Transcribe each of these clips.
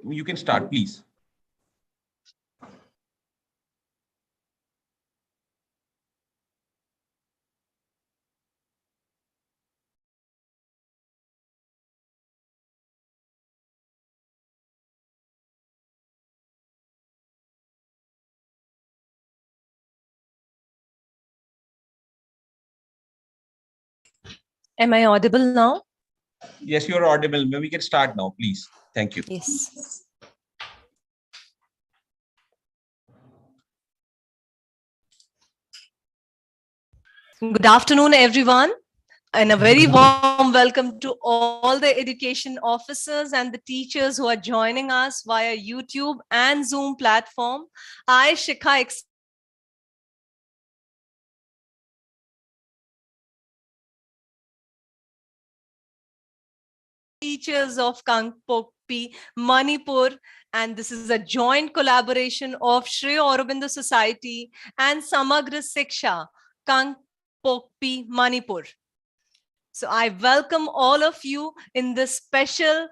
You can start, please. Am I audible now? Yes, you're audible. We can start now, please. Thank you. Yes. Good afternoon, everyone, and a very warm welcome to all the education officers and the teachers who are joining us via YouTube and Zoom platform. I, Shikha, teachers of Kangpokpi, Manipur, and this is a joint collaboration of Shri Aurobindo Society and Samagra Siksha, Kangpokpi, Manipur. So I welcome all of you in this special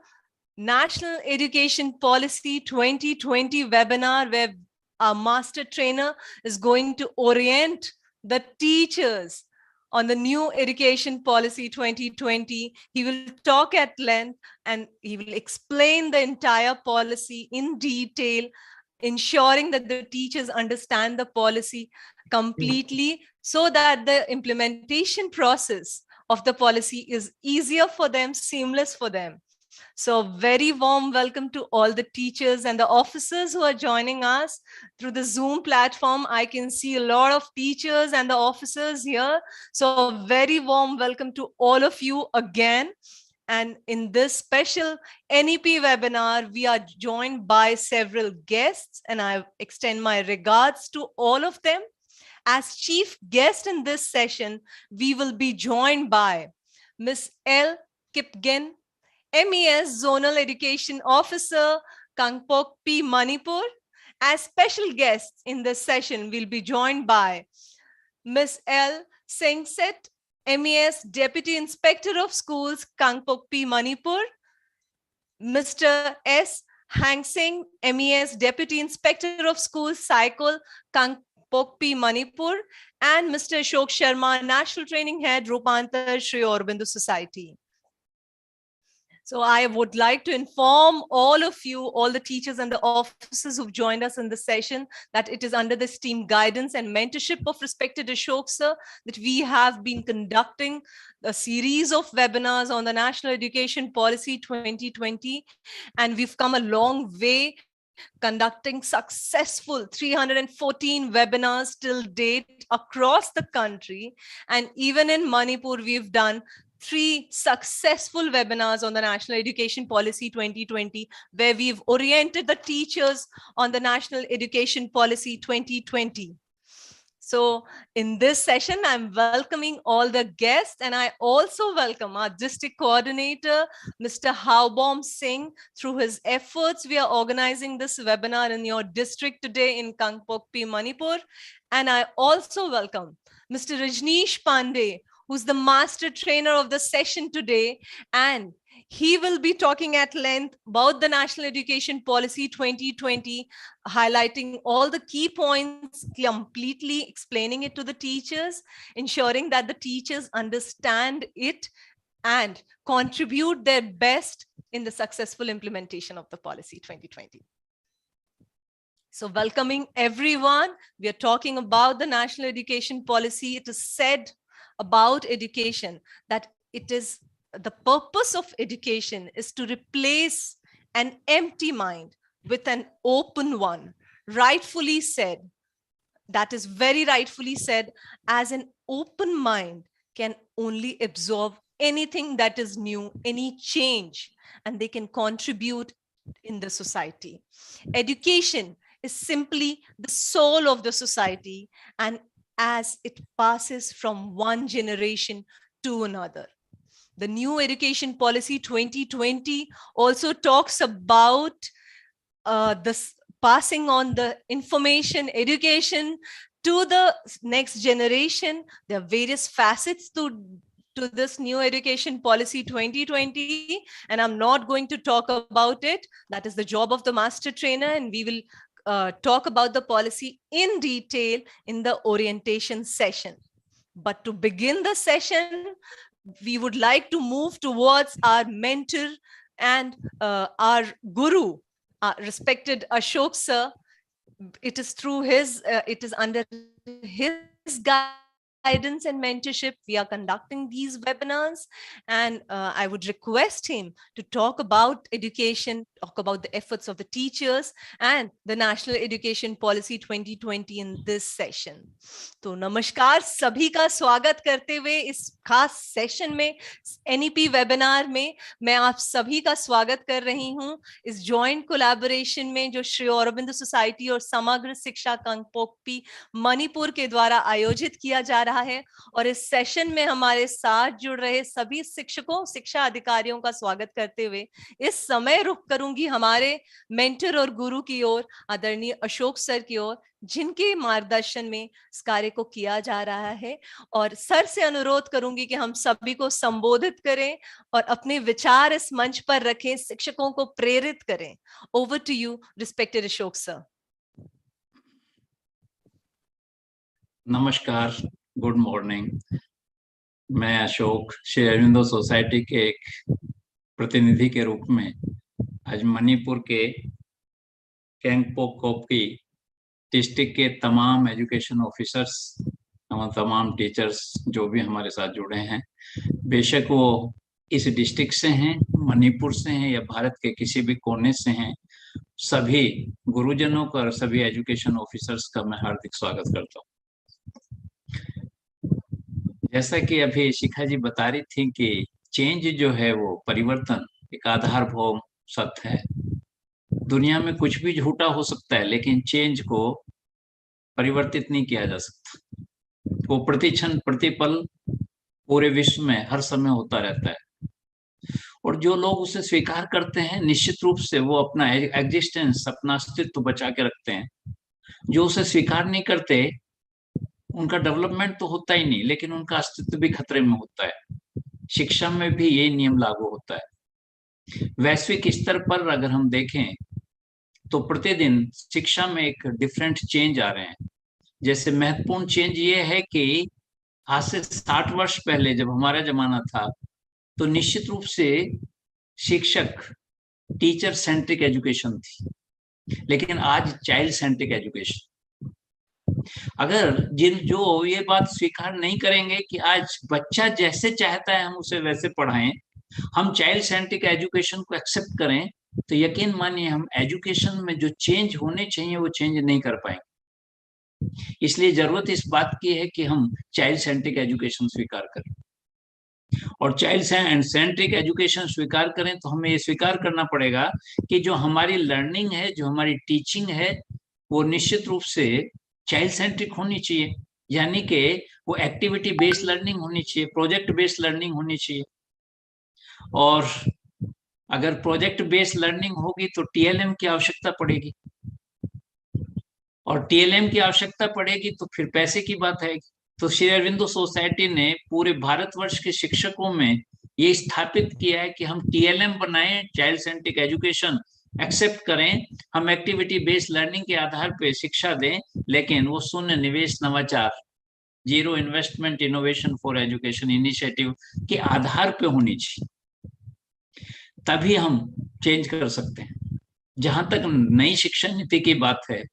National Education Policy 2020 webinar where our master trainer is going to orient the teachers on the new Education Policy 2020. He will talk at length and he will explain the entire policy in detail, ensuring that the teachers understand the policy completely so that the implementation process of the policy is easier for them, seamless for them. So very warm welcome to all the teachers and the officers who are joining us through the Zoom platform. I can see a lot of teachers and the officers here. So very warm welcome to all of you again. And in this special NEP webinar, we are joined by several guests, and I extend my regards to all of them. As chief guest in this session, we will be joined by Ms. L. Kipgen, MES Zonal Education Officer, Kangpokpi, Manipur. As special guests in this session, we'll be joined by Ms. L. Singset, MES Deputy Inspector of Schools, Kangpokpi, Manipur. Mr. S. Hang Singh, MES Deputy Inspector of Schools, Cycle, Kangpokpi, Manipur. And Mr. Ashok Sharma, National Training Head, Rupantar, Shri Aurobindo Society. So I would like to inform all of you, all the teachers and the officers who've joined us in this session, that it is under this team guidance and mentorship of respected Ashok sir that we have been conducting a series of webinars on the National Education Policy 2020. And we've come a long way conducting successful 314 webinars till date across the country. And even in Manipur, we've done 3 successful webinars on the National Education Policy 2020, where we've oriented the teachers on the National Education Policy 2020. So in this session, I'm welcoming all the guests, and I also welcome our district coordinator, Mr. Haobom Singh. Through his efforts, we are organizing this webinar in your district today in Kangpokpi, Manipur. And I also welcome Mr. Rajneesh Pandey, who's the master trainer of the session today, and he will be talking at length about the National Education Policy 2020, highlighting all the key points, completely explaining it to the teachers, ensuring that the teachers understand it and contribute their best in the successful implementation of the policy 2020. So welcoming everyone, we are talking about the National Education Policy. It is said about education that it is the purpose of education is to replace an empty mind with an open one. Rightfully said, that is very rightfully said, as an open mind can only absorb anything that is new, any change, and they can contribute in the society. Education is simply the soul of the society, and as it passes from one generation to another. The new Education Policy 2020 also talks about this passing on the information, education to the next generation. There are various facets to to this new education policy 2020, and I'm not going to talk about it. That is the job of the master trainer, and we will talk about the policy in detail in the orientation session. But to begin the session, we would like to move towards our mentor and our guru, respected Ashok sir. It is through his, it is under his guidance and mentorship we are conducting these webinars, and I would request him to talk about education, talk about the efforts of the teachers and the National Education Policy 2020 in this session. तो नमस्कार, सभी का स्वागत करते हुए इस खास session में, NEP वेबिनार में मैं आप सभी का स्वागत कर रही हूं इस जॉइंट कोलैबोरेशन में जो श्री औरोबिंदो सोसाइटी और समग्र शिक्षा कांगपोकपी मणिपुर के द्वारा आयोजित किया जा रहा है। और इस सेशन में हमारे साथ जुड़ रहे सभी शिक्षकों, शिक्षा अधिकारियों का स्वागत करते हुए इस समय रुख करूंगी हमारे मेंटर और गुरु की ओर, आदरणीय अशोक सर की ओर, जिनके मार्गदर्शन में इस कार्य को किया जा रहा है। और सर से अनुरोध करूंगी कि हम सभी को संबोधित करें और अपने विचार इस मंच पर रखें, शिक्षकों को प्रेरित करें। Over to you respected Ashok sir. नमस्कार, गुड मॉर्निंग। मैं अशोक श्री अरविंदो सोसाइटी के एक प्रतिनिधि के रूप में आज मणिपुर के कैंगपोकपी डिस्ट्रिक्ट के तमाम एजुकेशन ऑफिसर्स और तमाम टीचर्स जो भी हमारे साथ जुड़े हैं, बेशक वो इस डिस्ट्रिक्ट से हैं, मणिपुर से हैं या भारत के किसी भी कोने से हैं, सभी गुरुजनों का और सभी एजुकेशन ऑफिसर्स का मैं हार्दिक स्वागत करता हूँ। जैसा कि अभी शिखा जी बता रही थी कि चेंज जो है वो परिवर्तन एक आधारभूत सत्य है। दुनिया में कुछ भी झूठा हो सकता है, लेकिन चेंज को परिवर्तित नहीं किया जा सकता। वो प्रतिक्षण प्रतिपल पूरे विश्व में हर समय होता रहता है, और जो लोग उसे स्वीकार करते हैं निश्चित रूप से वो अपना एग्जिस्टेंस, अपना अस्तित्व बचा के रखते हैं। जो उसे स्वीकार नहीं करते उनका डेवलपमेंट तो होता ही नहीं, लेकिन उनका अस्तित्व भी खतरे में होता है। शिक्षा में भी ये नियम लागू होता है। वैश्विक स्तर पर अगर हम देखें तो प्रतिदिन शिक्षा में एक डिफरेंट चेंज आ रहे हैं। जैसे महत्वपूर्ण चेंज ये है कि आज से 60 वर्ष पहले जब हमारा जमाना था तो निश्चित रूप से शिक्षक टीचर सेंट्रिक एजुकेशन थी, लेकिन आज चाइल्ड सेंट्रिक एजुकेशन। अगर जो ये बात स्वीकार नहीं करेंगे कि आज बच्चा जैसे चाहता है हम उसे वैसे पढ़ाएं, हम चाइल्ड सेंट्रिक एजुकेशन को एक्सेप्ट करें, तो यकीन मानिए हम एजुकेशन में जो चेंज होने चाहिए वो चेंज नहीं कर पाएंगे। इसलिए जरूरत इस बात की है कि हम चाइल्ड सेंट्रिक एजुकेशन स्वीकार करें, और चाइल्ड सेंट्रिक एजुकेशन स्वीकार करें तो हमें ये स्वीकार करना पड़ेगा कि जो हमारी लर्निंग है, जो हमारी टीचिंग है, वो निश्चित रूप से चाइल्ड सेंट्रिक होनी चाहिए। यानी कि वो एक्टिविटी बेस्ड लर्निंग होनी चाहिए, प्रोजेक्ट बेस्ड लर्निंग होनी चाहिए। और अगर प्रोजेक्ट बेस्ड लर्निंग होगी तो TLM की आवश्यकता पड़ेगी, और TLM की आवश्यकता पड़ेगी तो फिर पैसे की बात आएगी। तो श्री अरविंदो सोसाइटी ने पूरे भारतवर्ष के शिक्षकों में ये स्थापित किया है कि हम TLM बनाएं, चाइल्ड सेंट्रिक एजुकेशन एक्सेप्ट करें, हम एक्टिविटी बेस्ड लर्निंग के आधार पे शिक्षा दें, लेकिन वो शून्य निवेश नवाचार, zero investment innovation for education initiative के आधार पे होनी चाहिए। तभी हम चेंज कर सकते हैं। जहां तक नई शिक्षा नीति की बात है,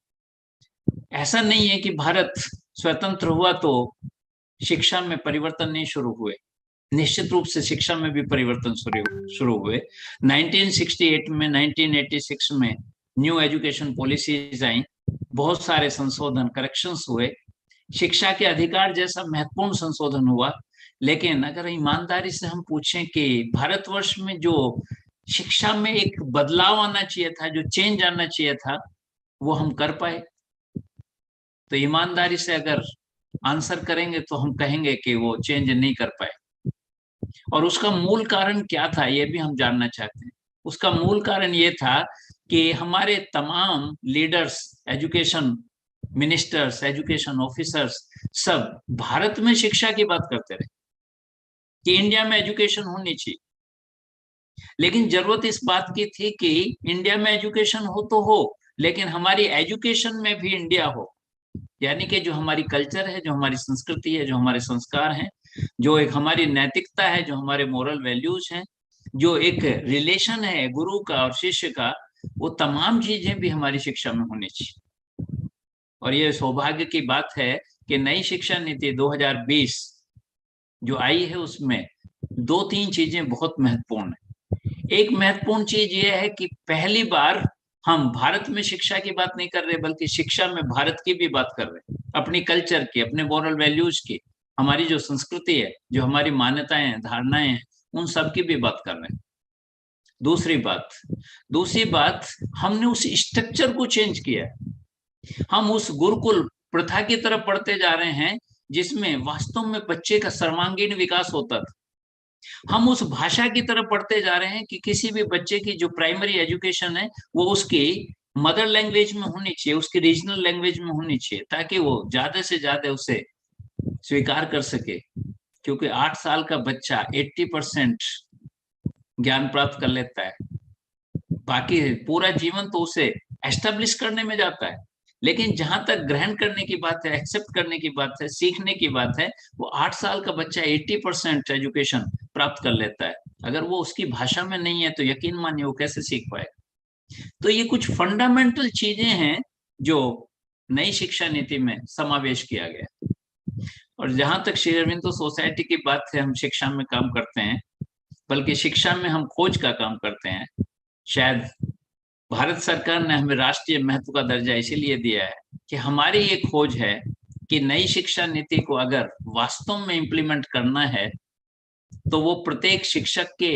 ऐसा नहीं है कि भारत स्वतंत्र हुआ तो शिक्षा में परिवर्तन नहीं शुरू हुए। निश्चित रूप से शिक्षा में भी परिवर्तन शुरू हुए। 1968 में, 1986 में न्यू एजुकेशन पॉलिसीज आई, बहुत सारे संशोधन, करेक्शंस हुए, शिक्षा के अधिकार जैसा महत्वपूर्ण संशोधन हुआ। लेकिन अगर ईमानदारी से हम पूछें कि भारतवर्ष में जो शिक्षा में एक बदलाव आना चाहिए था, जो चेंज आना चाहिए था, वो हम कर पाए? तो ईमानदारी से अगर आंसर करेंगे तो हम कहेंगे कि वो चेंज नहीं कर पाए। और उसका मूल कारण क्या था, ये भी हम जानना चाहते हैं। उसका मूल कारण ये था कि हमारे तमाम leaders, education ministers, education officers, सब भारत में शिक्षा की बात करते रहे। कि इंडिया में एजुकेशन होनी चाहिए, लेकिन जरूरत इस बात की थी कि इंडिया में एजुकेशन हो तो हो, लेकिन हमारी एजुकेशन में भी इंडिया हो। यानी कि जो हमारी कल्चर है, जो हमारी संस्कृति है, जो हमारे संस्कार हैं, जो एक हमारी नैतिकता है, जो हमारे मोरल वैल्यूज हैं, जो एक रिलेशन है गुरु का और शिष्य का, वो तमाम चीजें भी हमारी शिक्षा में होनी चाहिए। और ये सौभाग्य की बात है कि नई शिक्षा नीति 2020 जो आई है, उसमें 2-3 चीजें बहुत महत्वपूर्ण है। एक महत्वपूर्ण चीज ये है कि पहली बार हम भारत में शिक्षा की बात नहीं कर रहे, बल्कि शिक्षा में भारत की भी बात कर रहे हैं, अपनी कल्चर की, अपने मोरल वैल्यूज की, हमारी जो संस्कृति है, जो हमारी मान्यताएं हैं, धारणाएं हैं, उन सब की भी बात कर रहे हैं। दूसरी बात, हमने उस स्ट्रक्चर को चेंज किया है। हम उस गुरुकुल प्रथा की तरफ बढ़ते जा रहे हैं जिसमें वास्तव में बच्चे का सर्वांगीण विकास होता था। हम उस भाषा की तरफ बढ़ते जा रहे हैं कि किसी भी बच्चे की जो प्राइमरी एजुकेशन है वो उसकी मदर लैंग्वेज में होनी चाहिए, उसकी रीजनल लैंग्वेज में होनी चाहिए, ताकि वो ज्यादा से ज्यादा उसे स्वीकार कर सके। क्योंकि 8 साल का बच्चा 80% ज्ञान प्राप्त कर लेता है, बाकी पूरा जीवन तो उसे एस्टेब्लिश करने में जाता है। लेकिन जहां तक ग्रहण करने की बात है, एक्सेप्ट करने की बात है, सीखने की बात है, वो 8 साल का बच्चा 80% एजुकेशन प्राप्त कर लेता है। अगर वो उसकी भाषा में नहीं है तो यकीन मानिए वो कैसे सीख पाएगा। तो ये कुछ फंडामेंटल चीजें हैं जो नई शिक्षा नीति में समावेश किया गया। और जहां तक श्री अरविंदो सोसाइटी की बात है, हम शिक्षा में काम करते हैं, बल्कि शिक्षा में हम खोज का काम करते हैं। शायद भारत सरकार ने हमें राष्ट्रीय महत्व का दर्जा इसीलिए दिया है कि हमारी ये खोज है कि नई शिक्षा नीति को अगर वास्तव में इम्प्लीमेंट करना है तो वो प्रत्येक शिक्षक के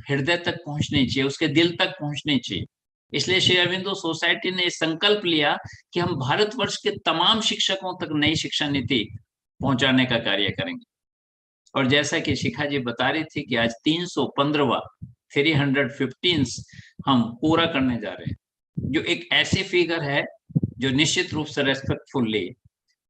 हृदय तक पहुंचनी चाहिए, उसके दिल तक पहुंचनी चाहिए। इसलिए श्री अरविंदो सोसाइटी ने संकल्प लिया कि हम भारतवर्ष के तमाम शिक्षकों तक नई शिक्षा नीति पहुंचाने का कार्य करेंगे। और जैसा कि शिखा जी बता रही थी कि आज 315वां 315 हम पूरा करने जा रहे हैं, जो एक ऐसी फिगर है जो निश्चित रूप से रेस्पेक्टफुली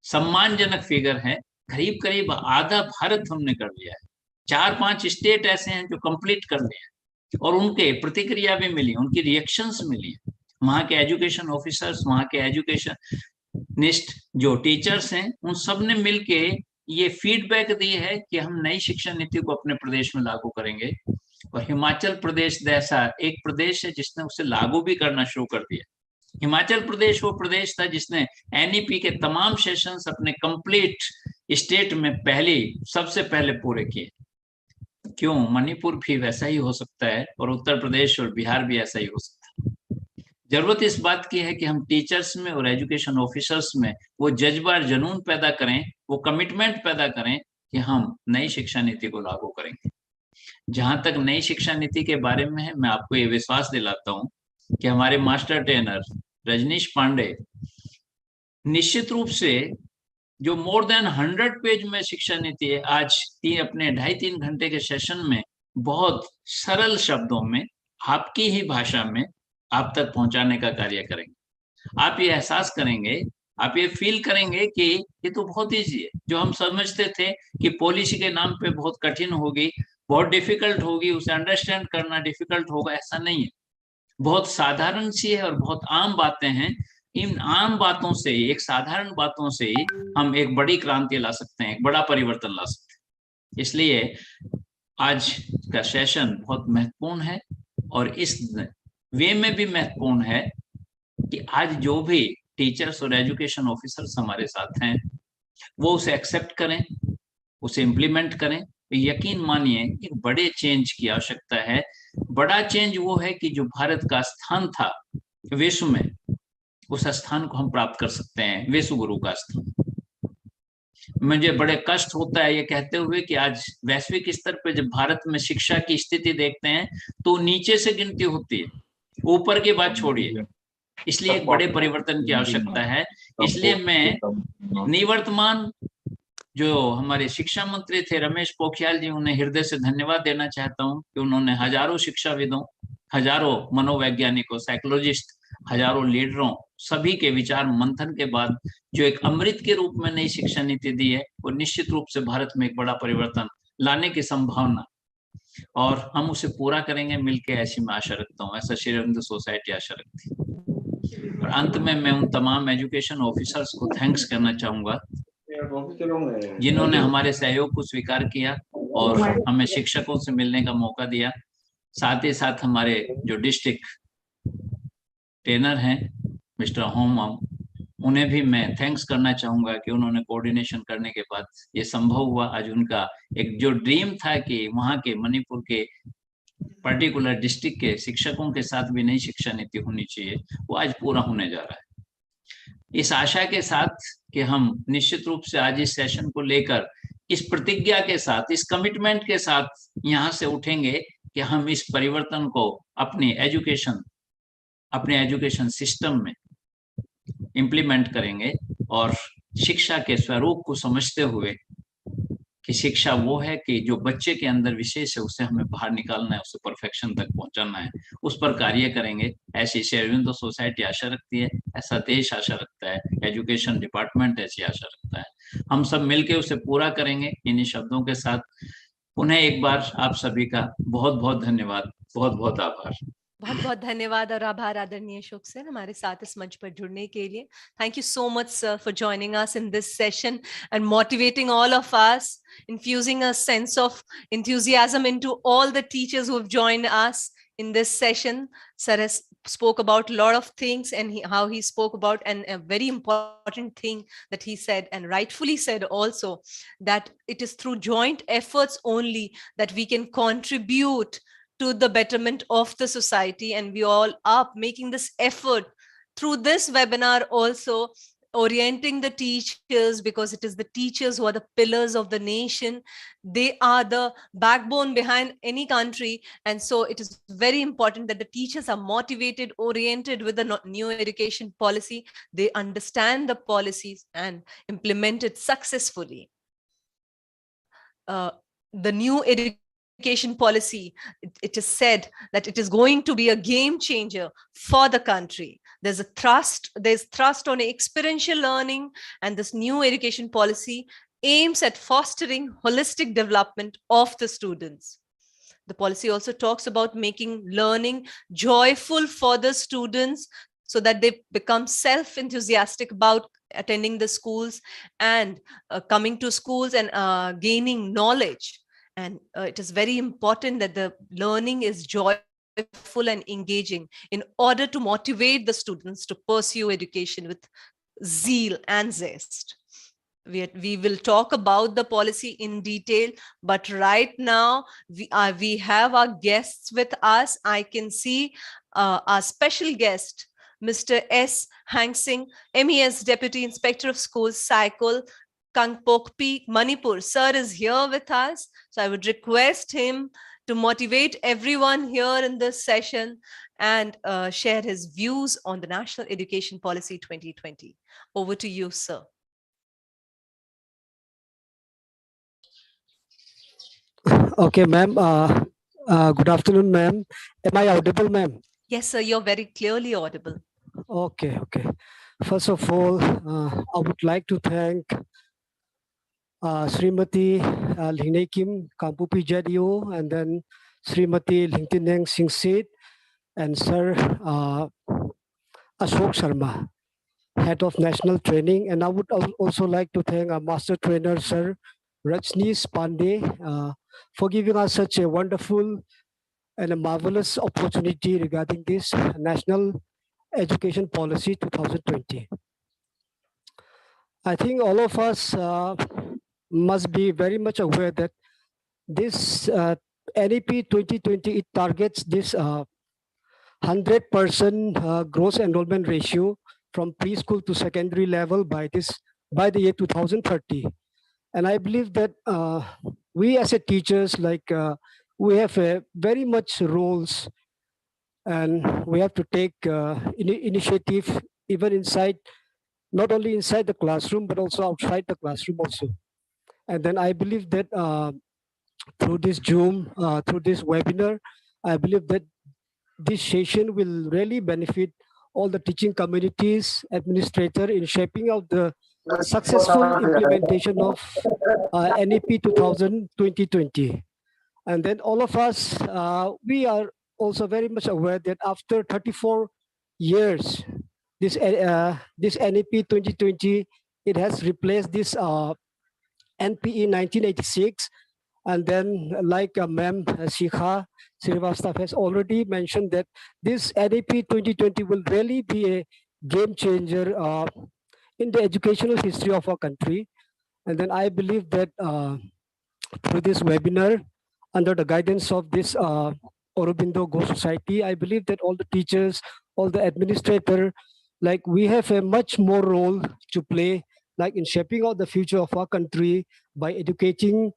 सम्मानजनक फिगर है। करीब करीब आधा भारत हमने कर लिया है। 4-5 स्टेट ऐसे हैं जो कंप्लीट कर लिए हैं और उनके प्रतिक्रिया भी मिली, उनकी रिएक्शंस मिली। वहां के एजुकेशन ऑफिसर्स, वहां के एजुकेशनिस्ट जो टीचर्स हैं, उन सब ने मिलके ये फीडबैक दी है कि हम नई शिक्षा नीति को अपने प्रदेश में लागू करेंगे। और हिमाचल प्रदेश जैसा एक प्रदेश है जिसने उसे लागू भी करना शुरू कर दिया। हिमाचल प्रदेश वो प्रदेश था जिसने एनईपी के तमाम सेशंस अपने कंप्लीट स्टेट में सबसे पहले पूरे किए। क्यों? मणिपुर भी वैसा ही हो सकता है और उत्तर प्रदेश और बिहार भी ऐसा ही हो सकता है। जरूरत इस बात की है कि हम टीचर्स में और एजुकेशन ऑफिसर्स में वो जज्बा, जुनून पैदा करें, वो कमिटमेंट पैदा करें कि हम नई शिक्षा नीति को लागू करेंगे। जहां तक नई शिक्षा नीति के बारे में है, मैं आपको ये विश्वास दिलाता हूं कि हमारे मास्टर ट्रेनर रजनीश पांडे निश्चित रूप से जो मोर देन 100 पेज में शिक्षा नीति है, आज अपने 2.5-3 घंटे के सेशन में बहुत सरल शब्दों में आपकी ही भाषा में आप तक पहुंचाने का कार्य करेंगे। आप ये एहसास करेंगे, आप ये फील करेंगे कि ये तो बहुत ईजी है। जो हम समझते थे कि पॉलिसी के नाम पे बहुत कठिन होगी, बहुत डिफिकल्ट होगी, उसे अंडरस्टैंड करना डिफिकल्ट होगा, ऐसा नहीं है। बहुत साधारण सी है और बहुत आम बातें हैं। इन आम बातों से, एक साधारण बातों से ही हम एक बड़ी क्रांति ला सकते हैं, एक बड़ा परिवर्तन ला सकते हैं। इसलिए आज का सेशन बहुत महत्वपूर्ण है और इस वे में भी महत्वपूर्ण है कि आज जो भी टीचर्स और एजुकेशन ऑफिसर्स हमारे साथ हैं वो उसे एक्सेप्ट करें, उसे इम्प्लीमेंट करें। यकीन मानिए एक बड़े चेंज की आवश्यकता है। बड़ा चेंज वो है कि जो भारत का स्थान था विश्व में, उस स्थान को हम प्राप्त कर सकते हैं, विश्व गुरु का स्थान। मुझे बड़े कष्ट होता है ये कहते हुए कि आज वैश्विक स्तर पर जब भारत में शिक्षा की स्थिति देखते हैं तो नीचे से गिनती होती है, ऊपर की बात छोड़िए। इसलिए एक बड़े परिवर्तन की आवश्यकता है। इसलिए मैं निवर्तमान जो हमारे शिक्षा मंत्री थे रमेश पोखरियाल जी, उन्हें हृदय से धन्यवाद देना चाहता हूं कि उन्होंने हजारों शिक्षाविदों, हजारों मनोवैज्ञानिकों, साइकोलॉजिस्ट, हजारों लीडरों, सभी के विचार मंथन के बाद जो एक अमृत के रूप में नई शिक्षा नीति दी है, वो निश्चित रूप से भारत में एक बड़ा परिवर्तन लाने की संभावना, और हम उसे पूरा करेंगे मिलके, ऐसी मैं आशा रखता हूँ, ऐसा श्री अरविंद सोसाइटी आशा रखती है। और अंत में मैं उन तमाम एजुकेशन ऑफिसर्स को थैंक्स करना चाहूंगा जिन्होंने हमारे सहयोग को स्वीकार किया और हमें शिक्षकों से मिलने का मौका दिया। साथ ही साथ हमारे जो डिस्ट्रिक्ट ट्रेनर हैं मिस्टर होम, उन्हें भी मैं थैंक्स करना चाहूंगा कि उन्होंने कोऑर्डिनेशन करने के बाद ये संभव हुआ। आज उनका एक जो ड्रीम था कि वहाँ के मणिपुर के पर्टिकुलर डिस्ट्रिक्ट के शिक्षकों के साथ भी नई शिक्षा नीति होनी चाहिए, वो आज पूरा होने जा रहा है। इस आशा के साथ कि हम निश्चित रूप से आज इस सेशन को लेकर इस प्रतिज्ञा के साथ, इस कमिटमेंट के साथ यहाँ से उठेंगे कि हम इस परिवर्तन को अपने एजुकेशन सिस्टम में इम्प्लीमेंट करेंगे और शिक्षा के स्वरूप को समझते हुए कि शिक्षा वो है कि जो बच्चे के अंदर विशेष है उसे हमें बाहर निकालना है, उसे परफेक्शन तक पहुंचाना है, उस पर कार्य करेंगे। ऐसी श्री अरविंदो सोसाइटी आशा रखती है, ऐसा देश आशा रखता है, एजुकेशन डिपार्टमेंट ऐसी आशा रखता है। हम सब मिलके उसे पूरा करेंगे। इन्हीं शब्दों के साथ पुनः एक बार आप सभी का बहुत बहुत धन्यवाद, बहुत बहुत आभार। बहुत बहुत धन्यवाद और आभार आदरणीय अशोक सर, हमारे साथ इस मंच पर जुड़ने के लिए। Thank you so much sir for joining us in this session and motivating all of us, infusing a sense of enthusiasm into all the teachers who have joined us in this session. Sir has spoke about a lot of things, and how he spoke about, and a very important thing that he said, and rightfully said also, that it is through joint efforts only that we can contribute to the betterment of the society. And we all are making this effort through this webinar also, orienting the teachers, because it is the teachers who are the pillars of the nation. They are the backbone behind any country. And so it is very important that the teachers are motivated, oriented with the new education policy. They understand the policies and implement it successfully. The new education policy, it is said that it is going to be a game changer for the country. There's thrust on experiential learning, and this new education policy aims at fostering holistic development of the students. The policy also talks about making learning joyful for the students, so that they become self-enthusiastic about attending the schools and coming to schools and gaining knowledge. And it is very important that the learning is joyful and engaging in order to motivate the students to pursue education with zeal and zest. We will talk about the policy in detail, but right now we have our guests with us. I can see our special guest, Mr. S. Hangsing, MES Deputy Inspector of Schools, Cycle, Kangpokpi, Manipur. Sir is here with us, so I would request him to motivate everyone here in this session and share his views on the National Education Policy 2020. Over to you, sir. Okay, ma'am. Good afternoon, ma'am. Am I audible, ma'am? Yes, sir, you're very clearly audible. Okay. First of all, I would like to thank Srimati Lingnekim Kangpokpi JDO, and then Srimati Lingtineng Singsit, and Sir Ashok Sharma, Head of National Training. And I would also like to thank our Master Trainer, Sir Rajneesh Pandey, for giving us such a wonderful and a marvelous opportunity regarding this National Education Policy 2020. I think all of us must be very much aware that this NEP 2020, it targets this 100% gross enrollment ratio from preschool to secondary level by the year 2030. And I believe that we as a teachers, we have very much roles, and we have to take initiative even inside, not only inside the classroom, but also outside the classroom also. And then I believe that through this Zoom, through this webinar, I believe that this session will really benefit all the teaching communities, administrator in shaping out the successful implementation of NEP 2020. And then all of us, we are also very much aware that after 34 years, this NEP 2020, it has replaced this NPE 1986. And then like Ma'am Shikha Srivastava has already mentioned that this NEP 2020 will really be a game changer in the educational history of our country. And then I believe that through this webinar, under the guidance of this Aurobindo Go Society, I believe that all the teachers, all the administrator, like we have a much more role to play, like in shaping out the future of our country by educating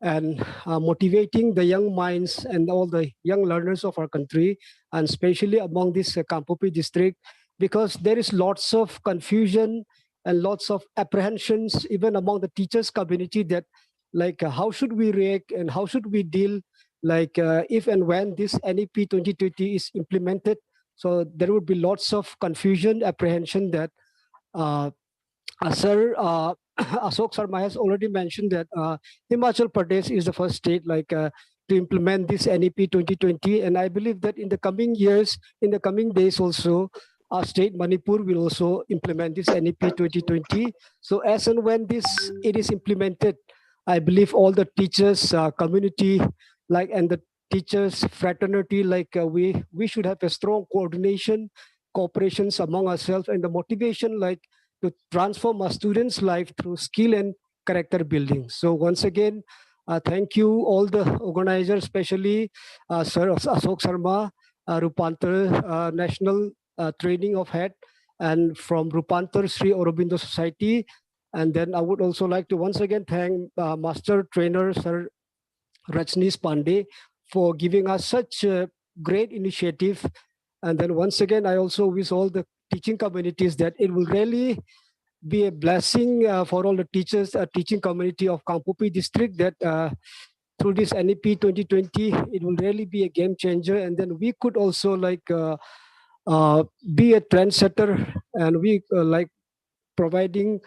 and motivating the young minds and all the young learners of our country, and especially among this Kangpokpi district, because there is lots of confusion and lots of apprehensions even among the teachers community that like how should we react and how should we deal like if and when this NEP 2020 is implemented. So there would be lots of confusion, apprehension that Sir Ashok Sharma has already mentioned that Himachal Pradesh is the first state like to implement this NEP 2020, and I believe that in the coming years, in the coming days also, our state Manipur will also implement this NEP 2020. So as and when it is implemented, I believe all the teachers community like and the teachers fraternity like we should have a strong coordination, cooperations among ourselves, and the motivation like to transform our students' life through skill and character building. So once again, thank you all the organizers, especially Sir Ashok Sharma, Rupantar National Training of Head, and from Rupantar Sri Aurobindo Society. And then I would also like to once again thank Master Trainer Sir Rajneesh Pandey for giving us such a great initiative. And then once again, I also wish all the teaching communities that it will really be a blessing for all the teachers, teaching community of Kangpokpi district that through this NEP 2020, it will really be a game changer. And then we could also like be a trendsetter, and we like providing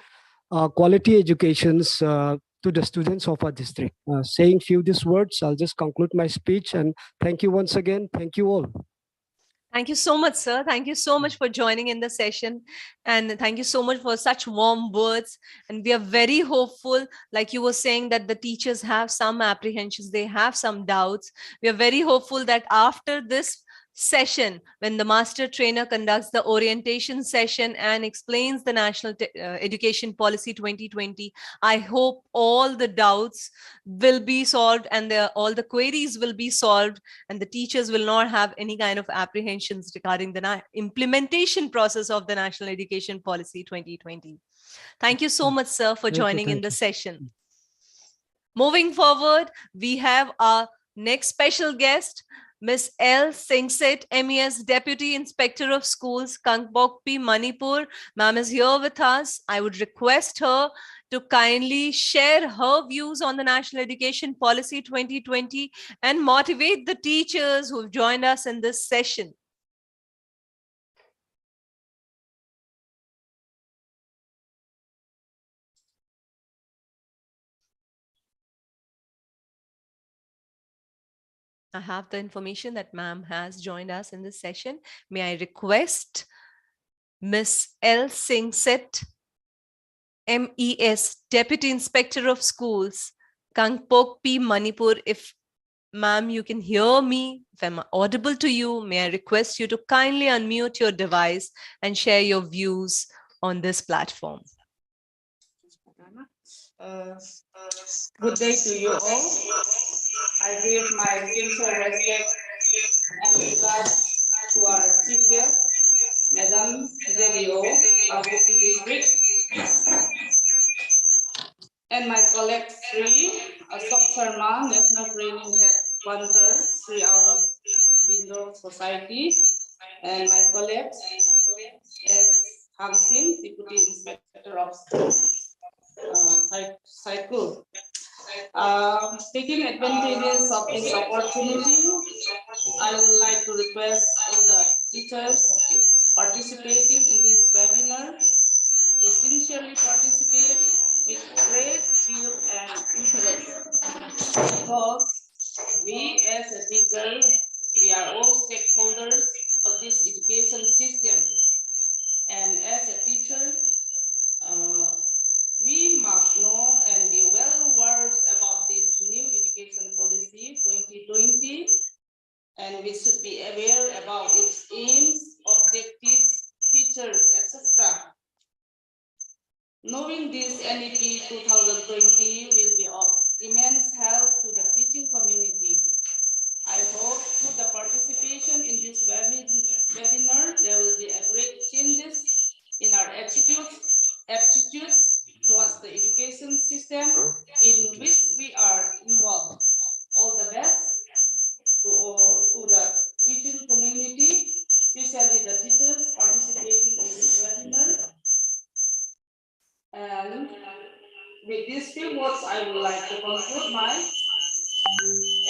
quality educations to the students of our district. Saying few these words, I'll just conclude my speech, and thank you once again. Thank you all. Thank you so much, sir. Thank you so much for joining in the session. And thank you so much for such warm words. And we are very hopeful, like you were saying, that the teachers have some apprehensions, they have some doubts. We are very hopeful that after this session, when the master trainer conducts the orientation session and explains the National Education Policy 2020, I hope all the doubts will be solved and all the queries will be solved, and the teachers will not have any kind of apprehensions regarding the implementation process of the National Education Policy 2020. Thank you so much, sir, for joining in the session. Moving forward, we have our next special guest, Ms. L. Singset, MES, Deputy Inspector of Schools, Kangpokpi, Manipur. Ma'am is here with us. I would request her to kindly share her views on the National Education Policy 2020 and motivate the teachers who've joined us in this session. I have the information that ma'am has joined us in this session. May I request Ms. L. Singset, MES, Deputy Inspector of Schools, Kangpokpi, Manipur. If ma'am, you can hear me, if I'm audible to you, may I request you to kindly unmute your device and share your views on this platform. Good day to you all. I give my sincere respect and regard to our chief guest, Madam Delio, Kangpokpi District, and my colleague Sri Ashok Sharma, National Training Headquarter, Sri Aurobindo Society, and my colleague S. Hamsin, Deputy Inspector of Cycle. Taking advantage of this opportunity, I would like to request all the teachers participating in this webinar to sincerely participate with great zeal and interest. Because we as a teacher, we are all stakeholders of this education system. And as a teacher, we must know and be well versed about this new education policy 2020, and we should be aware about its aims, objectives, features, etc. Knowing this NEP 2020 will be of immense help to the teaching community. I hope through the participation in this webinar, there will be a great changes in our aptitudes towards the education system in which we are involved. All the best to the teaching community, especially the teachers participating in this webinar. And with these few words, I would like to conclude my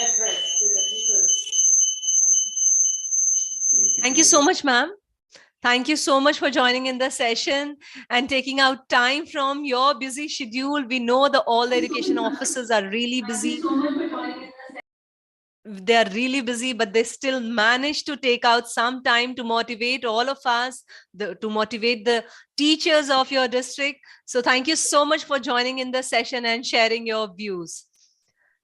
address to the teachers. Thank you so much, ma'am. Thank you so much for joining in the session and taking out time from your busy schedule. We know that all the education officers are really busy. They are really busy, but they still manage to take out some time to motivate all of us, to motivate the teachers of your district. So thank you so much for joining in the session and sharing your views.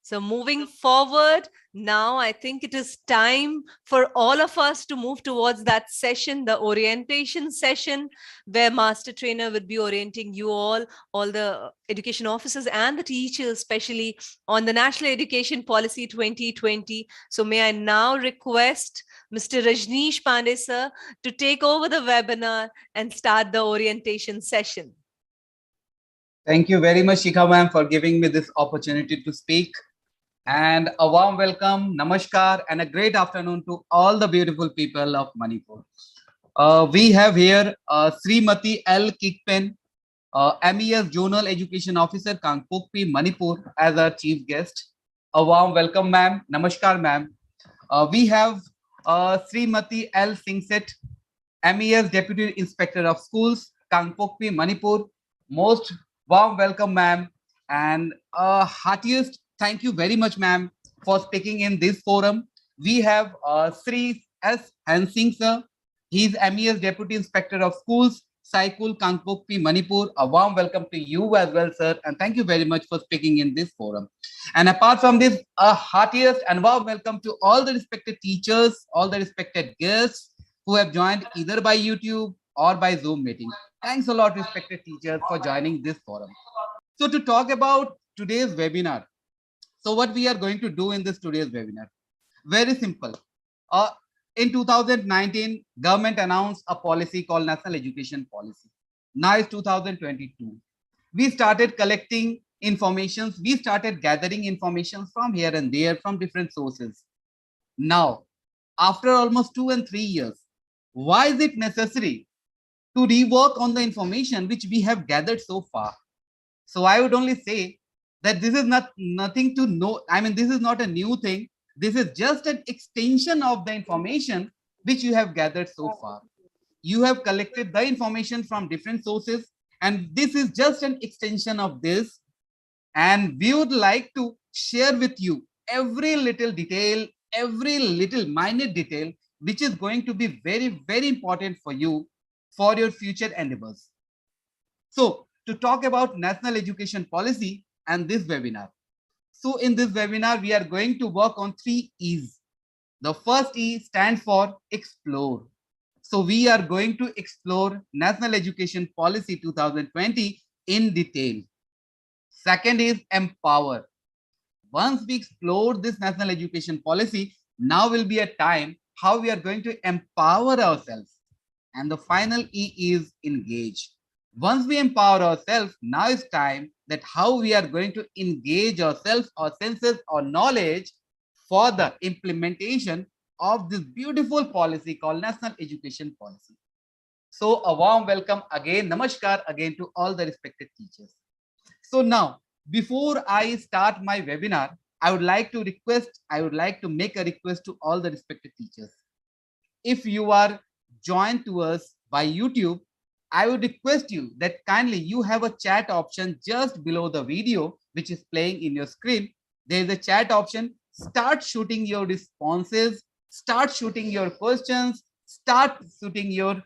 So moving forward, now I think it is time for all of us to move towards that session, the orientation session, where Master Trainer will be orienting you all the education officers and the teachers, especially on the National Education Policy 2020. So may I now request Mr. Rajneesh Pandey, sir, to take over the webinar and start the orientation session. Thank you very much, Shikha ma'am, for giving me this opportunity to speak. And a warm welcome, namaskar, and a great afternoon to all the beautiful people of Manipur. We have here Srimati L. Kikpen, MES Zonal Education Officer, Kangpokpi, Manipur, as our chief guest. A warm welcome, ma'am. Namaskar, ma'am. We have Srimati L. Singset, MES Deputy Inspector of Schools, Kangpokpi, Manipur. Most warm welcome, ma'am, and heartiest thank you very much, ma'am, for speaking in this forum. We have Sri S. Hansing, sir. He is MES Deputy Inspector of Schools, Saikul, Kangpokpi, Manipur. A warm welcome to you as well, sir, and thank you very much for speaking in this forum. And apart from this, a heartiest and warm welcome to all the respected teachers, all the respected guests who have joined either by YouTube or by Zoom meeting. Thanks a lot, respected teachers, for joining this forum. So to talk about today's webinar, so what we are going to do in this today's webinar, very simple. In 2019, government announced a policy called National Education Policy. Now it's 2022. We started collecting information. We started gathering information from here and there from different sources. Now, after almost 2 and 3 years, why is it necessary to rework on the information which we have gathered so far? So I would only say that this is nothing to know. I mean, this is not a new thing. This is just an extension of the information which you have gathered so far. You have collected the information from different sources, and this is just an extension of this. And we would like to share with you every little detail, every little minute detail, which is going to be very, very important for you for your future endeavors. So to talk about National Education Policy and this webinar. So in this webinar, we are going to work on 3 E's. The first E stands for explore. So we are going to explore National Education Policy 2020 in detail. Second is empower. Once we explore this National Education Policy, now will be a time how we are going to empower ourselves. And the final E is engage. Once we empower ourselves, now it's time that how we are going to engage ourselves, our senses, our knowledge for the implementation of this beautiful policy called National Education Policy. So a warm welcome again, namaskar again to all the respected teachers. So now, before I start my webinar, I would like to make a request to all the respected teachers. If you are joined to us by YouTube, I would request you that kindly you have a chat option just below the video, which is playing in your screen. There is a chat option. Start shooting your responses, start shooting your questions, start shooting your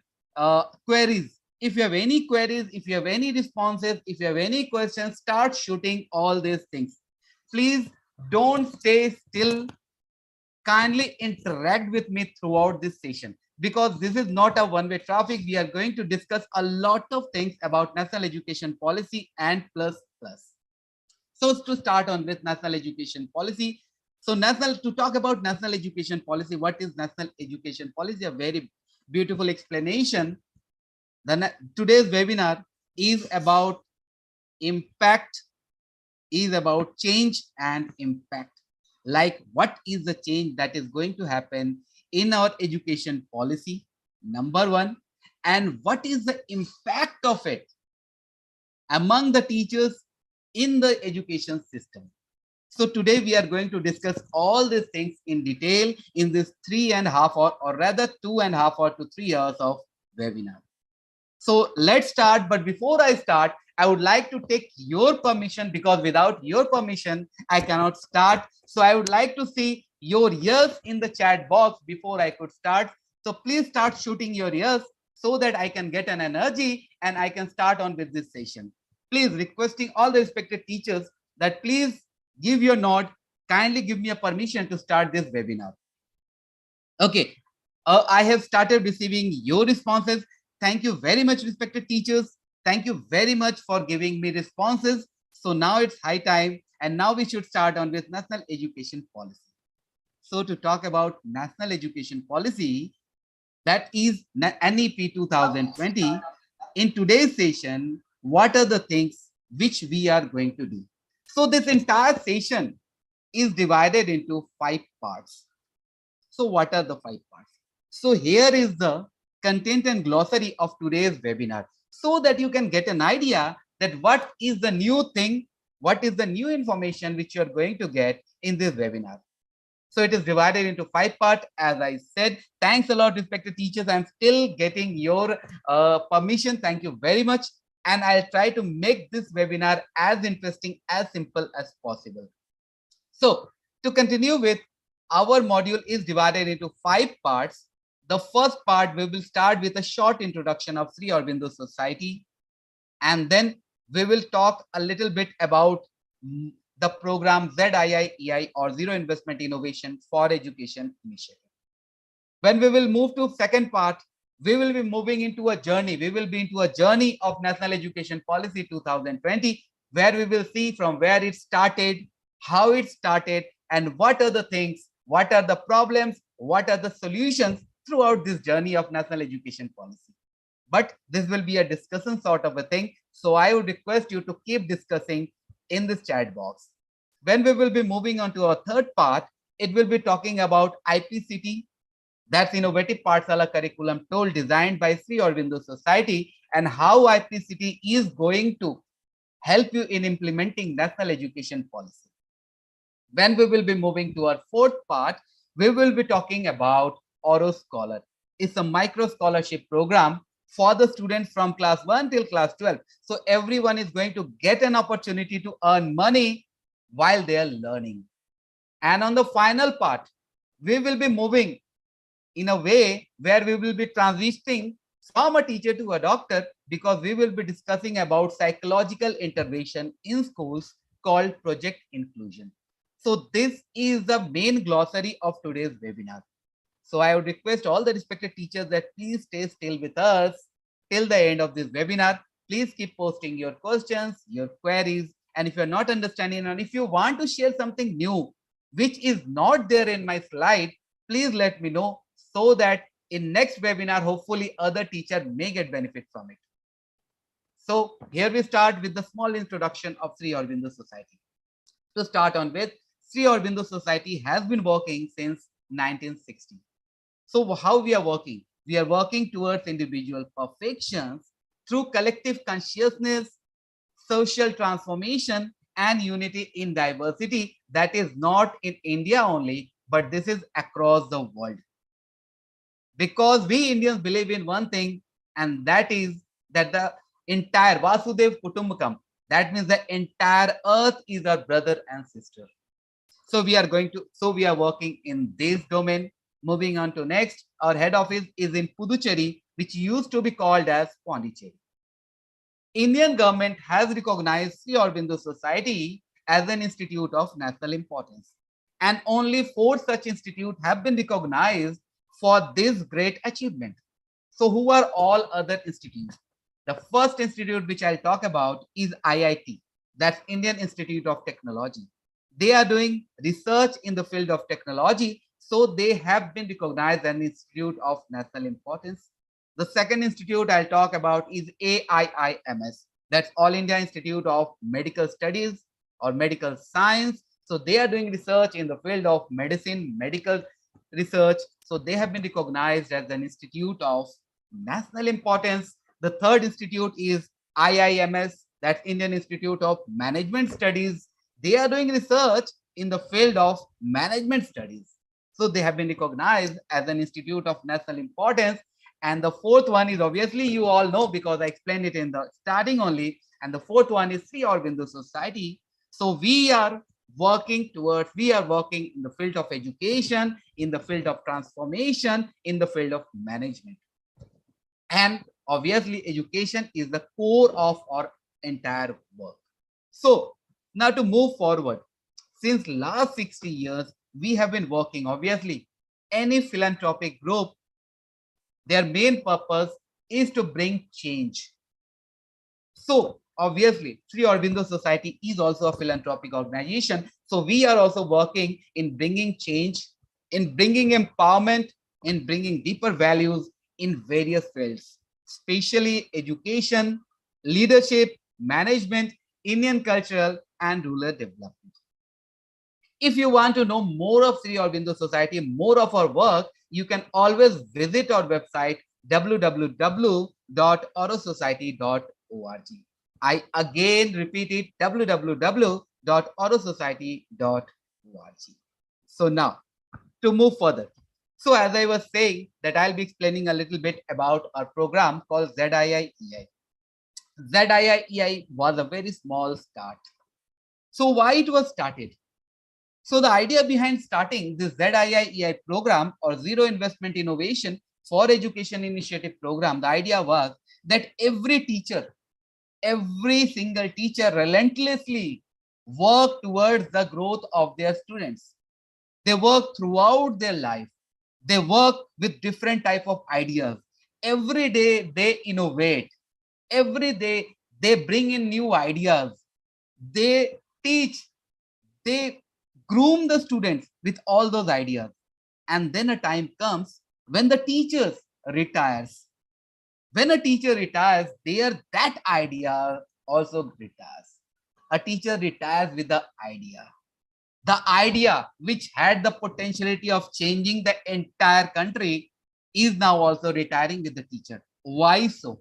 queries. If you have any queries, if you have any responses, if you have any questions, start shooting all these things. Please don't stay still. Kindly interact with me throughout this session, because this is not a one-way traffic. We are going to discuss a lot of things about national education policy and plus. So to start on with national education policy. So to talk about national education policy, what is national education policy? A very beautiful explanation. Today's webinar is about impact, is about change and impact. Like, what is the change that is going to happen in our education policy, number one, and what is the impact of it among the teachers in the education system. So today we are going to discuss all these things in detail in this 3.5 hour, or rather 2.5 hour to 3 hours of webinar. So let's start. But before I start, I would like to take your permission, because without your permission, I cannot start. So I would like to see your yes in the chat box before I could start. So please start shooting your yes so that I can get an energy and I can start on with this session. Please, requesting all the respected teachers that please give your nod, kindly give me a permission to start this webinar. Okay, I have started receiving your responses. Thank you very much, respected teachers. Thank you very much for giving me responses. So now it's high time, and now we should start on with national education policy. So to talk about national education policy, that is NEP 2020, in today's session, what are the things which we are going to do? So this entire session is divided into 5 parts. So what are the 5 parts? So here is the content and glossary of today's webinar, so that you can get an idea that what is the new thing, what is the new information which you are going to get in this webinar. So it is divided into 5 parts. As I said, thanks a lot, respected teachers. I'm still getting your permission. Thank you very much. And I'll try to make this webinar as interesting, as simple as possible. So to continue with, our module is divided into 5 parts. The first part, we will start with a short introduction of Sri Aurobindo Society. And then we will talk a little bit about the program ZII-EI, or Zero Investment Innovation for Education Initiative. When we will move to second part, we will be moving into a journey. We will be into a journey of National Education Policy 2020, where we will see from where it started, how it started, and what are the things, what are the problems, what are the solutions throughout this journey of national education policy. But this will be a discussion sort of a thing. So I would request you to keep discussing in this chat box. When we will be moving on to our third part, it will be talking about IPCT, that's Innovative Pathshala Curriculum Tool, designed by Sri Aurobindo Society, and how IPCT is going to help you in implementing national education policy. When we will be moving to our fourth part, we will be talking about Auro Scholar. It's a micro scholarship program for the students from class 1 till class 12. So everyone is going to get an opportunity to earn money while they are learning. And on the final part, we will be moving in a way where we will be transitioning from a teacher to a doctor, because we will be discussing about psychological intervention in schools called Project Inclusion. So this is the main glossary of today's webinar. So I would request all the respected teachers that please stay still with us till the end of this webinar. Please keep posting your questions, your queries, and if you're not understanding, and if you want to share something new which is not there in my slide, please let me know, so that in next webinar, hopefully other teacher may get benefit from it. So here we start with the small introduction of Sri Aurobindo Society. To start on with, Sri Aurobindo Society has been working since 1960. So how we are working? We are working towards individual perfections through collective consciousness, social transformation, and unity in diversity. That is not in India only, but this is across the world. Because we Indians believe in one thing, and that is that the entire Vasudev Kutumbakam, that means the entire earth is our brother and sister. So we are working in this domain. Moving on to next, our head office is in Puducherry, which used to be called as Pondicherry. Indian government has recognized Sri Aurobindo Society as an institute of national importance. And only 4 such institutes have been recognized for this great achievement. So who are all other institutes? The first institute which I'll talk about is IIT, that's Indian Institute of Technology. They are doing research in the field of technology, so they have been recognized as an institute of national importance. The second institute I'll talk about is AIIMS, that's All India Institute of Medical Studies or Medical Science. So they are doing research in the field of medicine, medical research. So they have been recognized as an institute of national importance. The third institute is IIMS, that's Indian Institute of Management Studies. They are doing research in the field of management studies. So they have been recognized as an institute of national importance. And the fourth one is, obviously you all know because I explained it in the starting only. And the fourth one is Sri Aurobindo Society. So we are working in the field of education, in the field of transformation, in the field of management. And obviously education is the core of our entire work. So now to move forward, since last 60 years, we have been working, obviously, any philanthropic group, their main purpose is to bring change. So obviously, Sri Aurobindo Society is also a philanthropic organization. So we are also working in bringing change, in bringing empowerment, in bringing deeper values in various fields, especially education, leadership, management, Indian cultural and rural development. If you want to know more of Sri Aurobindo Society, more of our work, you can always visit our website www.aurosociety.org. I again repeat it, www.aurosociety.org. So now to move further. So as I was saying that I'll be explaining a little bit about our program called ZIIEI. ZIIEI was a very small start. So why it was started? So the idea behind starting this ZIIEI program or Zero Investment Innovation for Education Initiative program, the idea was that every single teacher relentlessly work towards the growth of their students. They work throughout their life. They work with different type of ideas. Every day they innovate. Every day they bring in new ideas. They teach, they groom the students with all those ideas. And then a time comes when the teachers retires. When a teacher retires, that idea also retires. A teacher retires with the idea. The idea which had the potentiality of changing the entire country is now also retiring with the teacher. Why so?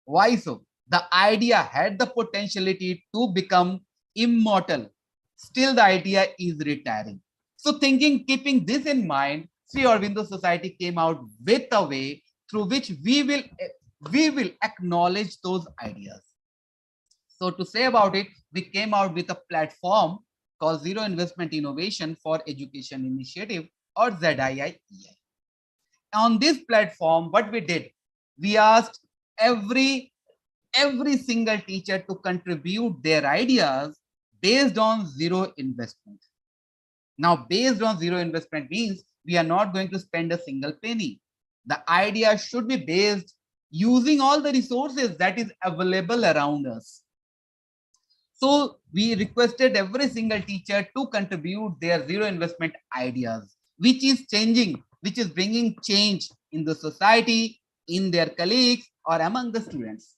Why so? The idea had the potentiality to become immortal. Still the idea is retiring. So keeping this in mind, Sri Aurobindo Society came out with a way through which we will acknowledge those ideas. So to say about it, we came out with a platform called Zero Investment Innovation for Education Initiative or ZIIEI. On this platform, what we did, we asked every single teacher to contribute their ideas based on zero investment. Now, based on zero investment means we are not going to spend a single penny. The idea should be based using all the resources that is available around us. So we requested every single teacher to contribute their zero investment ideas, which is bringing change in the society, in their colleagues or among the students.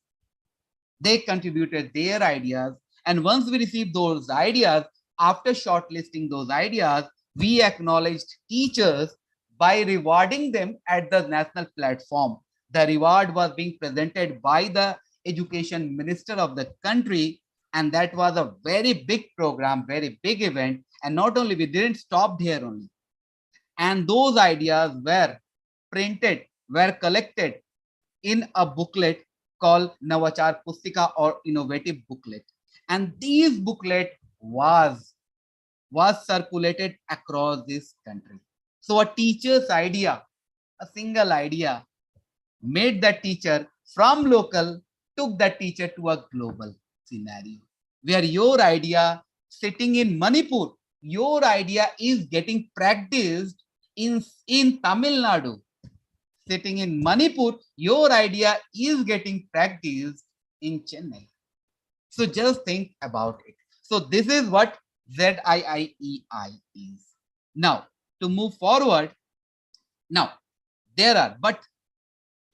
They contributed their ideas. And once we received those ideas, after shortlisting those ideas, we acknowledged teachers by rewarding them at the national platform. The reward was being presented by the education minister of the country. And that was a very big program, very big event. And not only we didn't stop here only. And those ideas were printed, were collected in a booklet called Navachar Pustika or Innovative Booklet. And these booklet was circulated across this country. So a teacher's idea, a single idea, made that teacher from local, took that teacher to a global scenario, where your idea sitting in Manipur, your idea is getting practiced in Tamil Nadu. Sitting in Manipur, your idea is getting practiced in Chennai. So just think about it. So this is what ZIIEI is. Now, to move forward, now there are, but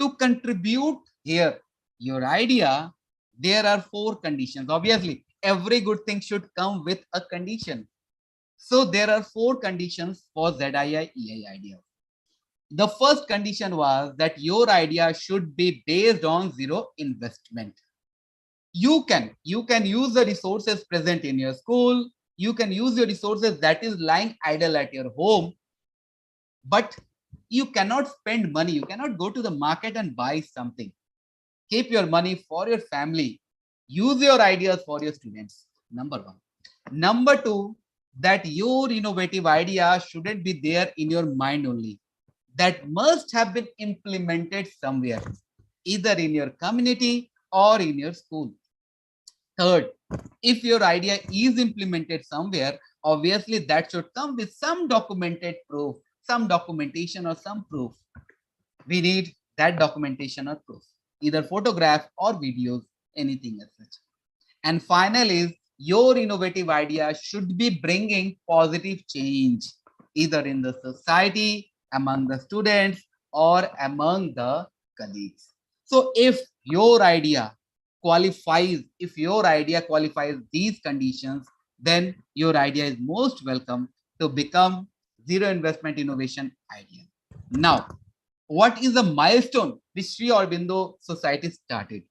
to contribute here, your idea, there are 4 conditions. Obviously, every good thing should come with a condition. So there are 4 conditions for ZIIEI idea. The first condition was that your idea should be based on zero investment. You can use the resources present in your school. You can use your resources that is lying idle at your home, but you cannot spend money. You cannot go to the market and buy something. Keep your money for your family. Use your ideas for your students. Number 1. Number 2, that your innovative idea shouldn't be there in your mind only. That must have been implemented somewhere, either in your community or in your school. Third, if your idea is implemented somewhere, obviously that should come with some documented proof, some documentation or some proof. We need that documentation or proof, either photographs or videos, anything as such. And finally, your innovative idea should be bringing positive change, either in the society, among the students, or among the colleagues. So if your idea qualifies these conditions, then your idea is most welcome to become zero investment innovation idea. Now, what is the milestone which Sri Aurobindo Society started?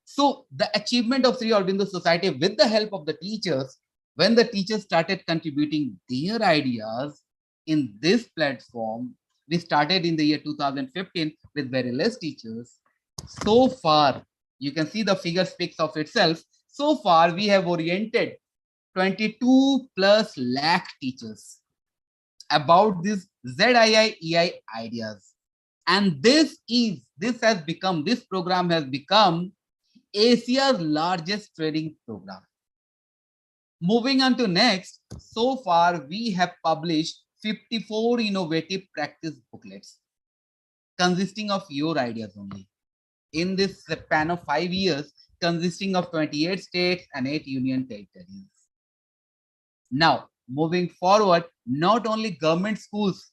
So the achievement of Sri Aurobindo Society with the help of the teachers, when the teachers started contributing their ideas in this platform, we started in the year 2015 with very less teachers. So far, you can see the figure speaks of itself. So far, we have oriented 22+ lakh teachers about these ZIIEI ideas. And this program has become Asia's largest training program. Moving on to next, so far we have published 54 innovative practice booklets consisting of your ideas only. In this span of 5 years, consisting of 28 states and 8 union territories. Now, moving forward, not only government schools,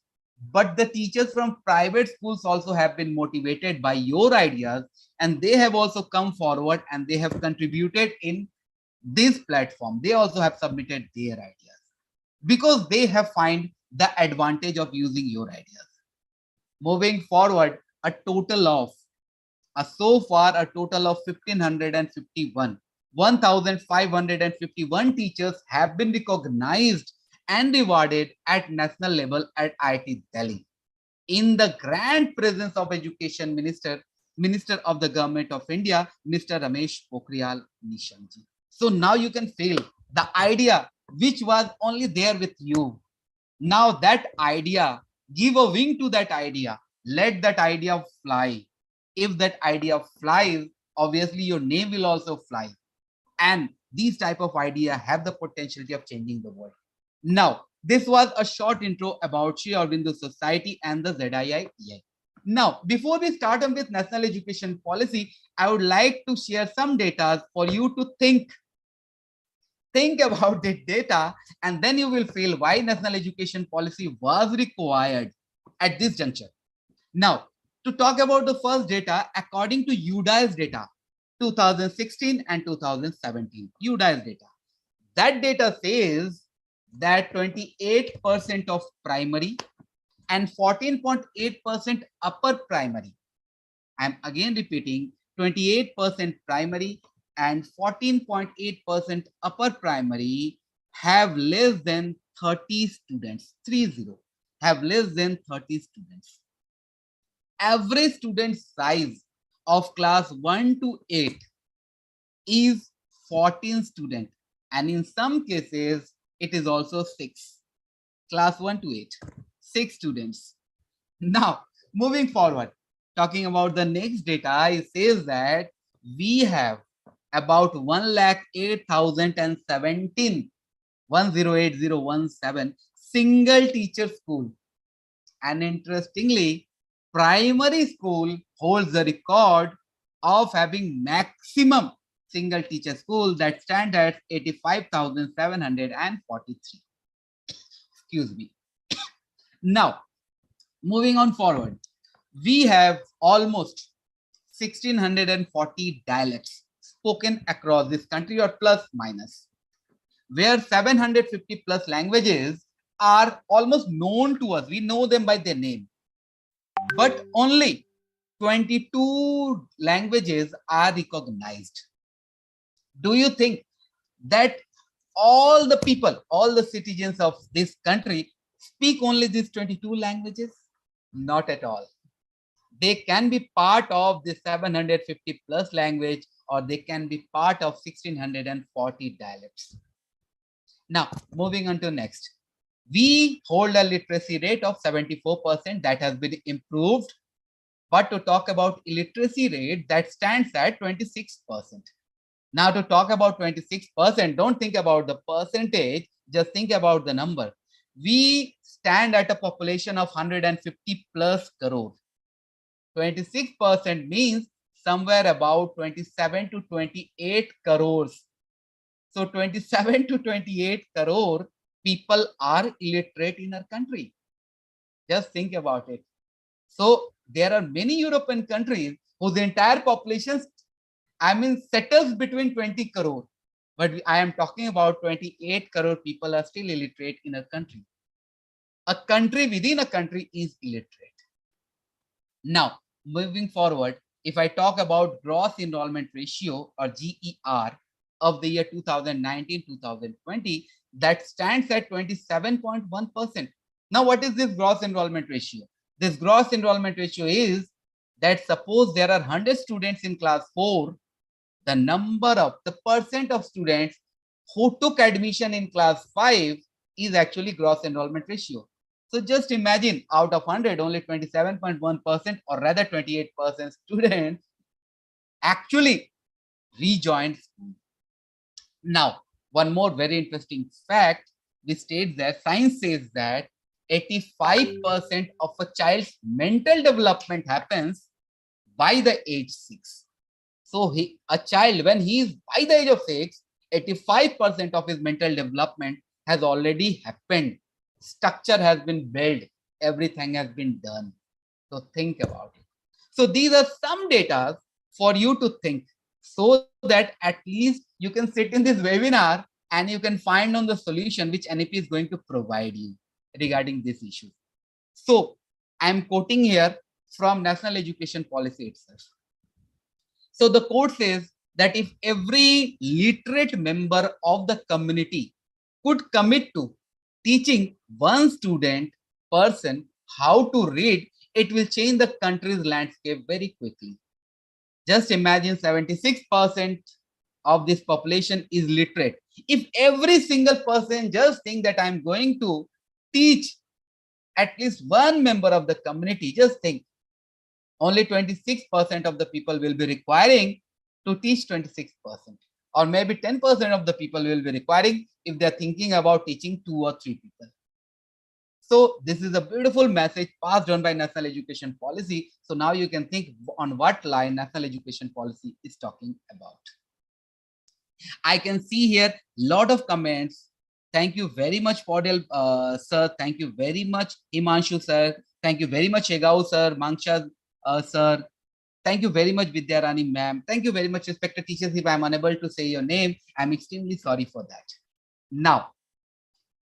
but the teachers from private schools also have been motivated by your ideas, and they have also come forward and they have contributed in this platform. They also have submitted their ideas because they have find the advantage of using your ideas. Moving forward, so far a total of 1,551 teachers have been recognized and rewarded at national level at IIT Delhi in the grand presence of Education Minister of the Government of India, Mr. Ramesh Pokhriyal Nishank ji. So now you can feel the idea which was only there with you. Now that idea, give a wing to that idea. Let that idea fly. If that idea flies, obviously your name will also fly. And these type of idea have the potentiality of changing the world. Now, this was a short intro about Sri Aurobindo Society and the ZIIEI. Now, before we start on with National Education Policy, I would like to share some data for you to think about the data, and then you will feel why National Education Policy was required at this juncture. Now, to talk about the first data, according to UDAI's data, 2016 and 2017, UDAI's data. That data says that 28% of primary and 14.8% upper primary. I'm again repeating, 28% primary and 14.8% upper primary have less than 30 students, 30, have less than 30 students. Average student size of class 1 to 8 is 14 students, and in some cases it is also 6. Class 1 to 8, 6 students. Now, moving forward, talking about the next data, it says that we have about 1,08,017, 108017 single teacher school. And interestingly, primary school holds the record of having maximum single teacher school, that stands at 85,743. Excuse me. Now, moving on forward, we have almost 1,640 dialects spoken across this country, or plus minus, where 750 plus languages are almost known to us. We know them by their name, but only 22 languages are recognized. Do you think that all the people, all the citizens of this country speak only these 22 languages? Not at all. They can be part of the 750 plus language, or they can be part of 1,640 dialects. Now, moving on to next. We hold a literacy rate of 74%, that has been improved. But to talk about illiteracy rate, that stands at 26%. Now, to talk about 26%, don't think about the percentage, just think about the number. We stand at a population of 150 plus crore. 26% means somewhere about 27 to 28 crores. So 27 to 28 crore people are illiterate in our country. Just think about it. So there are many European countries whose entire population, settles between 20 crore. But I am talking about 28 crore people are still illiterate in our country. A country within a country is illiterate. Now, moving forward, if I talk about gross enrollment ratio, or GER, of the year 2019-2020, that stands at 27.1%. Now, what is this gross enrollment ratio? This gross enrollment ratio is that suppose there are 100 students in class 4, the percent of students who took admission in class 5 is actually gross enrollment ratio. So just imagine, out of 100, only 27.1%, or rather 28% students actually rejoined school. Now, one more very interesting fact, which states that science says that 85% of a child's mental development happens by the age 6. So a child, when he is by the age of 6, 85% of his mental development has already happened. Structure has been built, everything has been done. So think about it. So these are some data for you to think, so that at least you can sit in this webinar and you can find on the solution which NEP is going to provide you regarding this issue. So I'm quoting here from National Education Policy itself. So the quote says that if every literate member of the community could commit to teaching one student person how to read, it will change the country's landscape very quickly. Just imagine 76% of this population is literate. If every single person just think that I'm going to teach at least one member of the community, just think, only 26% of the people will be requiring to teach 26%. Or maybe 10% of the people will be requiring if they're thinking about teaching 2 or 3 people. So this is a beautiful message passed on by National Education Policy. So now you can think on what line National Education Policy is talking about. I can see here a lot of comments. Thank you very much, Podel sir. Thank you very much, Himanshu sir. Thank you very much, Egao sir, Mangsha sir. Thank you very much, Vidyarani ma'am. Thank you very much, respected teachers. If I'm unable to say your name, I'm extremely sorry for that. Now,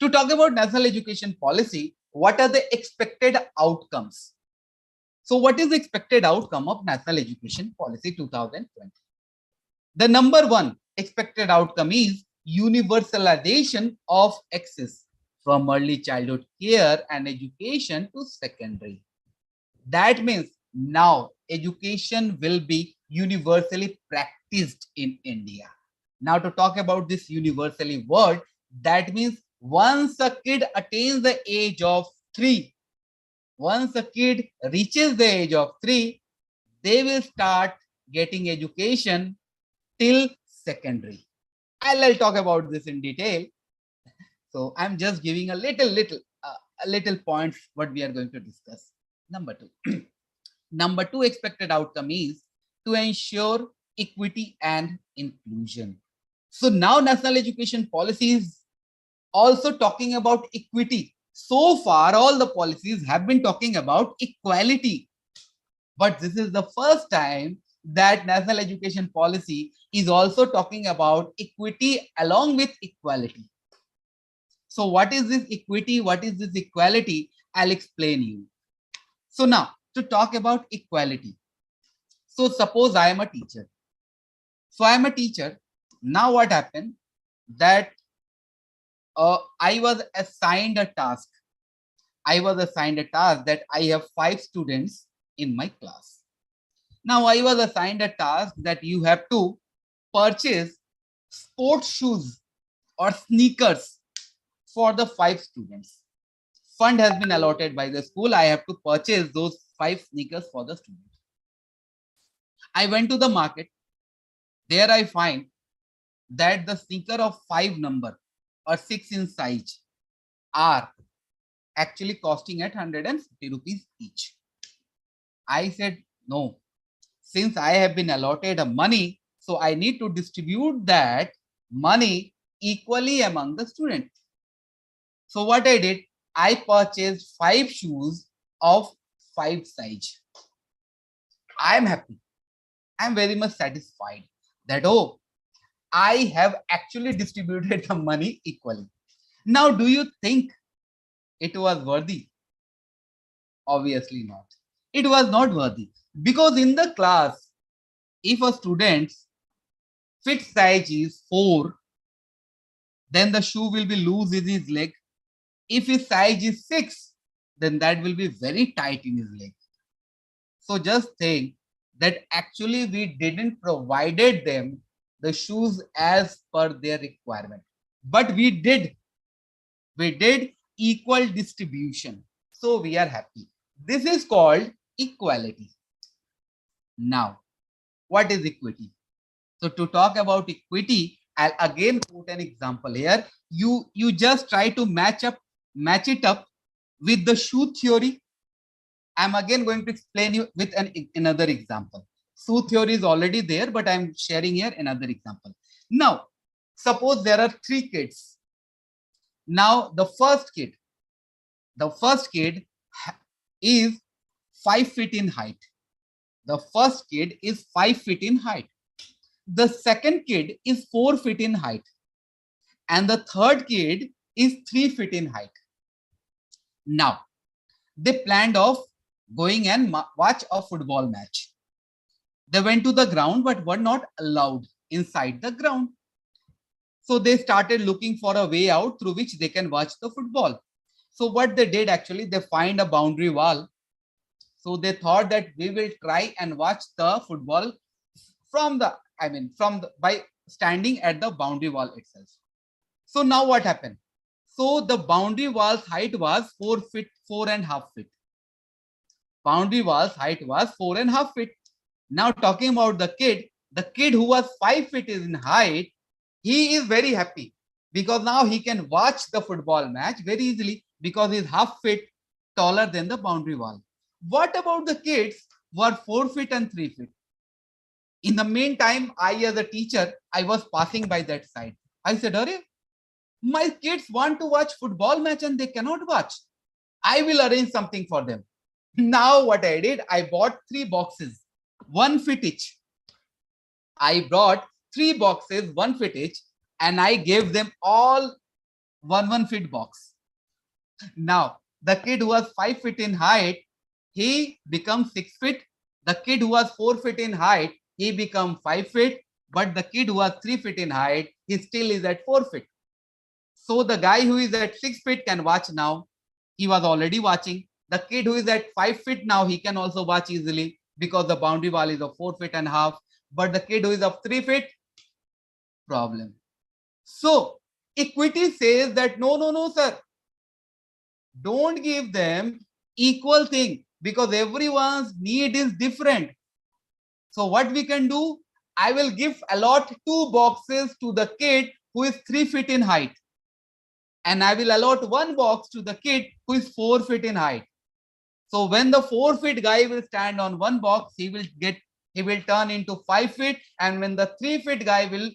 to talk about National Education Policy, what are the expected outcomes? So what is the expected outcome of National Education Policy 2020? The number one expected outcome is universalization of access from early childhood care and education to secondary. That means now education will be universally practiced in India. Now to talk about this universally word, that means once a kid attains the age of 3, once a kid reaches the age of 3, they will start getting education till secondary. I'll talk about this in detail. So I'm just giving a little points what we are going to discuss. Number 2. Number 2 expected outcome is to ensure equity and inclusion. So now national education policy is also talking about equity. So far, all the policies have been talking about equality. But this is the first time that national education policy is also talking about equity along with equality. So what is this equity? What is this equality? I'll explain you. So now to talk about equality. So suppose I am a teacher. So I am a teacher. Now what happened that I was assigned a task. I was assigned a task that I have 5 students in my class. Now I was assigned a task that you have to purchase sports shoes or sneakers for the 5 students. Fund has been allotted by the school. I have to purchase those 5 sneakers for the students. I went to the market. There I find that the sneaker of 5 number or 6 in size are actually costing at 150 rupees each. I said, no, since I have been allotted a money, so I need to distribute that money equally among the students. So what I did, I purchased 5 shoes of 5 size. I am happy. I am very much satisfied that, oh, I have actually distributed the money equally. Now, do you think it was worthy? Obviously not. It was not worthy, because in the class, if a student's fit size is 4, then the shoe will be loose in his leg. If his size is 6, then that will be very tight in his leg. So just think that actually we didn't provided them the shoes as per their requirement, but we did equal distribution. So we are happy. This is called equality. Now, what is equity? So to talk about equity, I'll again quote an example here. You just try to match it up with the shoe theory. I'm again going to explain you with another example. Shoe theory is already there, but I'm sharing here another example. Now, suppose there are 3 kids. Now, the first kid is 5 feet in height. The first kid is 5 feet in height. The second kid is 4 feet in height. And the third kid is 3 feet in height. Now, they planned of going and watch a football match. They went to the ground but were not allowed inside the ground. So they started looking for a way out through which they can watch the football. So what they did, actually, they find a boundary wall. So they thought that we will try and watch the football by standing at the boundary wall itself. So now what happened? So the boundary wall's height was 4.5 feet. Boundary wall's height was 4.5 feet. Now talking about the kid who was 5 feet in height, he is very happy because now he can watch the football match very easily because he's half feet taller than the boundary wall. What about the kids who are 4 feet and 3 feet? In the meantime, I as a teacher, I was passing by that side. I said, "Arey, my kids want to watch football match and they cannot watch. I will arrange something for them." Now what I did, I bought 3 boxes, 1 feet each. I brought 3 boxes, 1 feet each, and I gave them all 1 feet box. Now, the kid who was 5 feet in height, he becomes 6 feet. The kid who was 4 feet in height, he becomes 5 feet. But the kid who was 3 feet in height, he still is at 4 feet. So the guy who is at 6 feet can watch now. He was already watching. The kid who is at 5 feet now, he can also watch easily because the boundary wall is of 4.5 feet. But the kid who is of 3 feet, problem. So equity says that no, sir. Don't give them equal thing because everyone's need is different. So what we can do, I will allot 2 boxes to the kid who is 3 feet in height. And I will allot 1 box to the kid who is 4 feet in height. So when the 4 feet guy will stand on 1 box, he will turn into 5 feet. And when the 3 feet guy will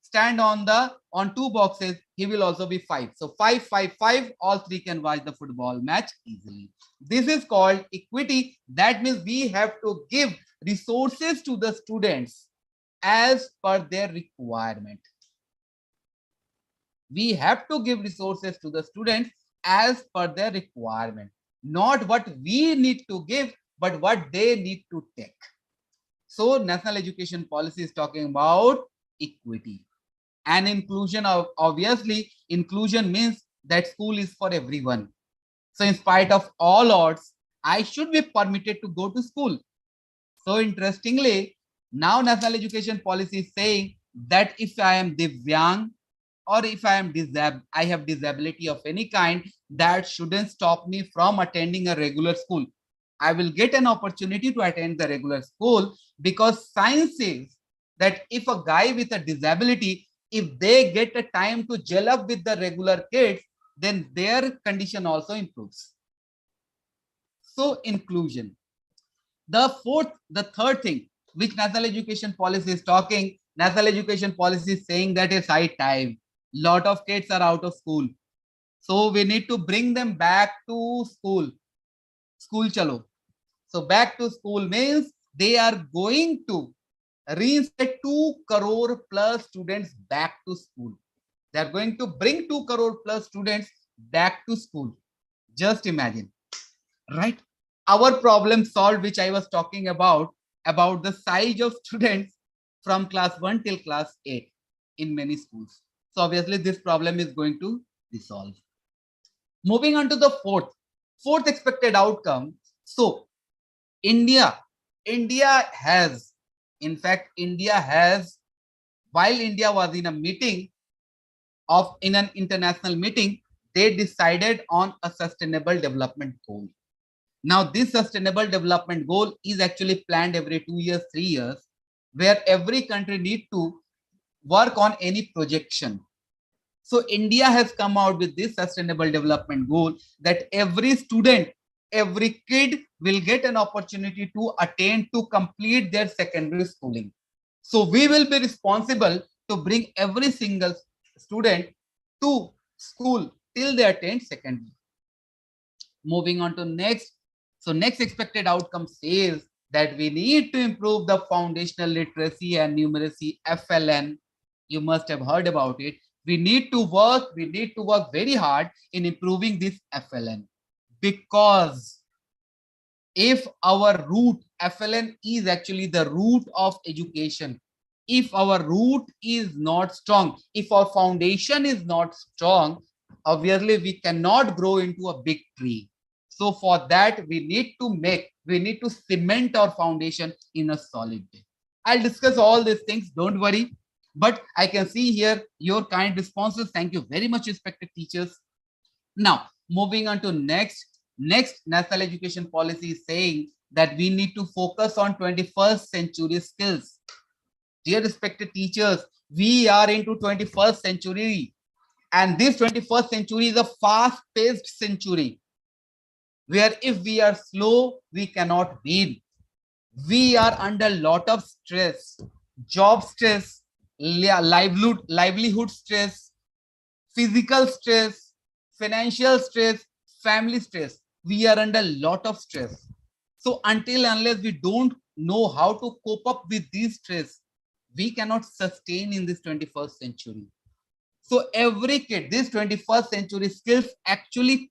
stand on 2 boxes, he will also be 5. So 5, 5, 5, all 3 can watch the football match easily. This is called equity. That means we have to give resources to the students as per their requirement. We have to give resources to the students as per their requirement. Not what we need to give, but what they need to take. So National Education Policy is talking about equity. And inclusion, obviously, inclusion means that school is for everyone. So in spite of all odds, I should be permitted to go to school. So interestingly, now National Education Policy is saying that if I am Divyang or if I have disability of any kind, that shouldn't stop me from attending a regular school. I will get an opportunity to attend the regular school because science says that if a guy with a disability, if they get a time to gel up with the regular kids, then their condition also improves. So inclusion. The third thing which National Education Policy is talking, National Education Policy is saying that it's high time. Lot of kids are out of school. So we need to bring them back to school. School chalo. So back to school means they are going to reinstate 2 crore plus students back to school. They are going to bring 2 crore plus students back to school. Just imagine, right? Our problem solved, which I was talking about the size of students from class 1 till class 8 in many schools. So obviously this problem is going to resolve. Moving on to the fourth expected outcome. So India has, while India was in an international meeting, they decided on a sustainable development goal. Now this sustainable development goal is actually planned every 2 years, 3 years, where every country need to work on any projection. So India has come out with this sustainable development goal that every student, every kid will get an opportunity to attain to complete their secondary schooling. So we will be responsible to bring every single student to school till they attain secondary. Moving on to next. So next expected outcome says that we need to improve the foundational literacy and numeracy FLN. You must have heard about it. We need to work very hard in improving this FLN, because if our root, FLN is actually the root of education. If our root is not strong, if our foundation is not strong, obviously we cannot grow into a big tree. So for that, we need to cement our foundation in a solid way. I'll discuss all these things, don't worry. But I can see here your kind responses. Thank you very much, respected teachers. Now, moving on to next National Education Policy is saying that we need to focus on 21st century skills. Dear respected teachers, we are into 21st century, and this 21st century is a fast-paced century, where if we are slow, we cannot win. We are under a lot of stress, job stress, livelihood stress, physical stress, financial stress, family stress. We are under a lot of stress. So unless we don't know how to cope up with these stress, we cannot sustain in this 21st century. So every kid, this 21st century skills actually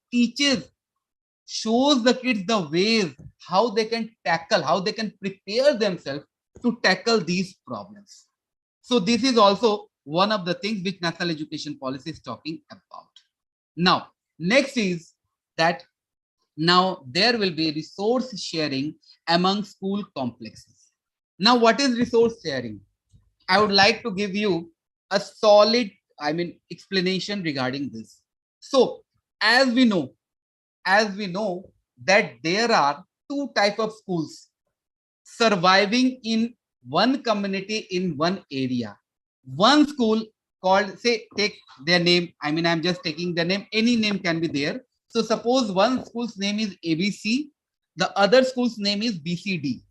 shows the kids the ways how they can prepare themselves to tackle these problems. So this is also one of the things which National Education Policy is talking about. Now, next is that Now there will be resource sharing among school complexes. Now what is resource sharing? I would like to give you a solid, explanation regarding this. So as we know that there are two types of schools surviving in one community in one area. One school called, say, take their name. I'm just taking the name. Any name can be there. So suppose one school's name is ABC, the other school's name is BCD.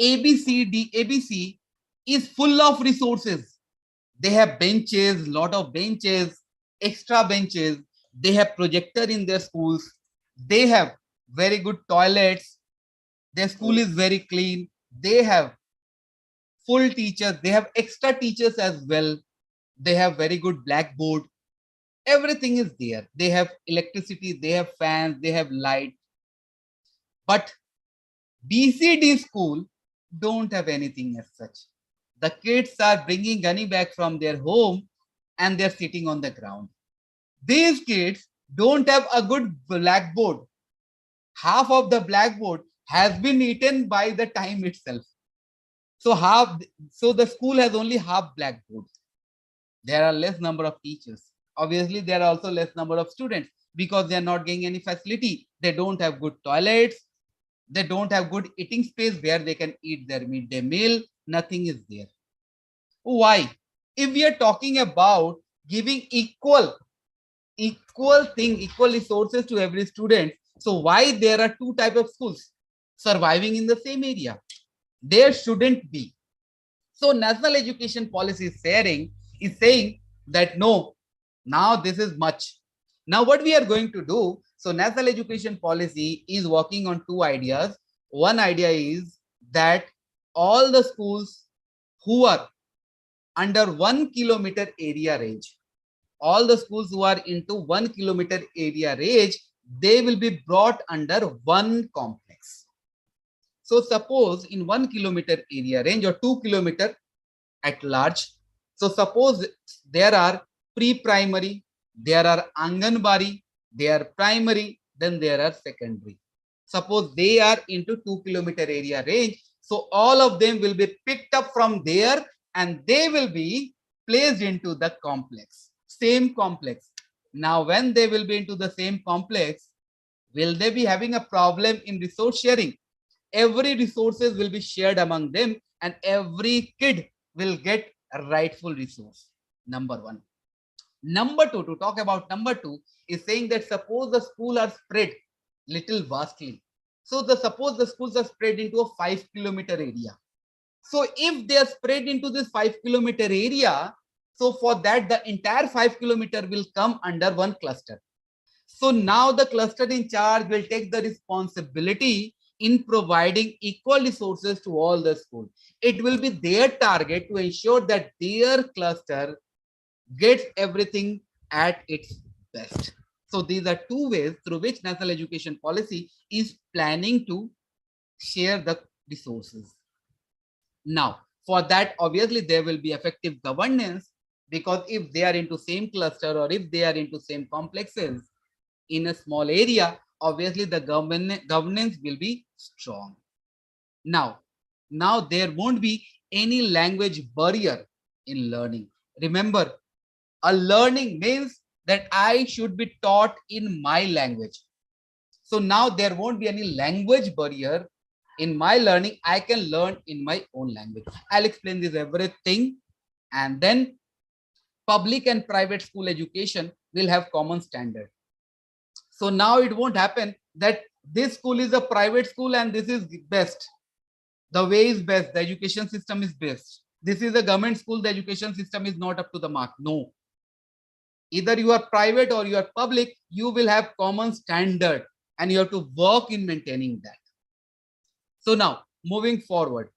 ABC is full of resources. They have benches, lot of benches, extra benches. They have projector in their schools. They have very good toilets. Their school is very clean. They have full teachers. They have extra teachers as well. They have very good blackboard. Everything is there. They have electricity. They have fans. They have light. But BCD school don't have anything as such. The kids are bringing gunny bag from their home and they're sitting on the ground. These kids don't have a good blackboard. Half of the blackboard has been eaten by the time itself. So the school has only half blackboard. There are less number of teachers. Obviously, there are also less number of students because they are not getting any facility. They don't have good toilets. They don't have good eating space where they can eat their midday meal. Nothing is there. Why? If we are talking about giving equal resources to every student, so why there are two types of schools surviving in the same area? There shouldn't be. So National Education Policy is saying that no, now this is much. Now what we are going to do, so National Education Policy is working on two ideas. One idea is that all the schools who are under 1 kilometer area range, all the schools who are into 1 kilometer area range, they will be brought under one complex. So suppose in 1 kilometer area range or 2 kilometer at large. So suppose there are pre-primary, there are Anganwadi, there are primary, then there are secondary. Suppose they are into 2 kilometer area range. So all of them will be picked up from there and they will be placed into the complex, same complex. Now, when they will be into the same complex, will they be having a problem in resource sharing? Every resources will be shared among them and every kid will get a rightful resource. Number one. Number two, to talk about number two, is saying that suppose the school are spread little vastly. So suppose the schools are spread into a 5 kilometer area. So if they are spread into this 5 kilometer area, so for that the entire 5 kilometer will come under one cluster. So now the cluster in charge will take the responsibility in providing equal resources to all the schools. It will be their target to ensure that their cluster gets everything at its best. So these are two ways through which National Education Policy is planning to share the resources. Now, for that, obviously, there will be effective governance, because if they are into same cluster or if they are into same complexes in a small area, obviously the governance will be strong. Now there won't be any language barrier in learning. Remember, a learning means that I should be taught in my language. So now there won't be any language barrier in my learning. I can learn in my own language. I'll explain this everything, and then public and private school education will have common standard. So now it won't happen that this school is a private school and this is best. The way is best. The education system is best. This is a government school. The education system is not up to the mark. No. Either you are private or you are public, you will have common standard and you have to work in maintaining that. So now moving forward.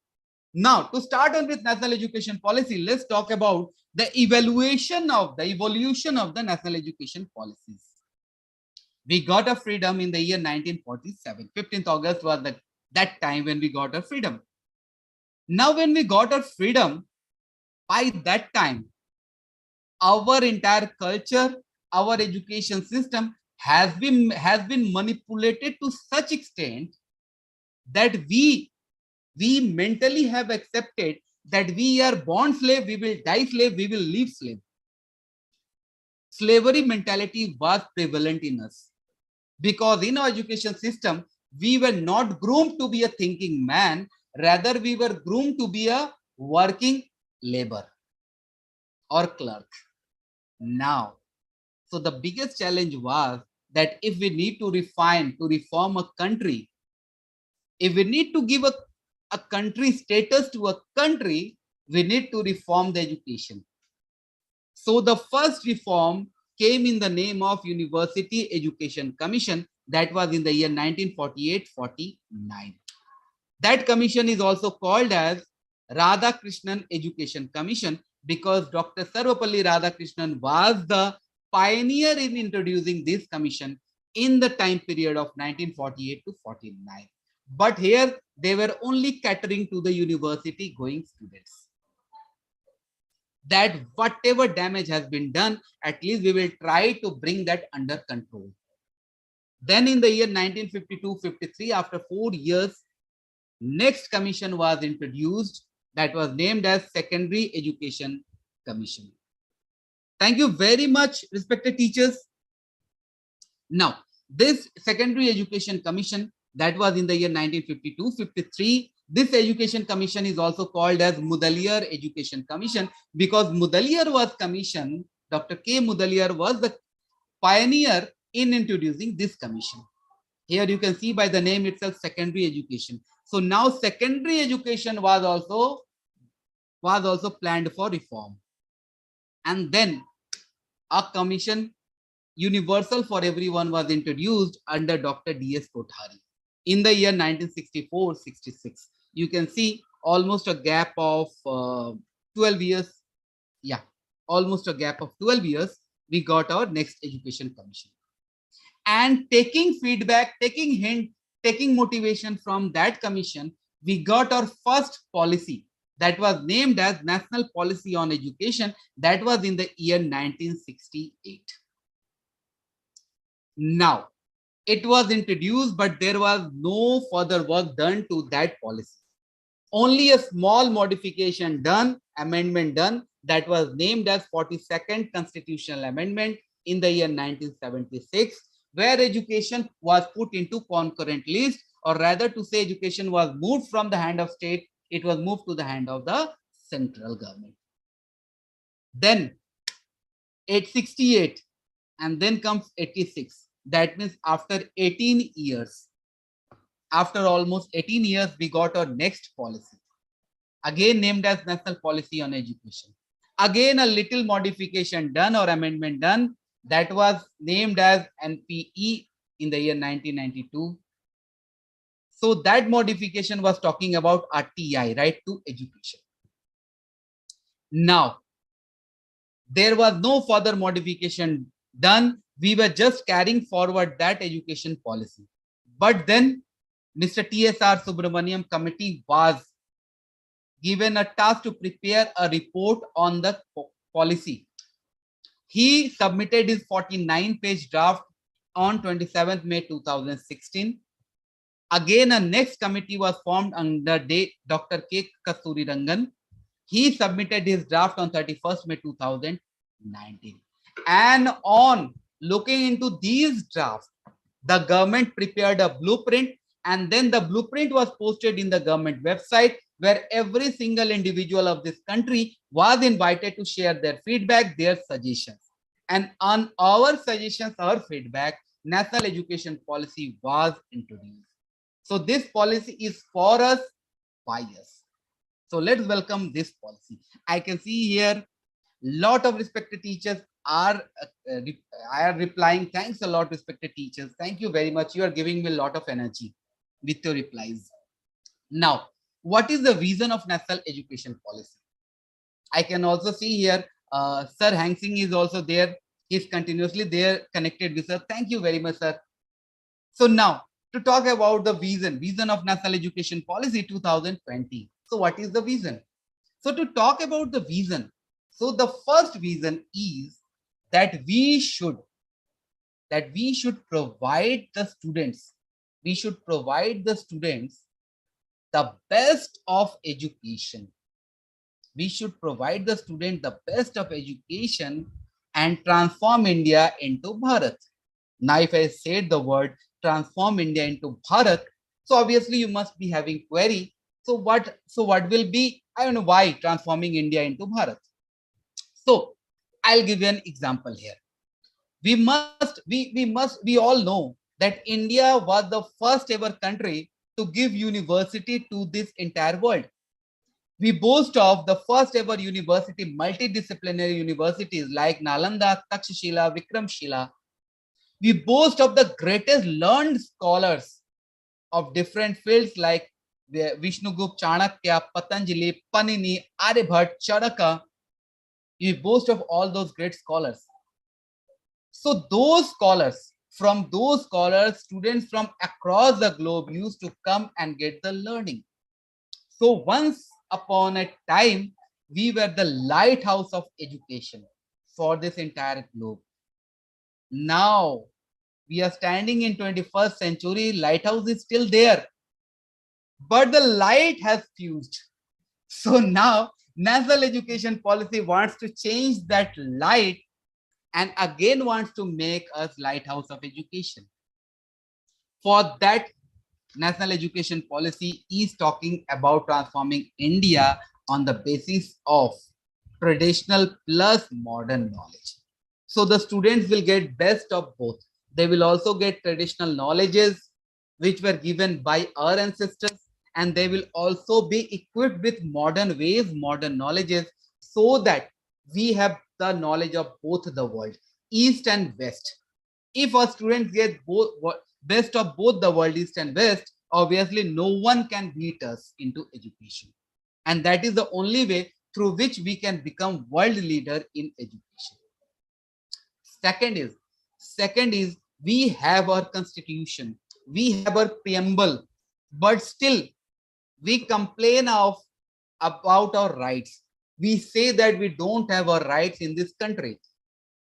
Now to start on with National Education Policy, let's talk about the evolution of the National Education Policies. We got a freedom in the year 1947. 15th August was that time when we got our freedom. Now when we got our freedom, by that time, our entire culture, our education system has been manipulated to such extent that we mentally have accepted that we are born slave, we will die slave, we will live slave. Slavery mentality was prevalent in us because in our education system, we were not groomed to be a thinking man, rather we were groomed to be a working labor or clerk. Now, so the biggest challenge was that if we need to reform a country, if we need to give a country status to a country, we need to reform the education. So the first reform came in the name of University Education Commission, that was in the year 1948-49. That commission is also called as Radha Krishnan Education Commission because Dr. Sarvapalli Radhakrishnan was the pioneer in introducing this commission in the time period of 1948 to 49. But here they were only catering to the university going students. That whatever damage has been done, at least we will try to bring that under control. Then in the year 1952-53, after 4 years, next commission was introduced that was named as Secondary Education Commission. Thank you very much, respected teachers. Now, this Secondary Education Commission that was in the year 1952-53, this Education Commission is also called as Mudaliar Education Commission because Mudaliar was commissioned, Dr. K. Mudaliar was the pioneer in introducing this commission. Here you can see by the name itself, secondary education. So now secondary education was also planned for reform. And then a commission universal for everyone was introduced under Dr. D.S. Kothari in the year 1964-66. You can see almost a gap of 12 years. Yeah, almost a gap of 12 years, we got our next education commission. And taking feedback, taking hint, taking motivation from that commission, we got our first policy that was named as National Policy on Education. That was in the year 1968. Now, it was introduced, but there was no further work done to that policy. Only a small modification done, amendment done, that was named as 42nd Constitutional Amendment in the year 1976, where education was put into concurrent list, or rather to say education was moved from the hand of state, it was moved to the hand of the central government. Then 868 and then comes 86. That means after 18 years, after almost 18 years, we got our next policy, again named as National Policy on Education. Again, a little modification done or amendment done, that was named as NPE in the year 1992. So that modification was talking about RTI, right to education. Now, there was no further modification done. We were just carrying forward that education policy. But then Mr. T.S.R. Subramaniam committee was given a task to prepare a report on the policy. He submitted his 49-page draft on 27th May 2016. Again, a next committee was formed under Dr. K. Kasturirangan. He submitted his draft on 31st May 2019. And on looking into these drafts, the government prepared a blueprint, and then the blueprint was posted in the government website, where every single individual of this country was invited to share their feedback, their suggestions. And on our suggestions, our feedback, National Education Policy was introduced. So this policy is for us, by us. So let's welcome this policy. I can see here lot of respected teachers are replying. Thanks a lot, respected teachers. Thank you very much. You are giving me a lot of energy with your replies. Now, what is the vision of National Education Policy? I can also see here, Sir Hang Sing is also there. He's continuously there, connected with us. Thank you very much, sir. So now, to talk about the vision of National Education Policy 2020. So what is the vision? So to talk about the vision, so the first vision is that we should that we should provide the students, the best of education. We should provide the student the best of education and transform India into Bharat. Now, if I said the word transform India into Bharat, so obviously you must be having query. So what will be, I don't know why transforming India into Bharat. So I'll give you an example here. We all know that India was the first ever country to give university to this entire world. We boast of the first ever university, multidisciplinary universities like Nalanda, Takshashila, Vikramshila. We boast of the greatest learned scholars of different fields like Vishnugupta, Chanakya, Patanjali, Panini, Aryabhat, Charaka. We boast of all those great scholars. So from those scholars, students from across the globe used to come and get the learning. So once upon a time, we were the lighthouse of education for this entire globe. Now we are standing in 21st century, lighthouse is still there, but the light has fused. So now national education policy wants to change that light and again wants to make us lighthouse of education. For that, national education policy is talking about transforming India on the basis of traditional plus modern knowledge. So the students will get best of both. They will also get traditional knowledges which were given by our ancestors, and they will also be equipped with modern ways, modern knowledges, so that we have the knowledge of both the world, East and West. If our students get both best of both the world, East and West, obviously no one can beat us into education. And that is the only way through which we can become world leader in education. Second is we have our constitution, we have our preamble, but still we complain about our rights. We say that we don't have our rights in this country.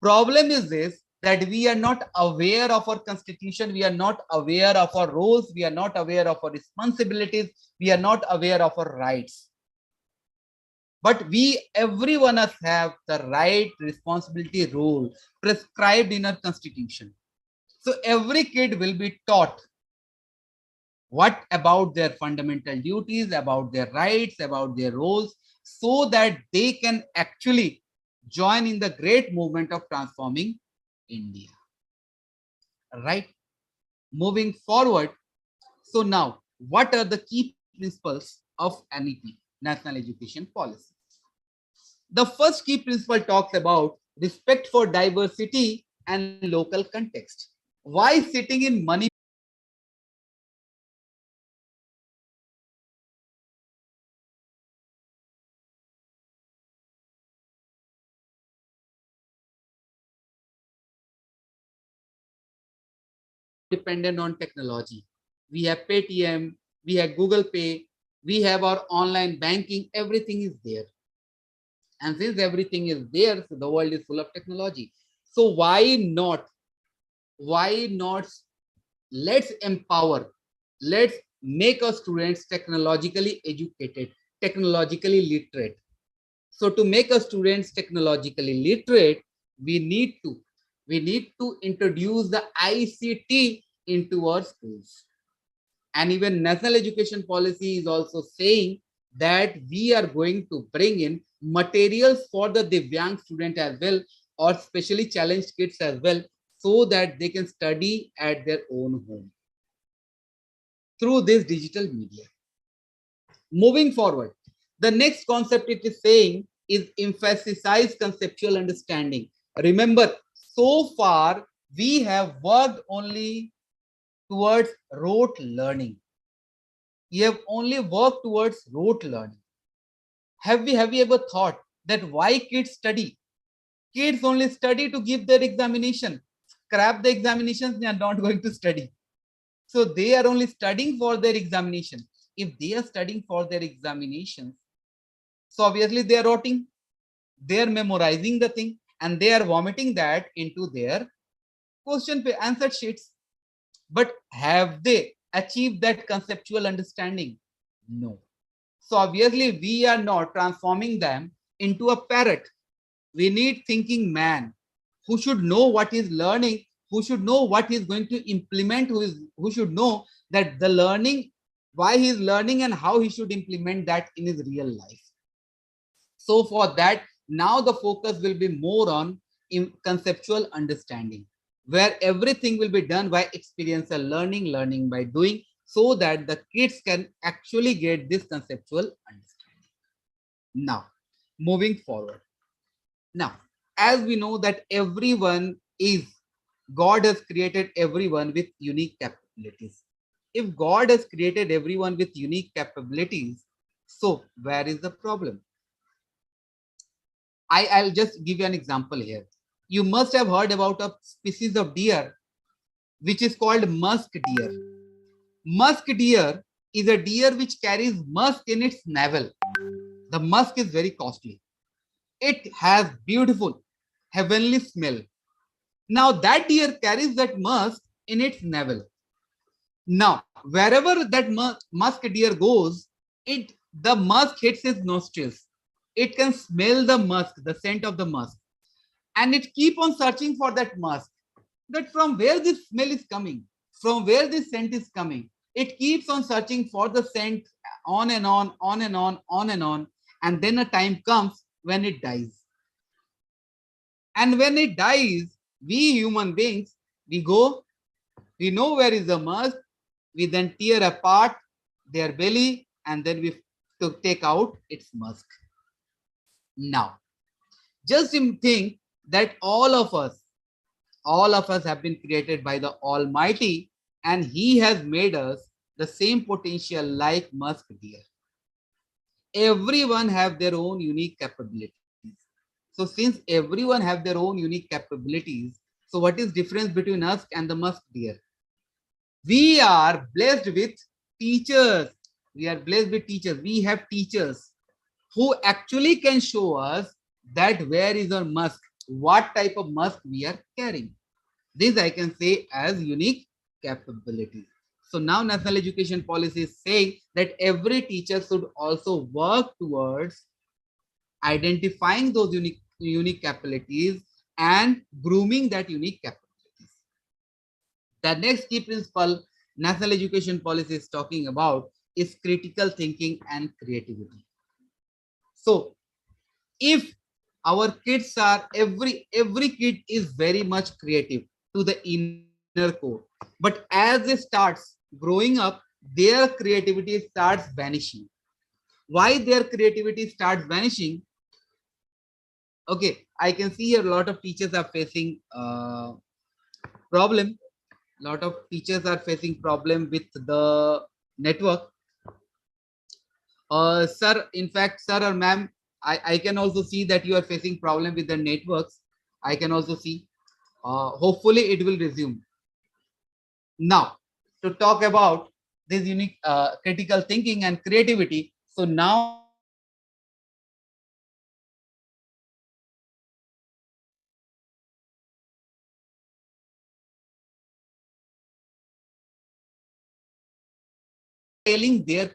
Problem is this, that we are not aware of our constitution, we are not aware of our roles, we are not aware of our responsibilities, we are not aware of our rights. But every one of us have the right, responsibility, role prescribed in our constitution. So every kid will be taught what about their fundamental duties, about their rights, about their roles, so that they can actually join in the great movement of transforming India. Right? Moving forward. So now, what are the key principles of NEP, National Education Policy? The first key principle talks about respect for diversity and local context. Why sitting in Manipur? Dependent on technology. We have Paytm, we have Google Pay, we have our online banking, everything is there. And since everything is there, so the world is full of technology. So why not let's empower, let's make our students technologically educated, technologically literate. So to make our students technologically literate, we need to introduce the ICT into our schools. And even national education policy is also saying that we are going to bring in materials for the Divyang student as well, or specially challenged kids as well, so that they can study at their own home through this digital media. Moving forward, the next concept it is saying is emphasize conceptual understanding. Remember, so far we have worked only towards rote learning. We have only worked towards rote learning. Have we ever thought that why kids study? Kids only study to give their examination. Scrap the examinations, they are not going to study. So they are only studying for their examination. If they are studying for their examinations, so obviously they are rotting, they are memorizing the thing, and they are vomiting that into their answer sheets. But have they achieved that conceptual understanding? No. So obviously we are not transforming them into a parrot. We need thinking man who should know what he's learning, who should know what he's going to implement, who should know that the learning, why he's learning and how he should implement that in his real life. So for that, now the focus will be more on conceptual understanding, where everything will be done by experiential learning, learning by doing, so that the kids can actually get this conceptual understanding. Now, moving forward. Now, as we know that God has created everyone with unique capabilities. If God has created everyone with unique capabilities, so where is the problem? I'll just give you an example here. You must have heard about a species of deer which is called musk deer. Musk deer is a deer which carries musk in its navel. The musk is very costly. It has beautiful, heavenly smell. Now that deer carries that musk in its navel. Now, wherever that musk deer goes, the musk hits his nostrils. It can smell the musk, the scent of the musk, and it keep on searching for that musk. That from where this smell is coming, from where this scent is coming. It keeps on searching for the scent on and on, on and on, on and on, and then a time comes when it dies. And when it dies, we human beings, we know where is the musk, we then tear apart their belly, and then we take out its musk. Now, just think that all of us have been created by the Almighty, and He has made us the same potential like musk deer. Everyone have their own unique capabilities. So since everyone have their own unique capabilities, so what is difference between us and the musk deer? We are blessed with teachers. We are blessed with teachers. We have teachers who actually can show us that where is our musk, what type of musk we are carrying. This I can say as unique capabilities. So now National Education Policy is saying that every teacher should also work towards identifying those unique capabilities and grooming that unique capabilities. The next key principle National Education Policy is talking about is critical thinking and creativity. So if our kids are, every kid is very much creative to the inner core, but as they starts growing up, their creativity starts vanishing. Why their creativity starts vanishing? Okay, I can see here a lot of teachers are facing problem. Lot of teachers are facing problem with the network. Sir, in fact, sir or ma'am, I can also see that you are facing problem with the networks. I can also see. Hopefully it will resume. Now, to talk about this unique critical thinking and creativity. So now telling their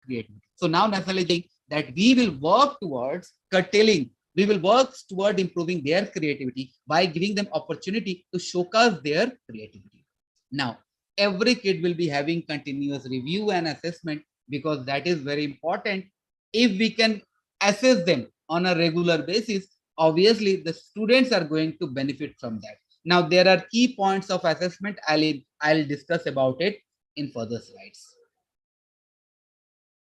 creativity. So now nationalizing that we will work towards curtailing, we will work toward improving their creativity by giving them opportunity to showcase their creativity. Now, every kid will be having continuous review and assessment because that is very important. If we can assess them on a regular basis, obviously the students are going to benefit from that. Now, there are key points of assessment. I'll discuss about it in further slides.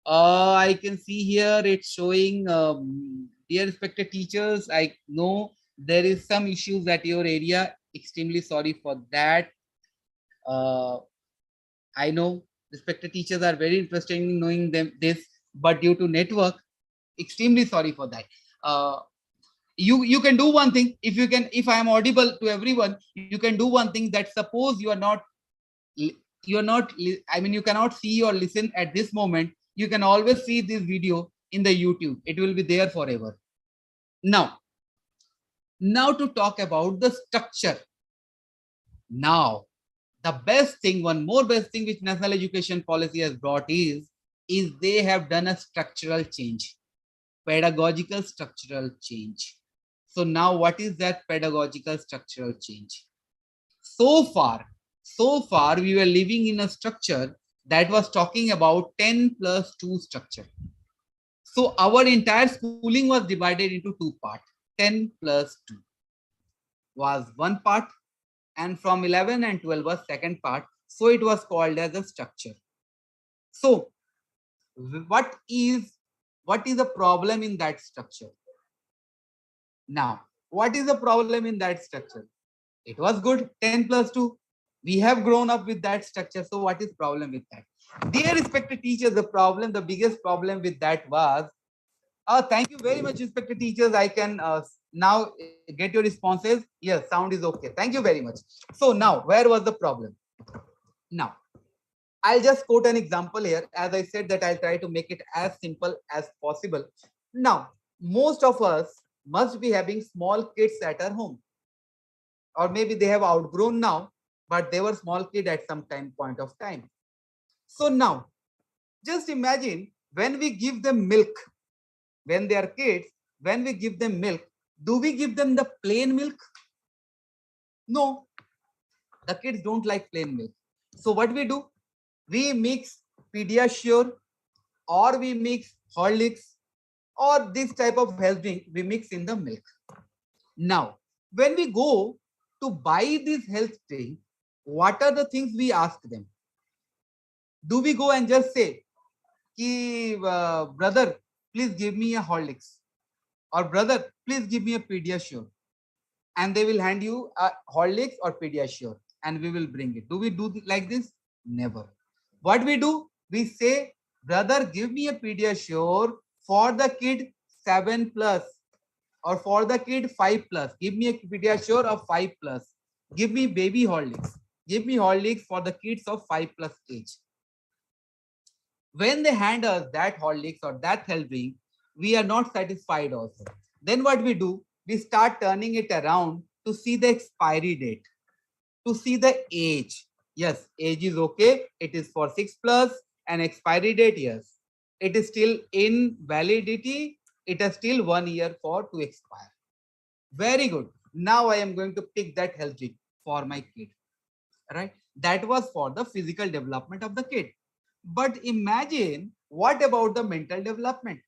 I can see here it's showing, dear respected teachers, I know there is some issues at your area. Extremely sorry for that. I know respected teachers are very interested in knowing this, but due to network, extremely sorry for that. You can do one thing. If I am audible to everyone, you can do one thing, that suppose you cannot see or listen at this moment. You can always see this video in the YouTube. It will be there forever. Now, Now to talk about the structure. Now, the best thing, one more best thing which National Education Policy has brought is they have done a structural change, pedagogical structural change. So now what is that pedagogical structural change? So far we were living in a structure that was talking about 10+2 structure. So our entire schooling was divided into two parts. 10+2 was one part, and from 11 and 12 was second part. So it was called as a structure. So what is the problem in that structure? Now, what is the problem in that structure? It was good, 10+2. We have grown up with that structure. So what is problem with that? Dear respected teachers, the biggest problem with that was, thank you very much, respected teachers. I can now get your responses. Yes, sound is okay. Thank you very much. So now, where was the problem? Now, I'll just quote an example here. As I said that I'll try to make it as simple as possible. Now, most of us must be having small kids at our home. Or maybe they have outgrown now, but they were small kid at some point of time. So now, just imagine when we give them milk, when they are kids, when we give them milk, do we give them the plain milk? No, the kids don't like plain milk. So what we do? We mix Pediasure, or we mix Horlicks, or this type of health drink we mix in the milk. Now, when we go to buy this health drink, what are the things we ask them? Do we go and just say, ki, brother, please give me a Horlicks, or brother, please give me a Pediasure, and they will hand you a Horlicks or Pediasure, and we will bring it. Do we do like this? Never. What we do? We say, brother, give me a Pediasure for the kid 7+, or for the kid 5+. Give me a Pediasure of 5+. Give me baby Horlicks. Give me Horlicks for the kids of 5+ age. When they hand us that Horlicks or that health drink, we are not satisfied also. Then what we do? We start turning it around to see the expiry date, to see the age. Yes, age is okay. It is for 6+, and expiry date, yes. It is still in validity. It has still 1 year to expire. Very good. Now I am going to pick that health drink for my kid. Right? That was for the physical development of the kid. But imagine, what about the mental development?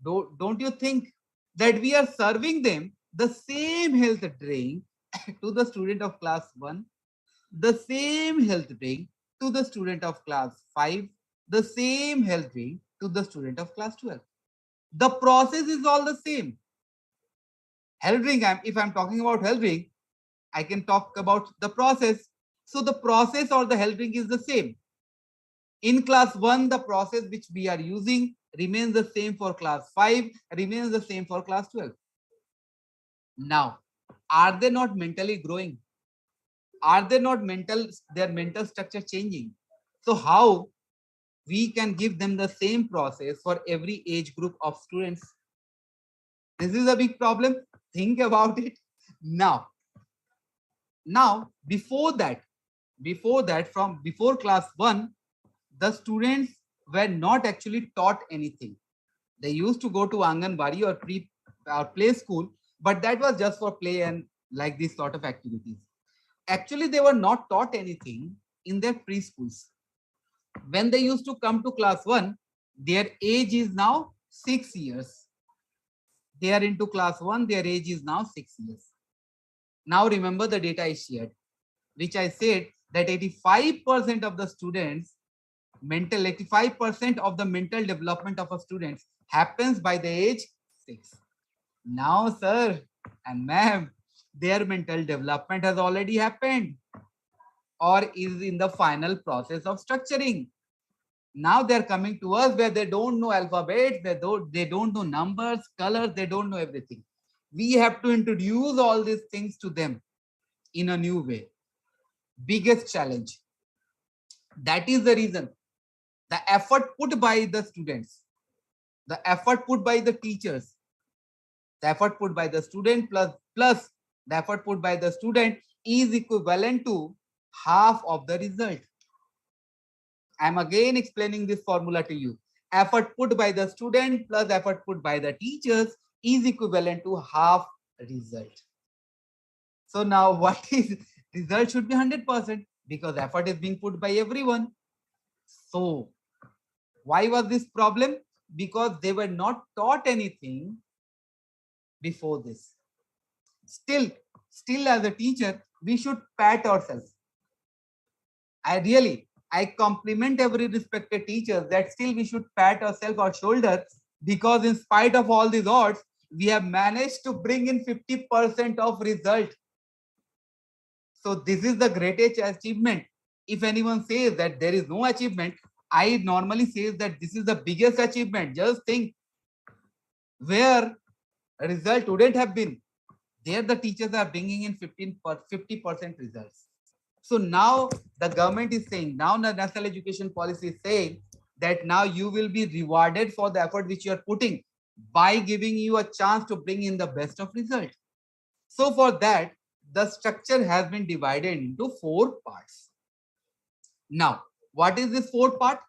Don't you think that we are serving them the same health drink to the student of class 1, the same health drink to the student of class 5, the same health drink to the student of class 12? The process is all the same. Health drink, if I'm talking about health drink, I can talk about the process. So the process or the health drink is the same. In class 1, the process which we are using remains the same for class 5, remains the same for class 12. Now, are they not mentally growing? Are they not their mental structure changing? So how we can give them the same process for every age group of students? This is a big problem. Think about it. Now, before class 1, the students were not actually taught anything. They used to go to Anganwadi or play school, but that was just for play and like these sort of activities. Actually, they were not taught anything in their preschools. When they used to come to class 1, their age is now 6 years. They are into class 1, their age is now 6 years. Now remember the data I shared, which I said that 85% of the students, 85% of the mental development of a student happens by the age 6. Now, sir and ma'am, their mental development has already happened or is in the final process of structuring. Now they're coming to us where they don't know alphabets, they don't know numbers, colors, they don't know everything. We have to introduce all these things to them in a new way. Biggest challenge. That is the reason the effort put by the students, the effort put by the teachers, the effort put by the student plus the effort put by the student is equivalent to half of the result. I'm again explaining this formula to you. Effort put by the student plus effort put by the teachers is equivalent to half result. So now what is result should be 100% because effort is being put by everyone. So why was this problem? Because they were not taught anything before this. Still as a teacher, we should pat ourselves. I compliment every respected teacher that still we should pat ourselves on shoulder because in spite of all these odds, we have managed to bring in 50% of result. So this is the greatest achievement. If anyone says that there is no achievement, I normally say that this is the biggest achievement. Just think where a result wouldn't have been. There the teachers are bringing in 50% results. So now the government is saying, now the national education policy is saying that now you will be rewarded for the effort which you are putting by giving you a chance to bring in the best of result. So for that, the structure has been divided into 4 parts. Now, what is this 4 part?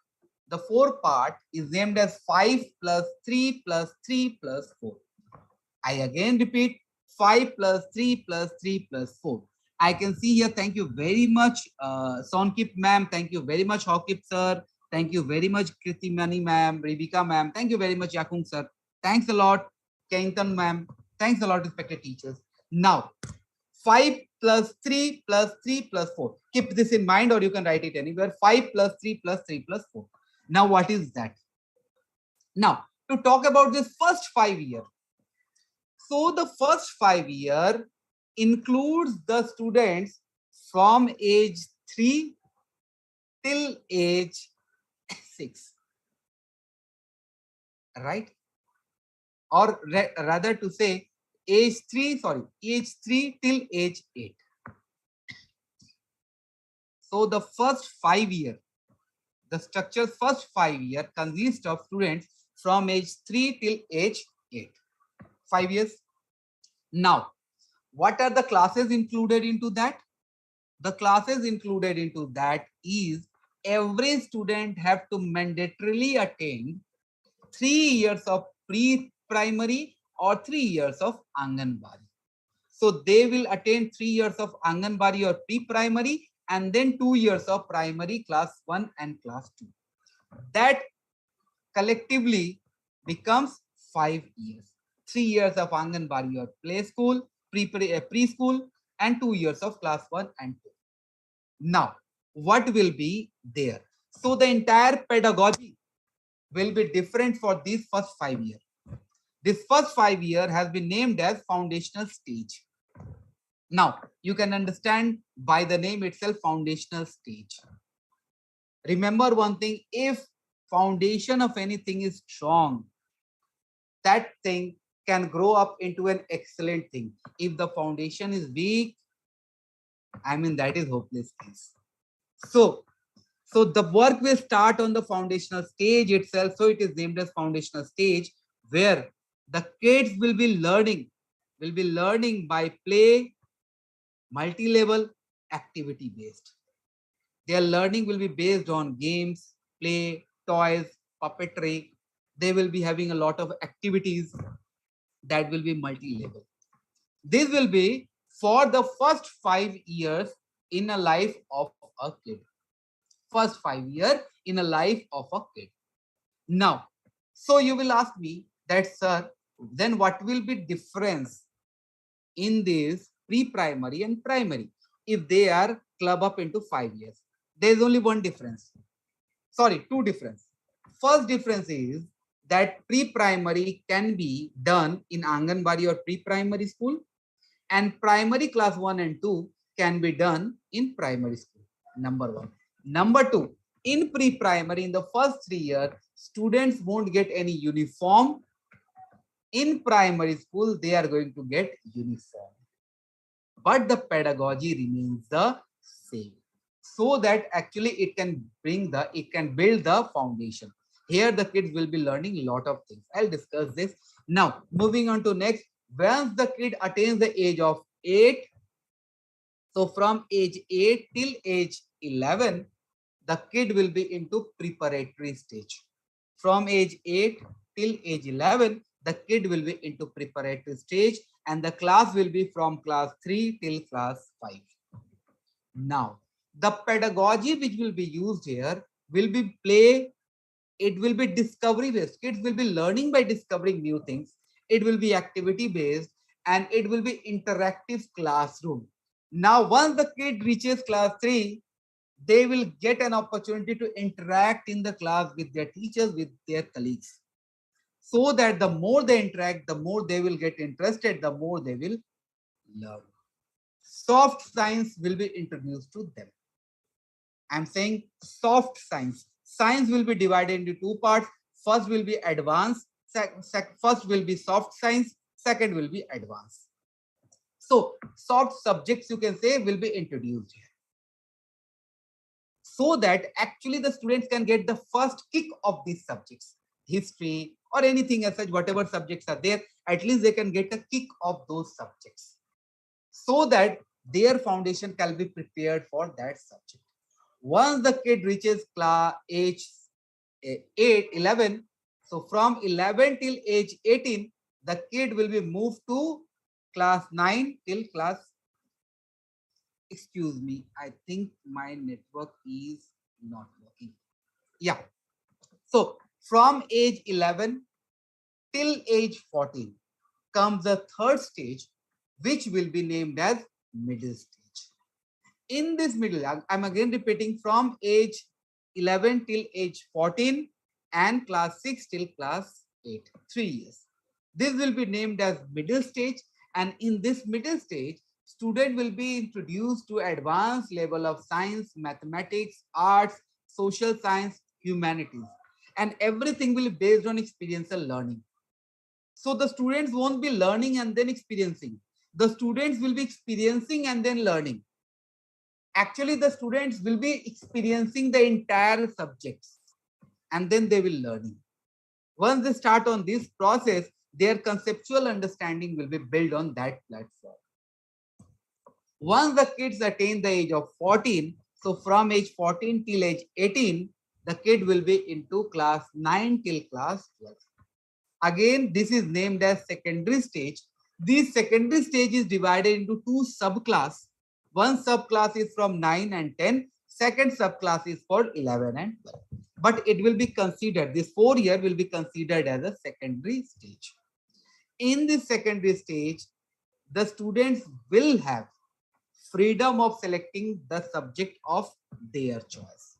The 4 part is named as 5 plus 3 plus 3 plus 4. I again repeat, 5 plus 3 plus 3 plus 4. I can see here, thank you very much, Sonkip ma'am. Thank you very much, Hawkip sir. Thank you very much, Kritimani ma'am, Rebecca ma'am. Thank you very much, Yakung sir. Thanks a lot, Kenton ma'am. Thanks a lot, respected teachers. Now, 5 plus 3 plus 3 plus 4. Keep this in mind or you can write it anywhere. 5 plus 3 plus 3 plus 4. Now, what is that? Now, to talk about this first 5 year. So, the first 5 year includes the students from age 3 till age 6. Right? Or rather to say, age 3 till age 8. So the first 5 year, the structure's first 5 year consists of students from age 3 till age 8. 5 years. Now, what are the classes included into that? The classes included into that is every student have to mandatorily attend 3 years of pre-primary or 3 years of Anganwadi. So they will attend 3 years of Anganwadi or pre-primary and then 2 years of primary class 1 and class 2. That collectively becomes 5 years. 3 years of Anganwadi or play school, preschool and 2 years of class 1 and 2. Now, what will be there? So the entire pedagogy will be different for these first 5 years. This first 5 year has been named as foundational stage. Now, you can understand by the name itself, foundational stage. Remember one thing, if foundation of anything is strong, that thing can grow up into an excellent thing. If the foundation is weak, I mean, that is hopeless case. So the work will start on the foundational stage itself. So it is named as foundational stage, where the kids will be learning by play, multi-level, activity-based. Their learning will be based on games, play, toys, puppetry. They will be having a lot of activities that will be multi-level. This will be for the first 5 years in a life of a kid. First 5 years in a life of a kid. Now, so you will ask me that, sir, then what will be difference in this pre-primary and primary if they are club up into 5 years? There is only one difference. Sorry, two difference. First difference is that pre-primary can be done in Anganwadi or pre-primary school, and primary class 1 and 2 can be done in primary school. Number 1. Number 2, in pre-primary, in the first 3 years, students won't get any uniform. In primary school, they are going to get uniform. But the pedagogy remains the same. So that actually it can build the foundation. Here the kids will be learning a lot of things. I'll discuss this. Now, moving on to next. Once the kid attains the age of 8. So from age 8 till age 11, the kid will be into preparatory stage. From age 8 till age 11, the kid will be into preparatory stage, and the class will be from class 3 till class 5. Now, the pedagogy which will be used here will be play. It will be discovery based. Kids will be learning by discovering new things. It will be activity based, and it will be interactive classroom. Now, once the kid reaches class 3, they will get an opportunity to interact in the class with their teachers, with their colleagues. So that the more they interact, the more they will get interested, the more they will learn. Soft science will be introduced to them. I'm saying soft science. Science will be divided into two parts. First will be advanced. First will be soft science. Second will be advanced. So soft subjects, you can say, will be introduced here, so that actually the students can get the first kick of these subjects, history or anything as such, whatever subjects are there, at least they can get a kick of those subjects, so that their foundation can be prepared for that subject. Once the kid reaches class age 11, so from 11 till age 18, the kid will be moved to class 9 till class, excuse me, I think my network is not working. Yeah. So from age 11 till age 14 comes the third stage, which will be named as middle stage. In this middle, I'm again repeating, from age 11 till age 14 and class 6 till class 8, 3 years. This will be named as middle stage, and in this middle stage, student will be introduced to advanced level of science, mathematics, arts, social science, humanities, and everything will be based on experiential learning. So the students won't be learning and then experiencing. The students will be experiencing and then learning. Actually, the students will be experiencing the entire subjects and then they will learning. Once they start on this process, their conceptual understanding will be built on that platform. Once the kids attain the age of 14, so from age 14 till age 18, the kid will be into class 9 till class 12. Again, this is named as secondary stage. This secondary stage is divided into two subclass. One subclass is from 9 and 10. Second subclass is for 11 and 12. But it will be considered, this 4 year will be considered as a secondary stage. In this secondary stage, the students will have freedom of selecting the subject of their choice.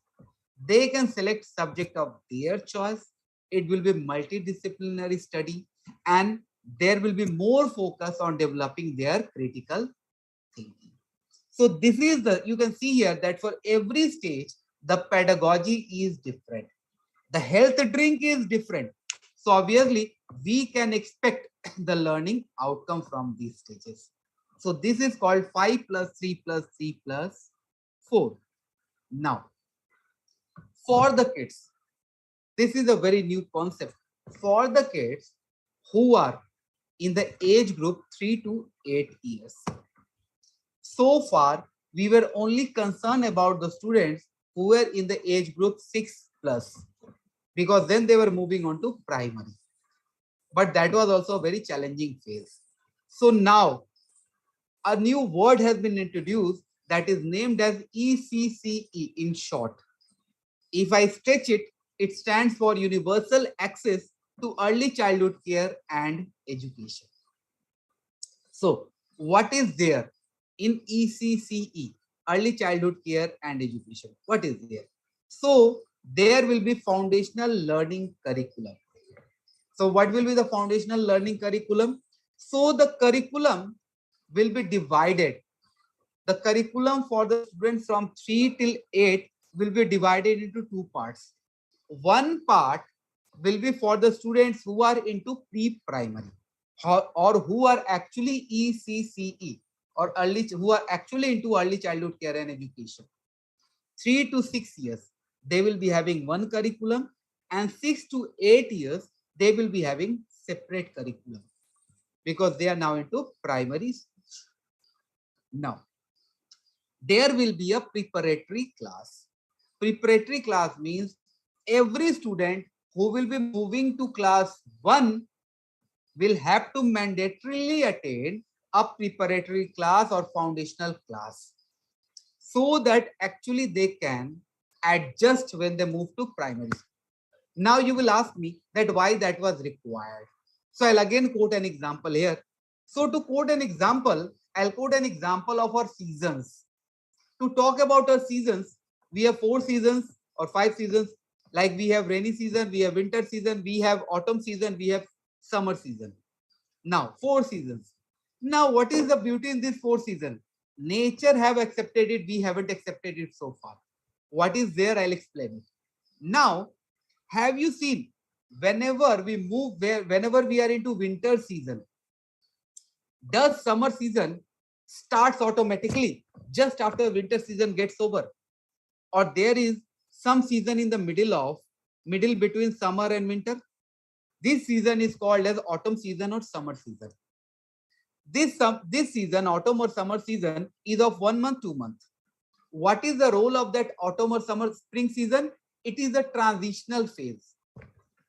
They can select subject of their choice. It will be multidisciplinary study, and there will be more focus on developing their critical thinking. So this is the, you can see here that for every stage, the pedagogy is different. The health drink is different. So obviously, we can expect the learning outcome from these stages. So this is called 5 plus 3 plus 3 plus 4. Now, for the kids, this is a very new concept. For the kids who are in the age group 3 to 8 years. So far, we were only concerned about the students who were in the age group 6 plus, because then they were moving on to primary. But that was also a very challenging phase. So now, a new word has been introduced that is named as ECCE in short. If I stretch it, it stands for Universal Access to Early Childhood Care and Education. So what is there in ECCE, Early Childhood Care and Education? What is there? So there will be foundational learning curriculum. So what will be the foundational learning curriculum? So the curriculum will be divided. The curriculum for the students from 3 till 8 will be divided into two parts. One part will be for the students who are into pre-primary or who are actually ECCE or early, who are actually into early childhood care and education. 3 to 6 years, they will be having one curriculum, and 6 to 8 years, they will be having separate curriculum because they are now into primary. Now, there will be a preparatory class. Preparatory class means every student who will be moving to class 1 will have to mandatorily attend a preparatory class or foundational class, so that actually they can adjust when they move to primary school. Now you will ask me that why that was required. So I'll again quote an example here. So to quote an example, I'll quote an example of our seasons. To talk about our seasons, we have 4 seasons or 5 seasons. Like we have rainy season, we have winter season, we have autumn season, we have summer season. Now 4 seasons. Now what is the beauty in this 4 seasons? Nature have accepted it, we haven't accepted it so far. What is there? I'll explain it. Now, have you seen whenever we move whenever we are into winter season, does summer season starts automatically just after winter season gets over, or there is some season in the middle between summer and winter? This season is called as autumn season or summer season. This season, autumn or summer season, is of 1 month, 2 months. What is the role of that autumn or summer spring season? It is a transitional phase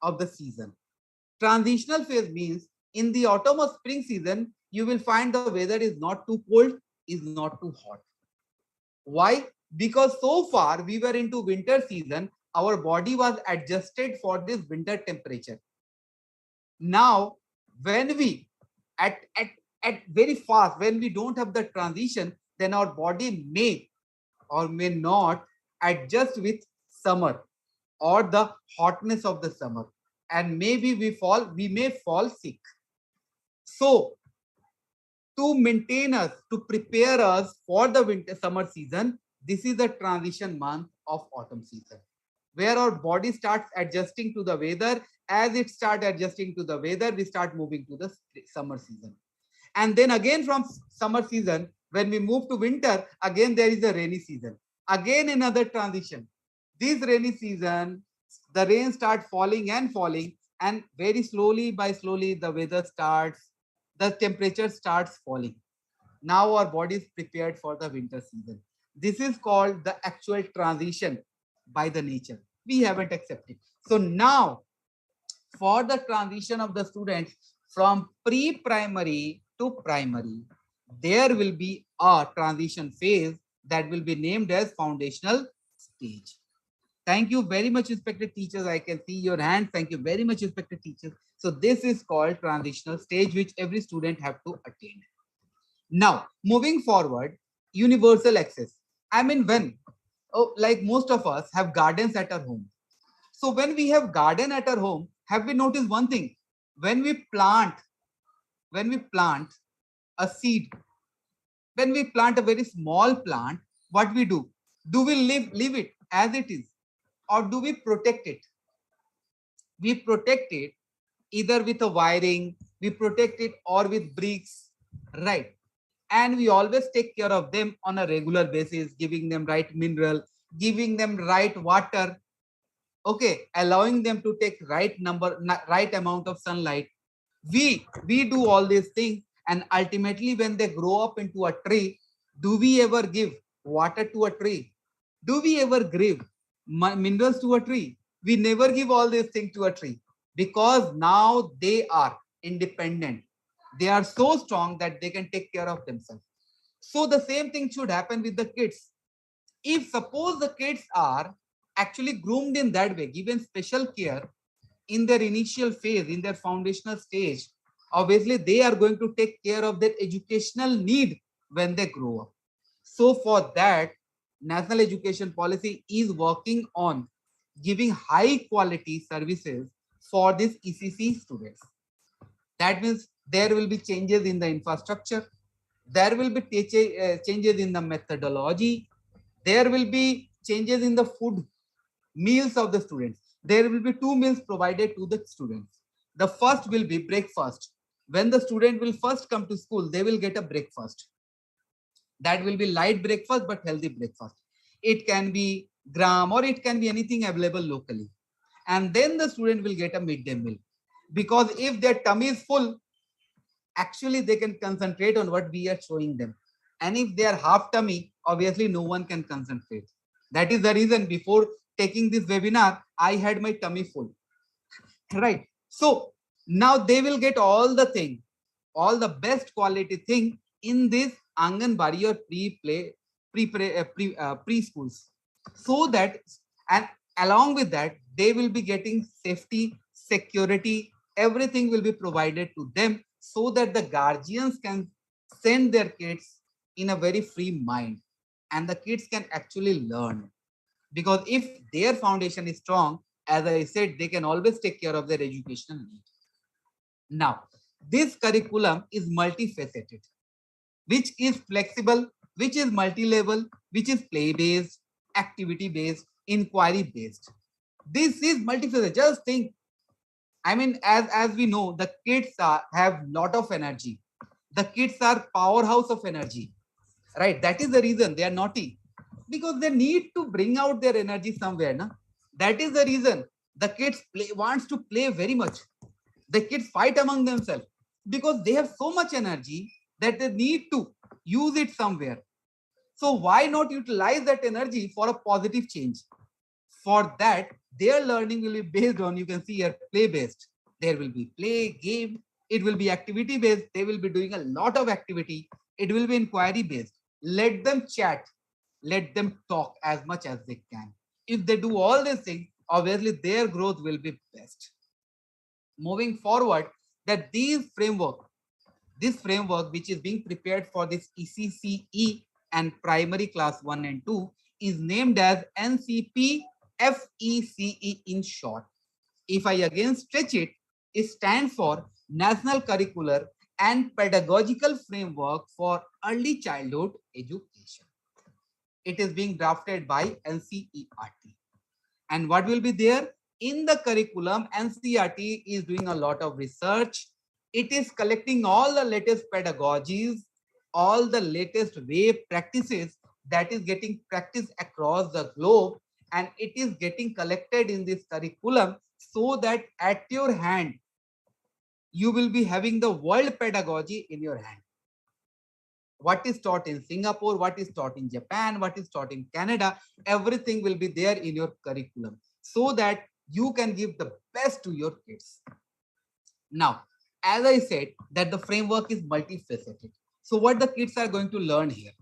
of the season. Transitional phase means in the autumn or spring season, you will find the weather is not too cold, is not too hot. Why? Because so far we were into winter season, our body was adjusted for this winter temperature. Now, when we at very fast, when we don't have the transition, then our body may or may not adjust with summer or the hotness of the summer, and maybe we may fall sick. So to maintain us, to prepare us for the summer season, this is the transition month of autumn season, where our body starts adjusting to the weather. As it starts adjusting to the weather, we start moving to the summer season. And then again from summer season, when we move to winter, again there is a rainy season. Again another transition. This rainy season, the rain starts falling, and very slowly the weather starts, the temperature starts falling. Now our body is prepared for the winter season. This is called the actual transition by the nature. We haven't accepted. So now, for the transition of the students from pre-primary to primary, there will be a transition phase that will be named as foundational stage. Thank you very much, respected teachers. I can see your hand. Thank you very much, respected teachers. So this is called transitional stage, which every student have to attain. Now, moving forward, universal access. I mean, like most of us have gardens at our home. So when we have garden at our home, have we noticed one thing? When we plant a seed, when we plant a very small plant, what we do? Do we leave it as it is, or do we protect it? We protect it either with a wiring, we protect it, or with bricks, right? And we always take care of them on a regular basis, giving them right mineral, giving them right water, okay, allowing them to take right amount of sunlight. We do all these things, and ultimately when they grow up into a tree, do we ever give water to a tree? Do we ever give minerals to a tree? We never give all these things to a tree, because now they are independent. They are so strong that they can take care of themselves. So the same thing should happen with the kids. If suppose the kids are actually groomed in that way, given special care in their initial phase, in their foundational stage, obviously they are going to take care of their educational need when they grow up. So for that, National Education Policy is working on giving high quality services for these ECC students. That means there will be changes in the infrastructure, there will be changes in the methodology, there will be changes in the food meals of the students. There will be 2 meals provided to the students. The first will be breakfast. When the student will first come to school, they will get a breakfast. That will be light breakfast but healthy breakfast. It can be gram or it can be anything available locally. And then the student will get a midday meal. Because if their tummy is full, actually they can concentrate on what we are showing them. And if they are half tummy, obviously no one can concentrate. That is the reason before taking this webinar, I had my tummy full. Right. So now they will get all the thing, all the best quality thing in this Anganwadi or preschools. So that, and along with that, they will be getting safety, security, everything will be provided to them so that the guardians can send their kids in a very free mind and the kids can actually learn. Because if their foundation is strong, as I said, they can always take care of their educational needs. Now, this curriculum is multifaceted, which is flexible, which is multi-level, which is play-based, activity-based, inquiry-based. This is multifaceted. Just think, I mean, as we know, the kids have lot of energy. The kids are powerhouse of energy, right? That is the reason they are naughty, because they need to bring out their energy somewhere. Na? That is the reason the kids wants to play very much. The kids fight among themselves because they have so much energy that they need to use it somewhere. So why not utilize that energy for a positive change? For that, their learning will be based on, you can see here, play-based. There will be play, game. It will be activity-based. They will be doing a lot of activity. It will be inquiry-based. Let them chat. Let them talk as much as they can. If they do all these things, obviously their growth will be best. Moving forward, that this framework which is being prepared for this ECCE and primary class 1 and 2 is named as NCP FECE in short. If I again stretch it, it stands for National Curricular and Pedagogical Framework for Early Childhood Education. It is being drafted by NCERT. And what will be there? In the curriculum, NCERT is doing a lot of research. It is collecting all the latest pedagogies, all the latest way practices that is getting practiced across the globe, and it is getting collected in this curriculum so that at your hand, you will be having the world pedagogy in your hand. What is taught in Singapore, what is taught in Japan, what is taught in Canada, everything will be there in your curriculum so that you can give the best to your kids. Now, as I said, that the framework is multifaceted. So what the kids are going to learn here?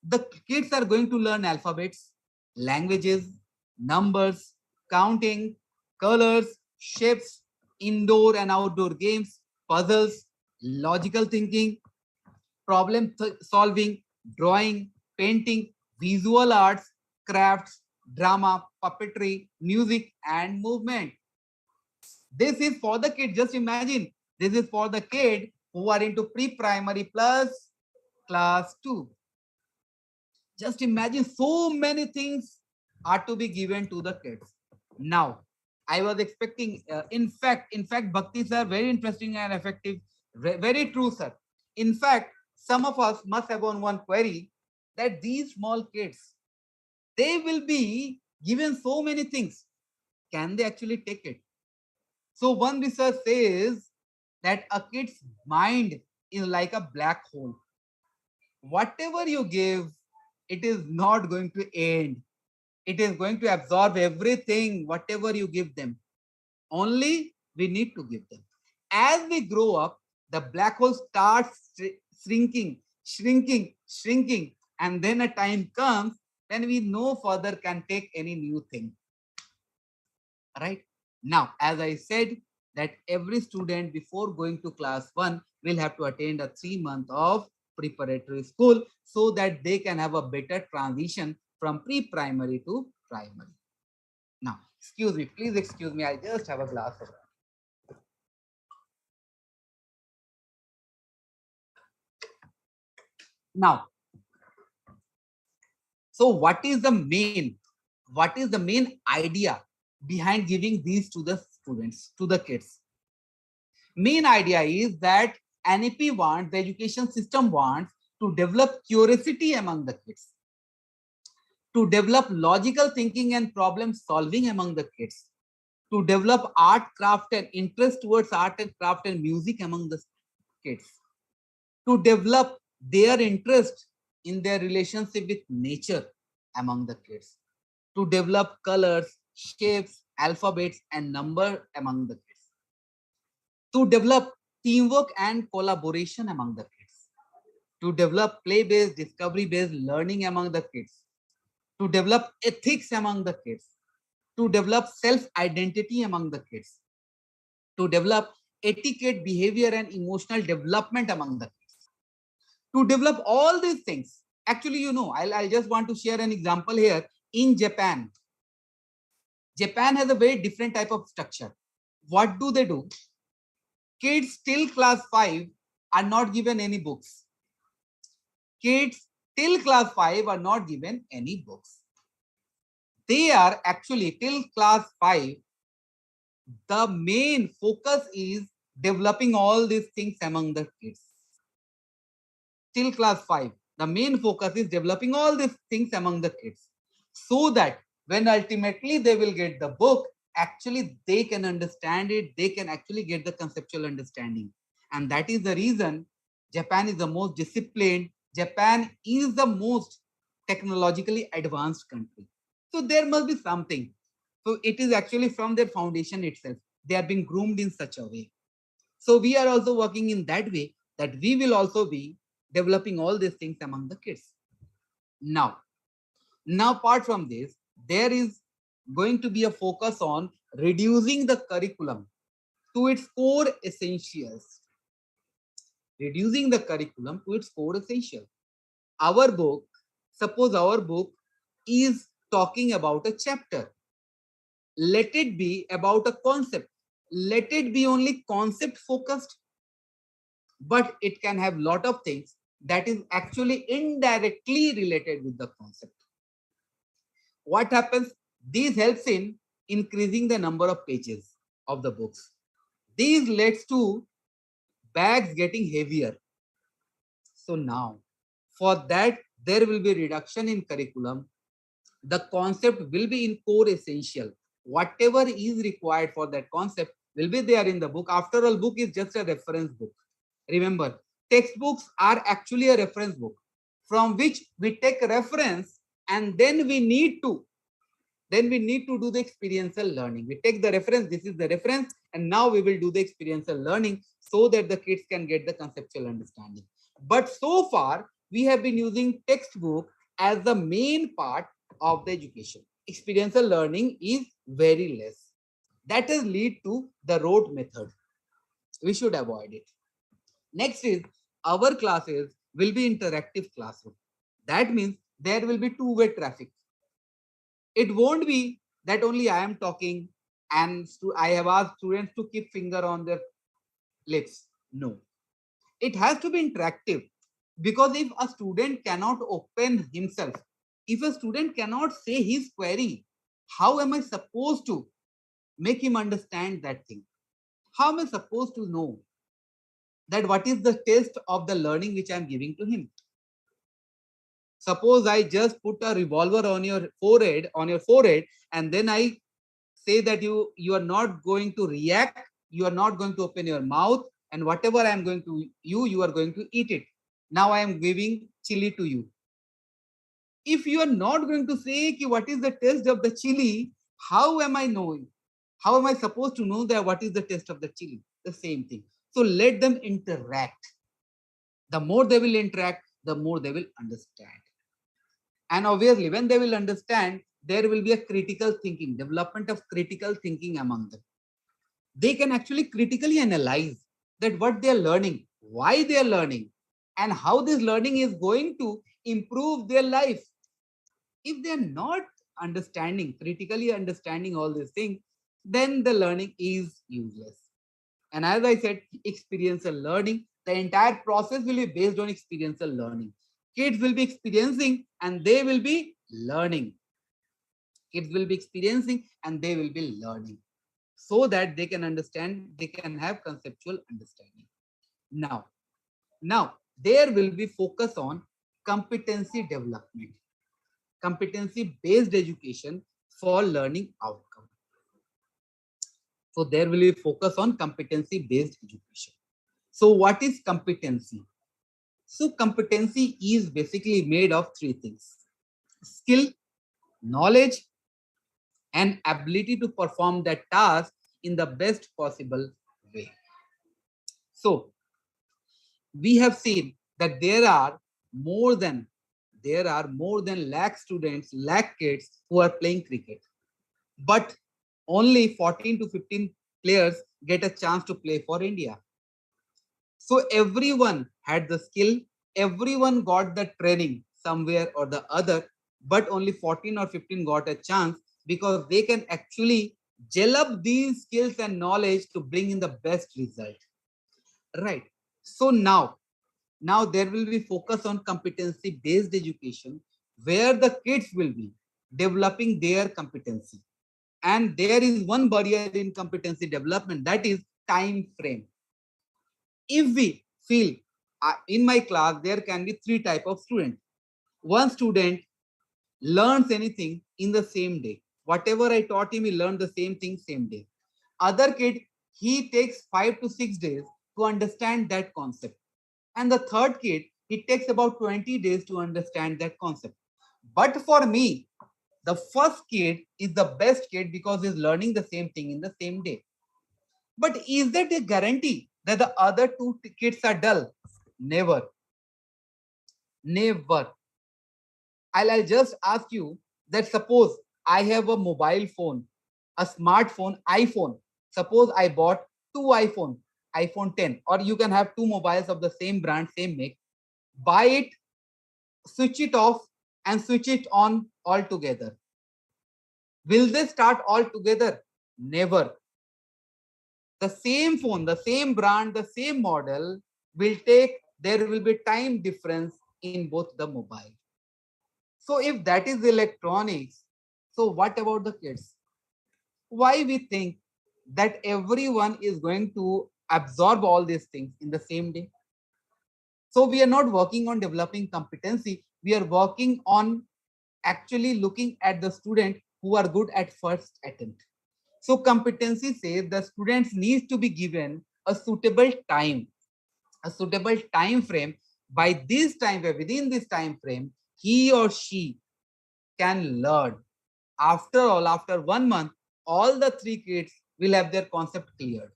The kids are going to learn alphabets, languages, numbers, counting, colors, shapes, indoor and outdoor games, puzzles, logical thinking, problem solving, drawing, painting, visual arts, crafts, drama, puppetry, music, and movement. This is for the kid. Just imagine, this is for the kid who are into pre-primary plus class 2. Just imagine, so many things are to be given to the kids. Now, I was expecting, in fact, Bhakti sir, very interesting and effective. Very true, sir. In fact, some of us must have one query that these small kids, they will be given so many things. Can they actually take it? So one research says that a kid's mind is like a black hole. Whatever you give, it is not going to end. It is going to absorb everything, whatever you give them. Only we need to give them. As we grow up, the black hole starts shrinking, and then a time comes when we no further can take any new thing. Right? Now, as I said, that every student before going to class 1 will have to attend a 3-month of preparatory school so that they can have a better transition from pre-primary to primary. Now, excuse me, please excuse me, I just have a glass of water. Now, so what is the main idea behind giving these to the students, to the kids? Main idea is that NEP wants, the education system wants to develop curiosity among the kids, to develop logical thinking and problem solving among the kids, to develop art, craft and interest towards art and craft and music among the kids, to develop their interest in their relationship with nature among the kids, to develop colors, shapes, alphabets, and number among the kids, to develop teamwork and collaboration among the kids, to develop play-based, discovery-based learning among the kids, to develop ethics among the kids, to develop self-identity among the kids, to develop etiquette, behavior, and emotional development among the kids, to develop all these things. Actually, you know, I'll just want to share an example here. In Japan, Japan has a very different type of structure. What do? Kids till class 5 are not given any books. Kids till class 5 are not given any books. They are actually till class 5, the main focus is developing all these things among the kids. Till class 5, the main focus is developing all these things among the kids, so that when ultimately they will get the book, actually they can understand it, they can actually get the conceptual understanding. And that is the reason Japan is the most disciplined, Japan is the most technologically advanced country. So there must be something. So it is actually from their foundation itself. They are being groomed in such a way. So we are also working in that way, that we will also be developing all these things among the kids. Now apart from this, there is going to be a focus on reducing the curriculum to its core essentials. Reducing the curriculum to its core essential. Our book, suppose our book is talking about a chapter. Let it be about a concept. Let it be only concept focused. But it can have a lot of things that is actually indirectly related with the concept. What happens? This helps in increasing the number of pages of the books. These leads to bags getting heavier. So now, for that, there will be reduction in curriculum. The concept will be in core essential. Whatever is required for that concept will be there in the book. After all, book is just a reference book. Remember, textbooks are actually a reference book from which we take reference, and then we need to do the experiential learning. We take the reference, this is the reference, and now we will do the experiential learning so that the kids can get the conceptual understanding. But so far, we have been using textbook as the main part of the education. Experiential learning is very less. That has lead to the rote method. We should avoid it. Next is, our classes will be interactive classroom. That means there will be two-way traffic. It won't be that only I am talking and I have asked students to keep finger on their lips. No, it has to be interactive, because if a student cannot open himself, if a student cannot say his query, how am I supposed to make him understand that thing? How am I supposed to know that what is the test of the learning which I am giving to him? Suppose I just put a revolver on your forehead, and then I say that you are not going to react, you are not going to open your mouth, and whatever I am going to you are going to eat it. Now I am giving chili to you. If you are not going to say what is the taste of the chili, how am I knowing? How am I supposed to know that what is the taste of the chili? The same thing. So let them interact. The more they will interact, the more they will understand. And obviously, when they will understand, there will be a critical thinking, development of critical thinking among them. They can actually critically analyze that what they are learning, why they are learning, and how this learning is going to improve their life. If they are not critically understanding all these things, then the learning is useless. And as I said, experiential learning, the entire process will be based on experiential learning. Kids will be experiencing and they will be learning. Kids will be experiencing and they will be learning, so that they can understand, they can have conceptual understanding. Now there will be focus on competency development, competency-based education for learning outcome. So there will be focus on competency-based education. So what is competency? So competency is basically made of three things: skill, knowledge, and ability to perform that task in the best possible way. So we have seen that there are more than lakh students, lakh kids who are playing cricket, but only 14 to 15 players get a chance to play for India. So everyone had the skill, everyone got the training somewhere or the other, but only 14 or 15 got a chance because they can actually gel up these skills and knowledge to bring in the best result. Right. So now there will be focus on competency based education, where the kids will be developing their competency. And there is one barrier in competency development, that is time frame. If we feel in my class there can be three type of students. One student learns anything in the same day. Whatever I taught him, he learned the same thing same day. Other kid, he takes 5 to 6 days to understand that concept. And the third kid, it takes about 20 days to understand that concept. But for me, the first kid is the best kid because he's learning the same thing in the same day. But is that a guarantee that the other two kids are dull? Never. Never. I'll just ask you that suppose I have a mobile phone, a smartphone, iPhone. Suppose I bought two iPhone 10, or you can have two mobiles of the same brand, same make. Buy it, switch it off, and switch it on all together. Will they start all together? Never. The same phone, the same brand, the same model there will be time difference in both the mobile. So if that is electronics, so what about the kids? Why we think that everyone is going to absorb all these things in the same day? So we are not working on developing competency. We are working on actually looking at the student who are good at first attempt. So competency says the students need to be given a suitable time frame. By this time, within this time frame, he or she can learn. After all, after 1 month, all the three kids will have their concept cleared.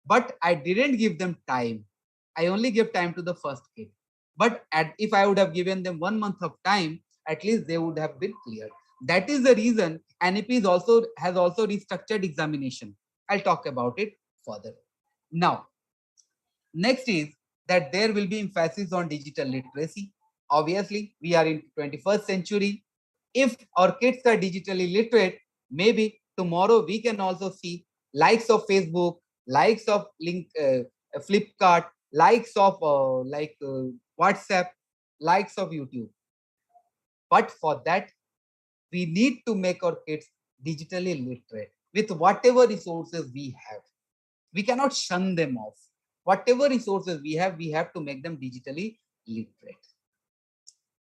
But I didn't give them time. I only gave time to the first kid. But if I would have given them 1 month of time, at least they would have been cleared. That is the reason NEP has also restructured examination. I'll talk about it further. Now, next is that there will be emphasis on digital literacy. Obviously, we are in 21st century. If our kids are digitally literate, maybe tomorrow we can also see likes of Facebook, likes of Flipkart, likes of WhatsApp, likes of YouTube. But for that, we need to make our kids digitally literate with whatever resources we have. We cannot shun them off. Whatever resources we have to make them digitally literate.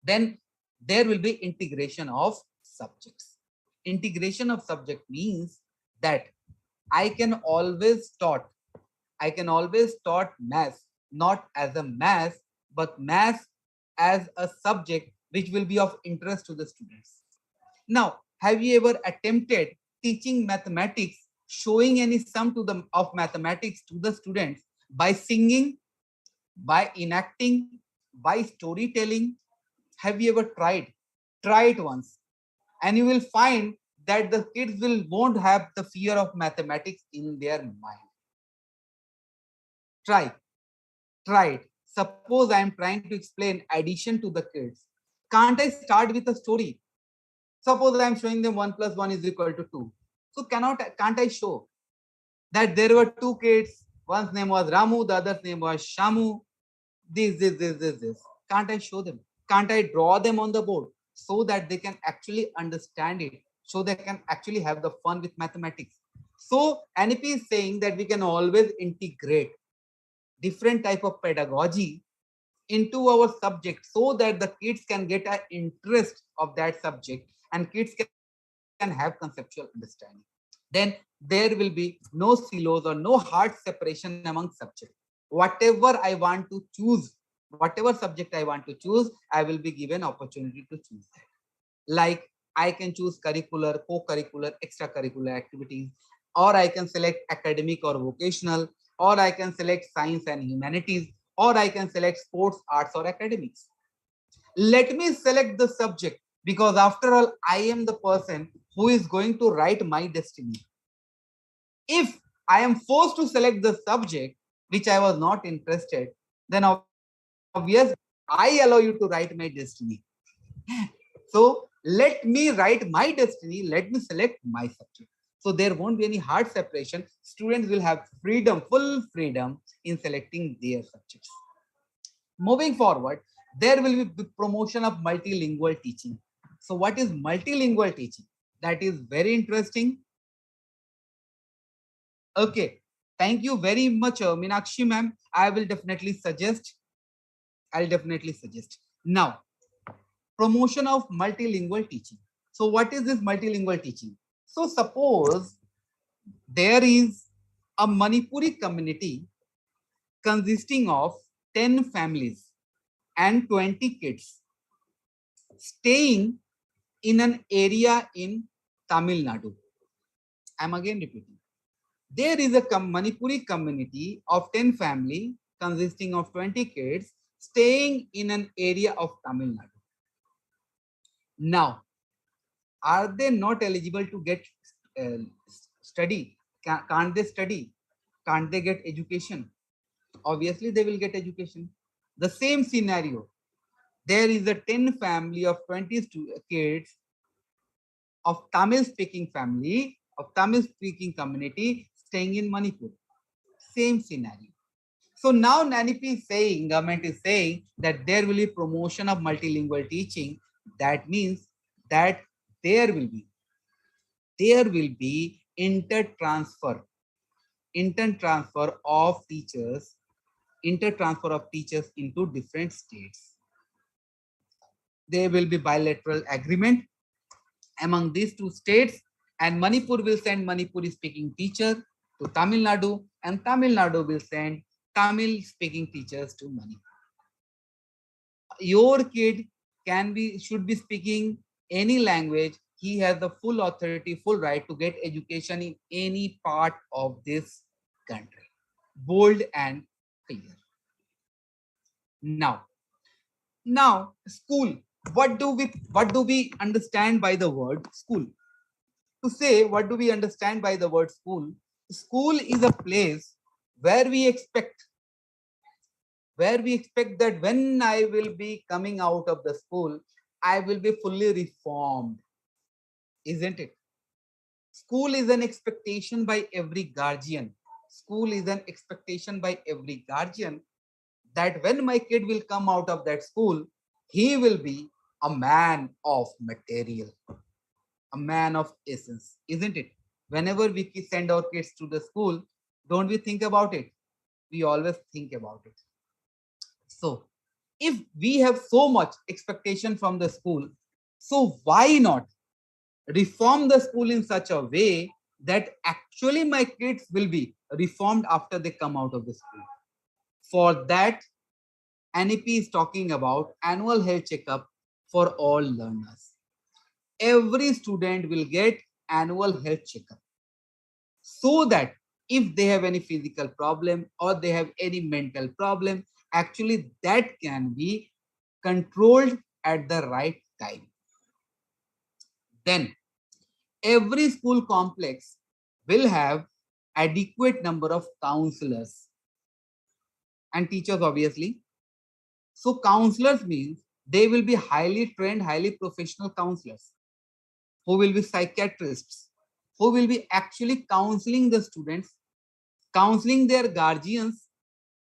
Then there will be integration of subjects. Integration of subject means that I can always taught maths, not as a maths, but maths as a subject which will be of interest to the students. Now, have you ever attempted teaching mathematics, showing any sum of mathematics to the students by singing, by enacting, by storytelling? Have you ever tried? Try it once, and you will find that the kids won't have the fear of mathematics in their mind. Try it. Suppose I am trying to explain addition to the kids. Can't I start with a story? Suppose I am showing them 1 plus 1 is equal to 2. So can't I show that there were two kids? One's name was Ramu, the other's name was Shamu. This. Can't I show them? Can't I draw them on the board so that they can actually understand it, so they can actually have the fun with mathematics? So NEP is saying that we can always integrate different type of pedagogy into our subject so that the kids can get an interest of that subject and kids can have conceptual understanding. Then there will be no silos or no hard separation among subjects. Whatever I want to choose, Whatever subject I want to choose, I will be given opportunity to choose that. Like I can choose curricular, co-curricular, extracurricular activities, or I can select academic or vocational, or I can select science and humanities, or I can select sports, arts, or academics. Let me select the subject, because after all, I am the person who is going to write my destiny. If I am forced to select the subject which I was not interested, then obviously I allow you to write my destiny. So let me write my destiny, let me select my subject. So there won't be any hard separation. Students will have freedom, full freedom in selecting their subjects. Moving forward, there will be promotion of multilingual teaching. So what is multilingual teaching? That is very interesting. Okay, thank you very much, Meenakshi ma'am. I'll definitely suggest. Now, promotion of multilingual teaching. So what is this multilingual teaching? So suppose there is a Manipuri community consisting of 10 families and 20 kids staying in an area in Tamil Nadu. I'm again repeating. There is a Manipuri community of 10 family consisting of 20 kids staying in an area of Tamil Nadu. Now, are they not eligible to get study? Can't they study? Can't they get education? Obviously, they will get education. The same scenario. There is a 10 family of 20 kids of Tamil speaking family, of Tamil speaking community staying in Manipur. Same scenario. So now NANIP is saying, government is saying that there will be promotion of multilingual teaching. That means that there will be intertransfer of teachers into different states. There will be bilateral agreement among these two states, and Manipur will send Manipuri speaking teacher to Tamil Nadu, and Tamil Nadu will send Tamil speaking teachers to Manipur. Your kid should be speaking any language. He has the full authority, full right to get education in any part of this country. Bold and clear. Now, school. What do we understand by the word school? To say what do we understand by the word school? School is a place where we expect that when I will be coming out of the school, I will be fully reformed. Isn't it? School is an expectation by every guardian. That when my kid will come out of that school, he will be a man of material, a man of essence, isn't it? Whenever we send our kids to the school, don't we think about it? We always think about it. So if we have so much expectation from the school, so why not reform the school in such a way that actually my kids will be reformed after they come out of the school? For that, NEP is talking about annual health checkup for all learners. Every student will get annual health checkup, so that if they have any physical problem or they have any mental problem, actually that can be controlled at the right time. Then every school complex will have adequate number of counselors and teachers, obviously. So counselors means they will be highly trained, highly professional counselors who will be psychiatrists, who will be actually counseling the students, counseling their guardians,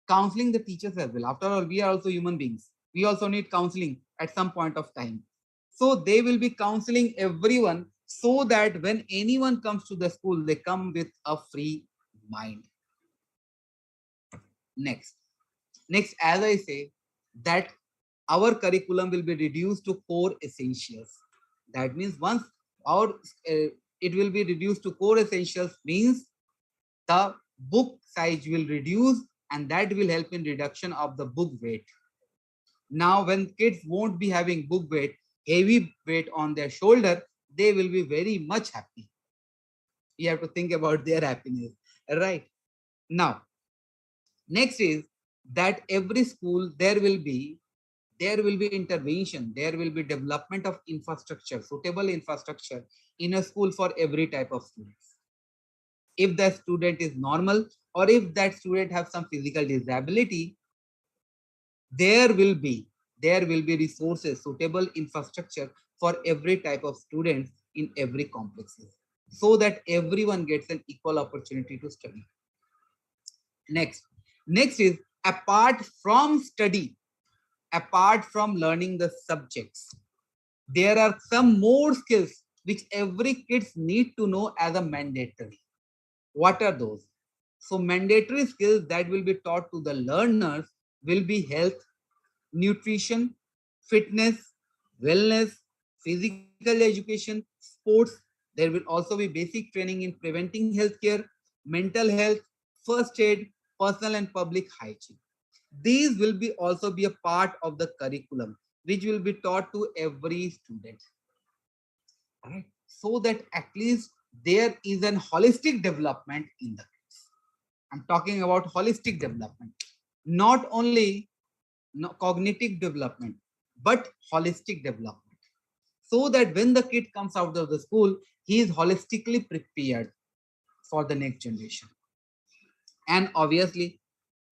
counseling the teachers as well. After all, we are also human beings. We also need counseling at some point of time. So they will be counseling everyone so that when anyone comes to the school, they come with a free mind. Next, as I say, that our curriculum will be reduced to core essentials. That means once it will be reduced to core essentials, means the book size will reduce, and that will help in reduction of the book weight. Now, when kids won't be having book weight, heavy weight on their shoulder, they will be very much happy. You have to think about their happiness, right? Now, next is that every school there will be intervention, there will be development of infrastructure, suitable infrastructure in a school for every type of students. If the student is normal or if that student have some physical disability, there will be resources, suitable infrastructure for every type of students in every complexes, so that everyone gets an equal opportunity to study. Next is, apart from study, apart from learning the subjects, there are some more skills which every kids need to know as a mandatory. What are those? So mandatory skills that will be taught to the learners will be health, nutrition, fitness, wellness, physical education, sports. There will also be basic training in preventing healthcare, mental health, first aid, personal and public hygiene. These will be also be a part of the curriculum, which will be taught to every student, right? So that at least there is an holistic development in the kids. I'm talking about holistic development, not only cognitive development, but holistic development. So that when the kid comes out of the school, he is holistically prepared for the next generation. And obviously,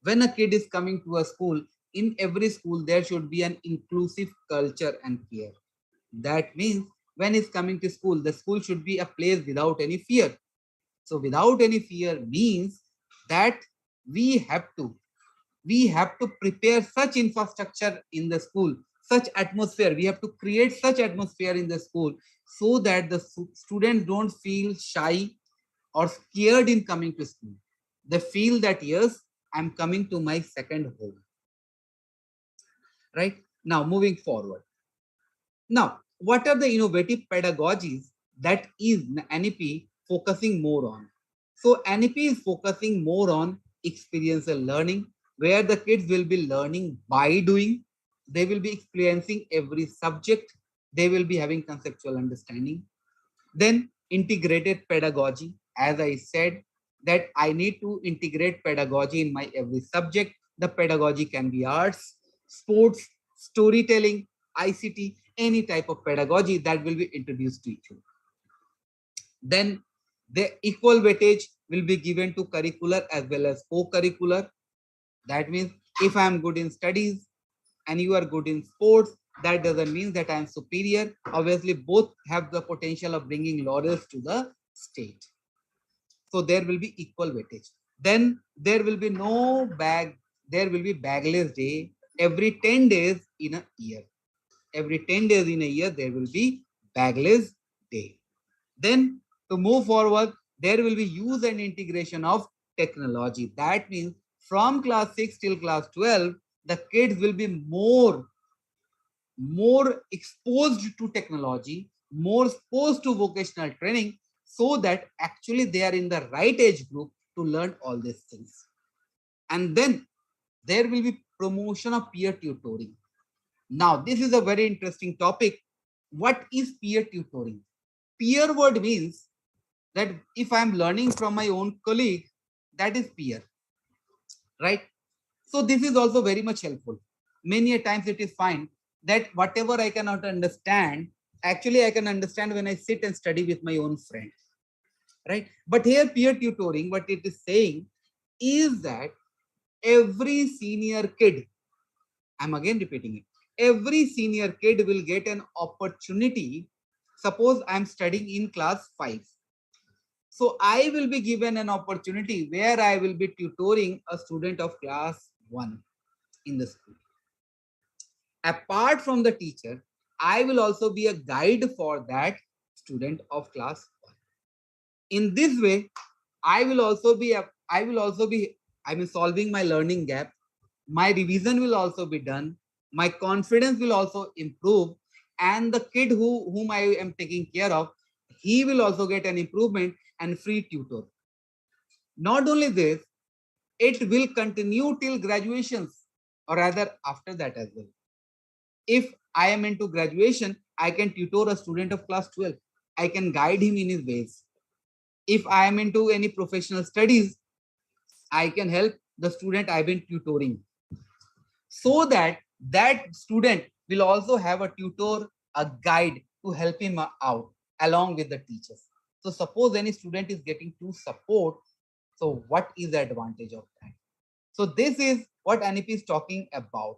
when a kid is coming to a school, in every school, there should be an inclusive culture and care. That means when he's coming to school, the school should be a place without any fear. So without any fear means that we have to prepare such infrastructure in the school, such atmosphere. We have to create such atmosphere in the school so that the students don't feel shy or scared in coming to school. They feel that, yes, I'm coming to my second home. Right? Now, moving forward. Now, what are the innovative pedagogies that is NEP focusing more on? So NEP is focusing more on experiential learning, where the kids will be learning by doing. They will be experiencing every subject. They will be having conceptual understanding. Then integrated pedagogy. As I said, that I need to integrate pedagogy in my every subject. The pedagogy can be arts, sports, storytelling, ICT, any type of pedagogy that will be introduced to you. Then the equal weightage will be given to curricular as well as co-curricular. That means if I am good in studies and you are good in sports, that doesn't mean that I am superior. Obviously, both have the potential of bringing laurels to the state. So there will be equal weightage. Then there will be there will be bagless day every 10 days in a year. Every 10 days in a year, there will be bagless day. Then to move forward, there will be use and integration of technology. That means from class 6 till class 12, the kids will be more exposed to technology, more exposed to vocational training, so that actually they are in the right age group to learn all these things. And then there will be promotion of peer tutoring. Now, this is a very interesting topic. What is peer tutoring? Peer word means that if I'm learning from my own colleague, that is peer, right? So this is also very much helpful. Many a times it is fine that whatever I cannot understand, actually I can understand when I sit and study with my own friend, right? But here peer tutoring, what it is saying is that every senior kid, I'm again repeating it, every senior kid will get an opportunity. Suppose I'm studying in class 5. So I will be given an opportunity where I will be tutoring a student of class 1 in the school. Apart from the teacher, I will also be a guide for that student of class 1. In this way, I mean, solving my learning gap. My revision will also be done. My confidence will also improve. And the kid whom I am taking care of, he will also get an improvement and free tutor. Not only this, it will continue till graduations, or rather after that as well. If I am into graduation, I can tutor a student of class 12. I can guide him in his ways. If I am into any professional studies, I can help the student I've been tutoring, so that that student will also have a tutor, a guide to help him out along with the teachers. So suppose any student is getting two support, so what is the advantage of that? So this is what NEP is talking about.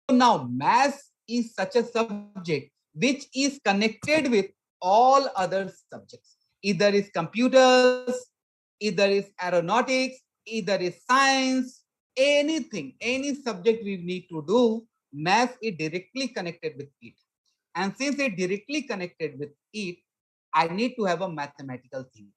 So now maths is such a subject which is connected with all other subjects. Either is computers, either is aeronautics, either is science, anything, any subject we need to do, math is directly connected with it. And since it directly connected with it, I need to have a mathematical thinking.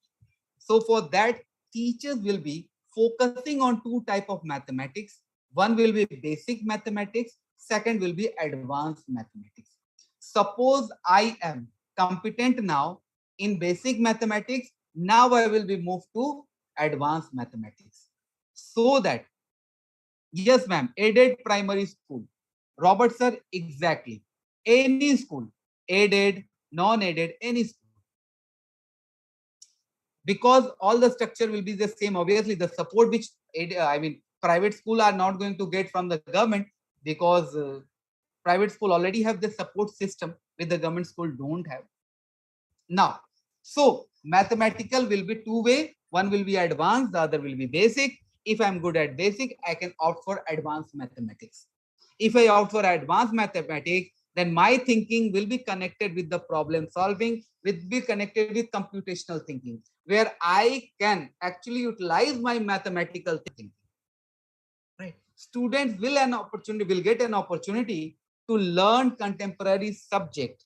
So for that, teachers will be focusing on two types of mathematics. One will be basic mathematics, second will be advanced mathematics. Suppose I am competent now in basic mathematics, now I will be moved to advanced mathematics. So that, yes ma'am, aided primary school. Robert sir, exactly. Any school, aided, non-aided, any school. Because all the structure will be the same. Obviously, the support which private school are not going to get from the government, because private school already have the support system which the government school don't have. Now, so mathematical will be two-way. One will be advanced, the other will be basic. If I'm good at basic, I can opt for advanced mathematics. If I opt for advanced mathematics, then my thinking will be connected with the problem solving, will be connected with computational thinking, where I can actually utilize my mathematical thinking. Right? Students will get an opportunity to learn contemporary subject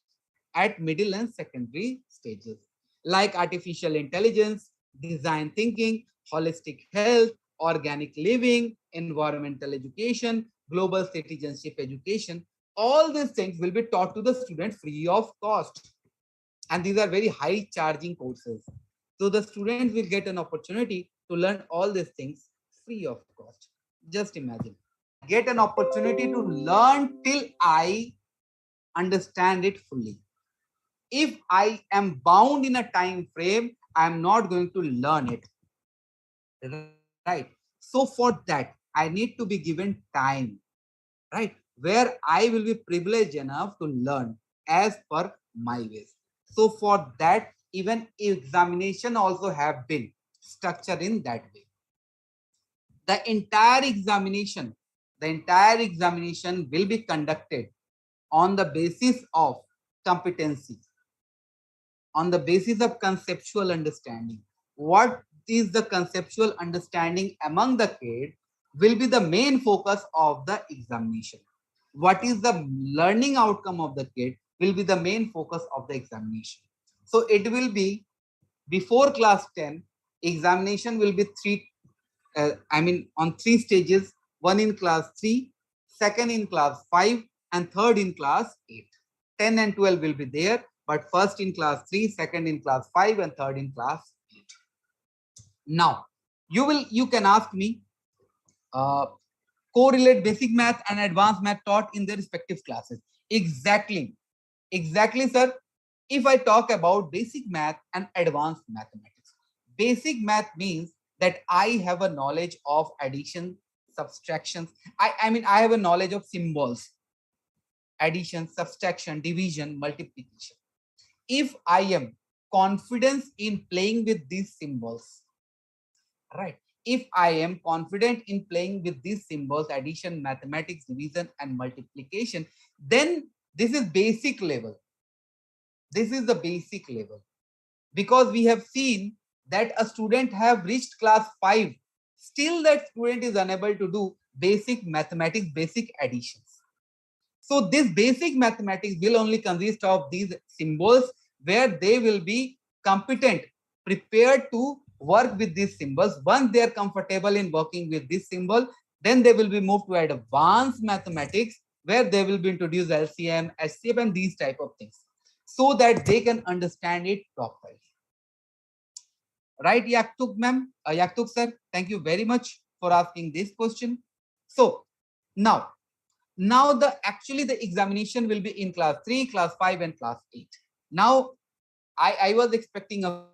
at middle and secondary stages, like artificial intelligence, design thinking, holistic health, organic living, environmental education, global citizenship education. All these things will be taught to the students free of cost. And these are very high charging courses. So the students will get an opportunity to learn all these things free of cost. Just imagine. Get an opportunity to learn till I understand it fully. If I am bound in a time frame, I am not going to learn it. Right. So for that, I need to be given time, right, where I will be privileged enough to learn as per my ways. So for that, even examination also have been structured in that way. The entire examination will be conducted on the basis of competency, on the basis of conceptual understanding. What is the conceptual understanding among the kids will be the main focus of the examination. What is the learning outcome of the kid will be the main focus of the examination. So it will be before class 10, examination will be on three stages, one in class 3, second in class 5, and third in class 8. 10 and 12 will be there, but first in class 3, second in class 5, and third in class 8. Now, you can ask me, correlate basic math and advanced math taught in their respective classes. Exactly, sir. If I talk about basic math and advanced mathematics, basic math means that I have a knowledge of addition, subtractions. I have a knowledge of symbols, addition, subtraction, division, multiplication. If I am confident in playing with these symbols, right? If I am confident in playing with these symbols, addition, mathematics, division, and multiplication, then this is basic level. This is the basic level. Because we have seen that a student have reached class 5, still that student is unable to do basic mathematics, basic additions. So this basic mathematics will only consist of these symbols, where they will be competent, prepared to work with these symbols. Once they are comfortable in working with this symbol, then they will be moved to advanced mathematics, where they will be introduced LCM, HCF, and these type of things, so that they can understand it properly. Right, Yaktuk ma'am, Yaktuk sir, thank you very much for asking this question. So now actually the examination will be in class 3, class 5 and class 8. Now I was expecting a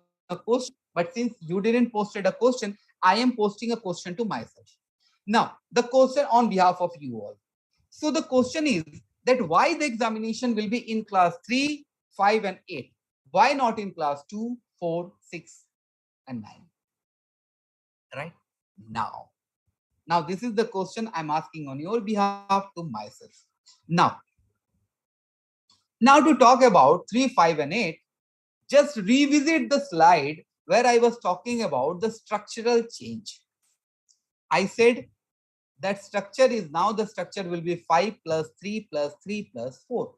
question, but since you didn't posted a question, I am posting a question to myself. Now the question on behalf of you all. So the question is that why the examination will be in class 3, 5 and 8? Why not in class 2, 4, 6 and 9? Right now. Now, this is the question I'm asking on your behalf to myself. Now to talk about 3, 5 and 8, just revisit the slide where I was talking about the structural change. I said that structure is now the structure will be 5 plus 3 plus 3 plus 4.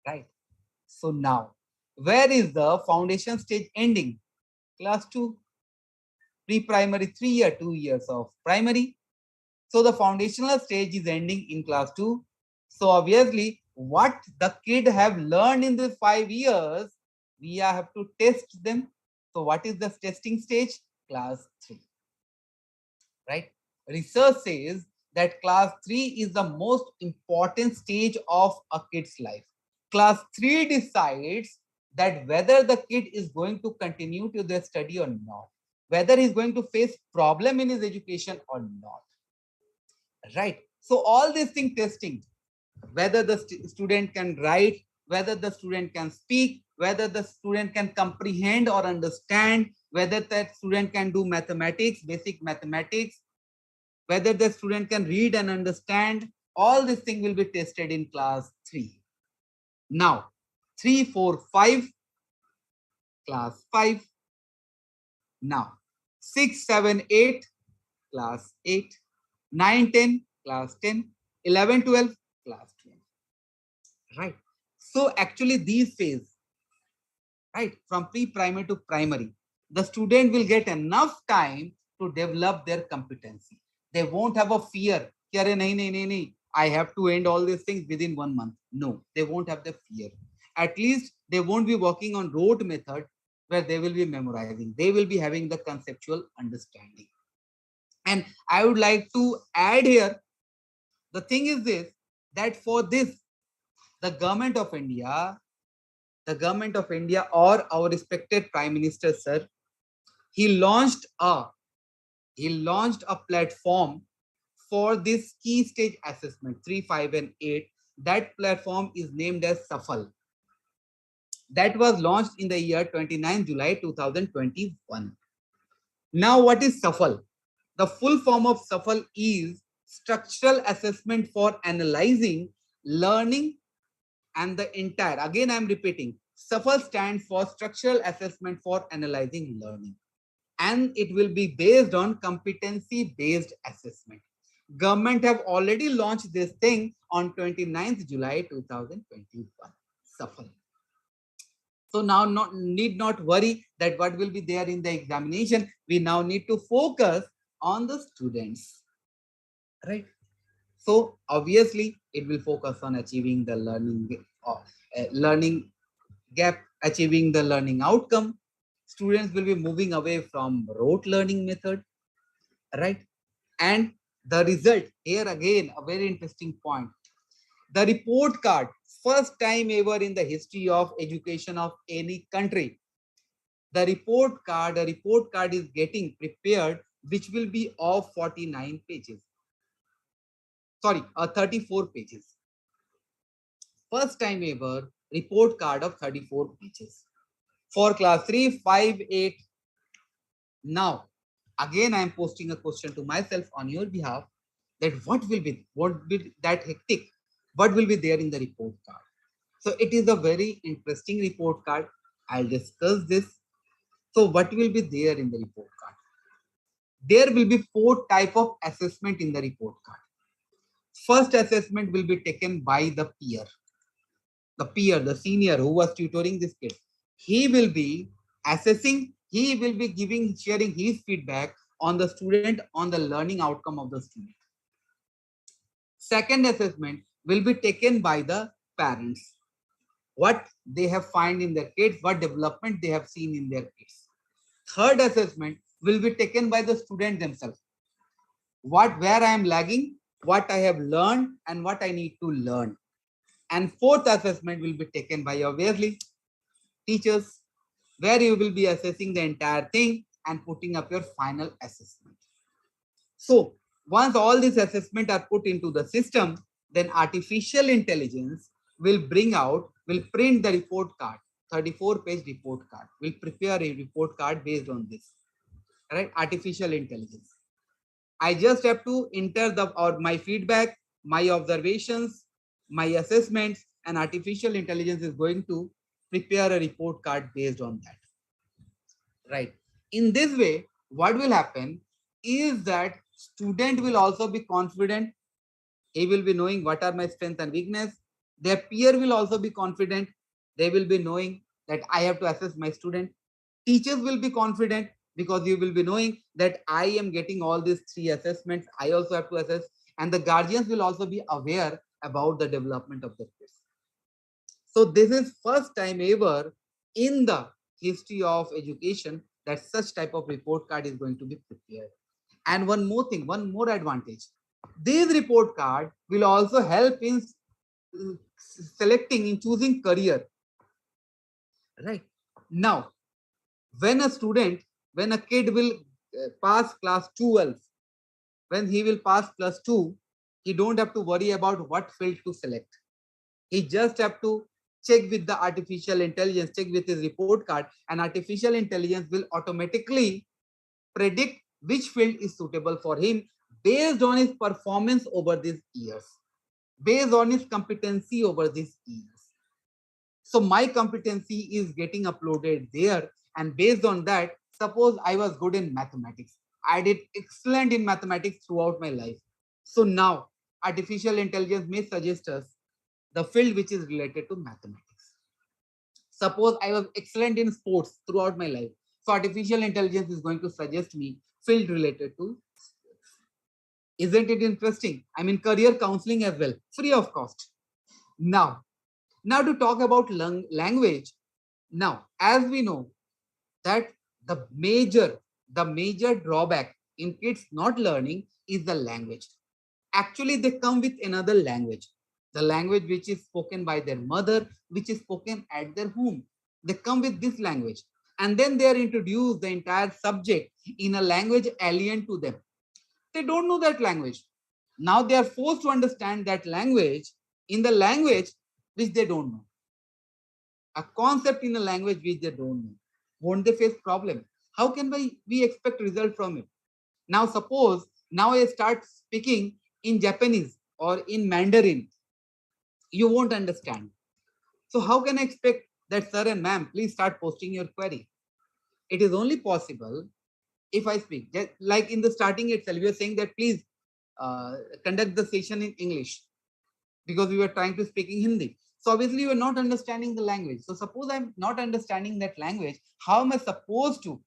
Right. So now, where is the foundation stage ending? Class 2. Pre-primary 3 year, 2 years of primary. So the foundational stage is ending in class 2. So obviously, what the kid have learned in these 5 years, we have to test them. So what is the testing stage? Class 3. Right? Research says that class 3 is the most important stage of a kid's life. Class 3 decides that whether the kid is going to continue to their study or not, whether he's going to face problem in his education or not. Right. So all these things testing, whether the student can write, whether the student can speak, whether the student can comprehend or understand, whether that student can do mathematics, basic mathematics, whether the student can read and understand, all these things will be tested in class 3. Now, 3, 4, 5, class 5. Now, 6, 7, 8, class 8. 9, 10, class 10, 11, 12, class 12. Right. So actually these phases, right, from pre-primary to primary, the student will get enough time to develop their competency. They won't have a fear. I have to end all these things within 1 month. No, they won't have the fear. At least they won't be working on rote method where they will be memorizing. They will be having the conceptual understanding. And I would like to add here, the thing is this, that for this, the government of India or our respected Prime Minister, sir, he launched a platform for this key stage assessment 3, 5 and 8. That platform is named as Safal. That was launched in the year 29 July 2021. Now what is Safal? The full form of Safal is Structural Assessment for Analyzing Learning and the entire, again I am repeating, Safal stands for Structural Assessment for Analyzing Learning, and it will be based on competency based assessment. Government have already launched this thing on 29th July 2021. Safal. So now need not worry that what will be there in the examination. We now need to focus on the students, right? So obviously it will focus on achieving the learning gap, achieving the learning outcome. Students will be moving away from rote learning method, right? And the result, here again a very interesting point, the report card, first time ever in the history of education of any country, the report card is getting prepared, which will be of 49 pages. Sorry, 34 pages. First time ever report card of 34 pages for class 3, 5, 8. Now, again, I am posting a question to myself on your behalf that what will be that hectic? What will be there in the report card? So it is a very interesting report card. I'll discuss this. So what will be there in the report card? There will be 4 types of assessment in the report card. First assessment will be taken by the peer. The peer, the senior who was tutoring this kid. He will be assessing, he will be sharing his feedback on the student, on the learning outcome of the student. Second assessment will be taken by the parents. What they have found in their kids, what development they have seen in their kids. Third assessment will be taken by the student themselves. Where I am lagging, what I have learned, and what I need to learn. And fourth assessment will be taken by obviously teachers, where you will be assessing the entire thing and putting up your final assessment. So once all these assessments are put into the system, then artificial intelligence will print the report card, 34-page report card, will prepare a report card based on this, right? Artificial intelligence. I just have to enter my feedback, my observations, my assessments, and artificial intelligence is going to prepare a report card based on that, right? In this way, what will happen is that student will also be confident. He will be knowing what are my strength and weakness. Their peer will also be confident. They will be knowing that I have to assess my student. Teachers will be confident because you will be knowing that I am getting all these 3 assessments. I also have to assess, and the guardians will also be aware about the development of the kids. So this is first time ever in the history of education that such type of report card is going to be prepared. And one more thing, one more advantage. This report card will also help in selecting, in choosing career. Right. Now, when a kid will pass class 12, when he will pass plus 2, he don't have to worry about what field to select. He just have to check with the artificial intelligence, check with his report card, and artificial intelligence will automatically predict which field is suitable for him based on his performance over these years, based on his competency over these years. So my competency is getting uploaded there, and based on that, suppose I was good in mathematics. I did excellent in mathematics throughout my life. So now artificial intelligence may suggest us the field which is related to mathematics. Suppose I was excellent in sports throughout my life. So artificial intelligence is going to suggest me field related to sports. Isn't it interesting? I mean, career counseling as well, free of cost. Now to talk about language. Now, as we know that the major drawback in kids not learning is the language. Actually, they come with another language, the language which is spoken by their mother, which is spoken at their home. They come with this language, and then they are introduced the entire subject in a language alien to them. They don't know that language. Now they are forced to understand that language in the language which they don't know. A concept in a language which they don't know. Won't they face problem? How can we expect result from it? Now suppose now I start speaking in Japanese or in Mandarin. You won't understand. So how can I expect that, sir and ma'am, please start posting your query? It is only possible if I speak. Just like in the starting itself, we are saying that please conduct the session in English because we were trying to speak in Hindi. So obviously you are not understanding the language. So suppose I'm not understanding that language, how am I supposed to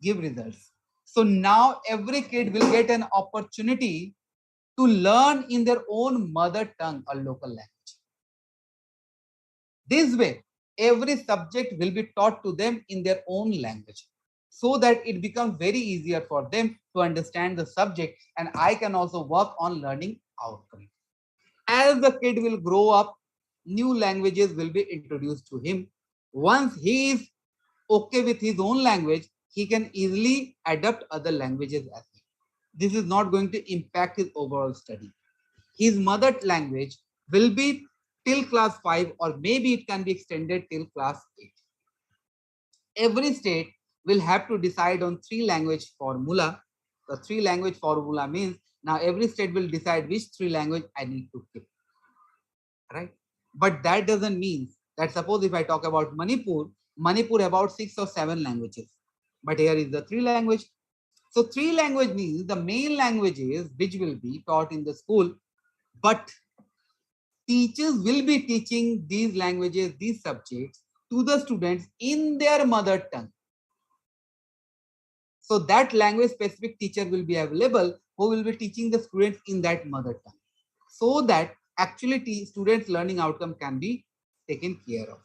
give results? So now every kid will get an opportunity to learn in their own mother tongue or local language. This way, every subject will be taught to them in their own language, so that it becomes very easier for them to understand the subject, and I can also work on learning outcome. As the kid will grow up, new languages will be introduced to him. Once he is okay with his own language, he can easily adapt other languages as well. This is not going to impact his overall study. His mother language will be till class 5, or maybe it can be extended till class 8. Every state will have to decide on 3 language formula. The 3 language formula means now every state will decide which 3 language I need to pick. Right? But that doesn't mean that suppose if I talk about Manipur about 6 or 7 languages. But here is the 3 language. So 3 language means the main languages which will be taught in the school, but teachers will be teaching these languages, these subjects to the students in their mother tongue. So that language specific teacher will be available who will be teaching the students in that mother tongue, so that actually students learning outcome can be taken care of.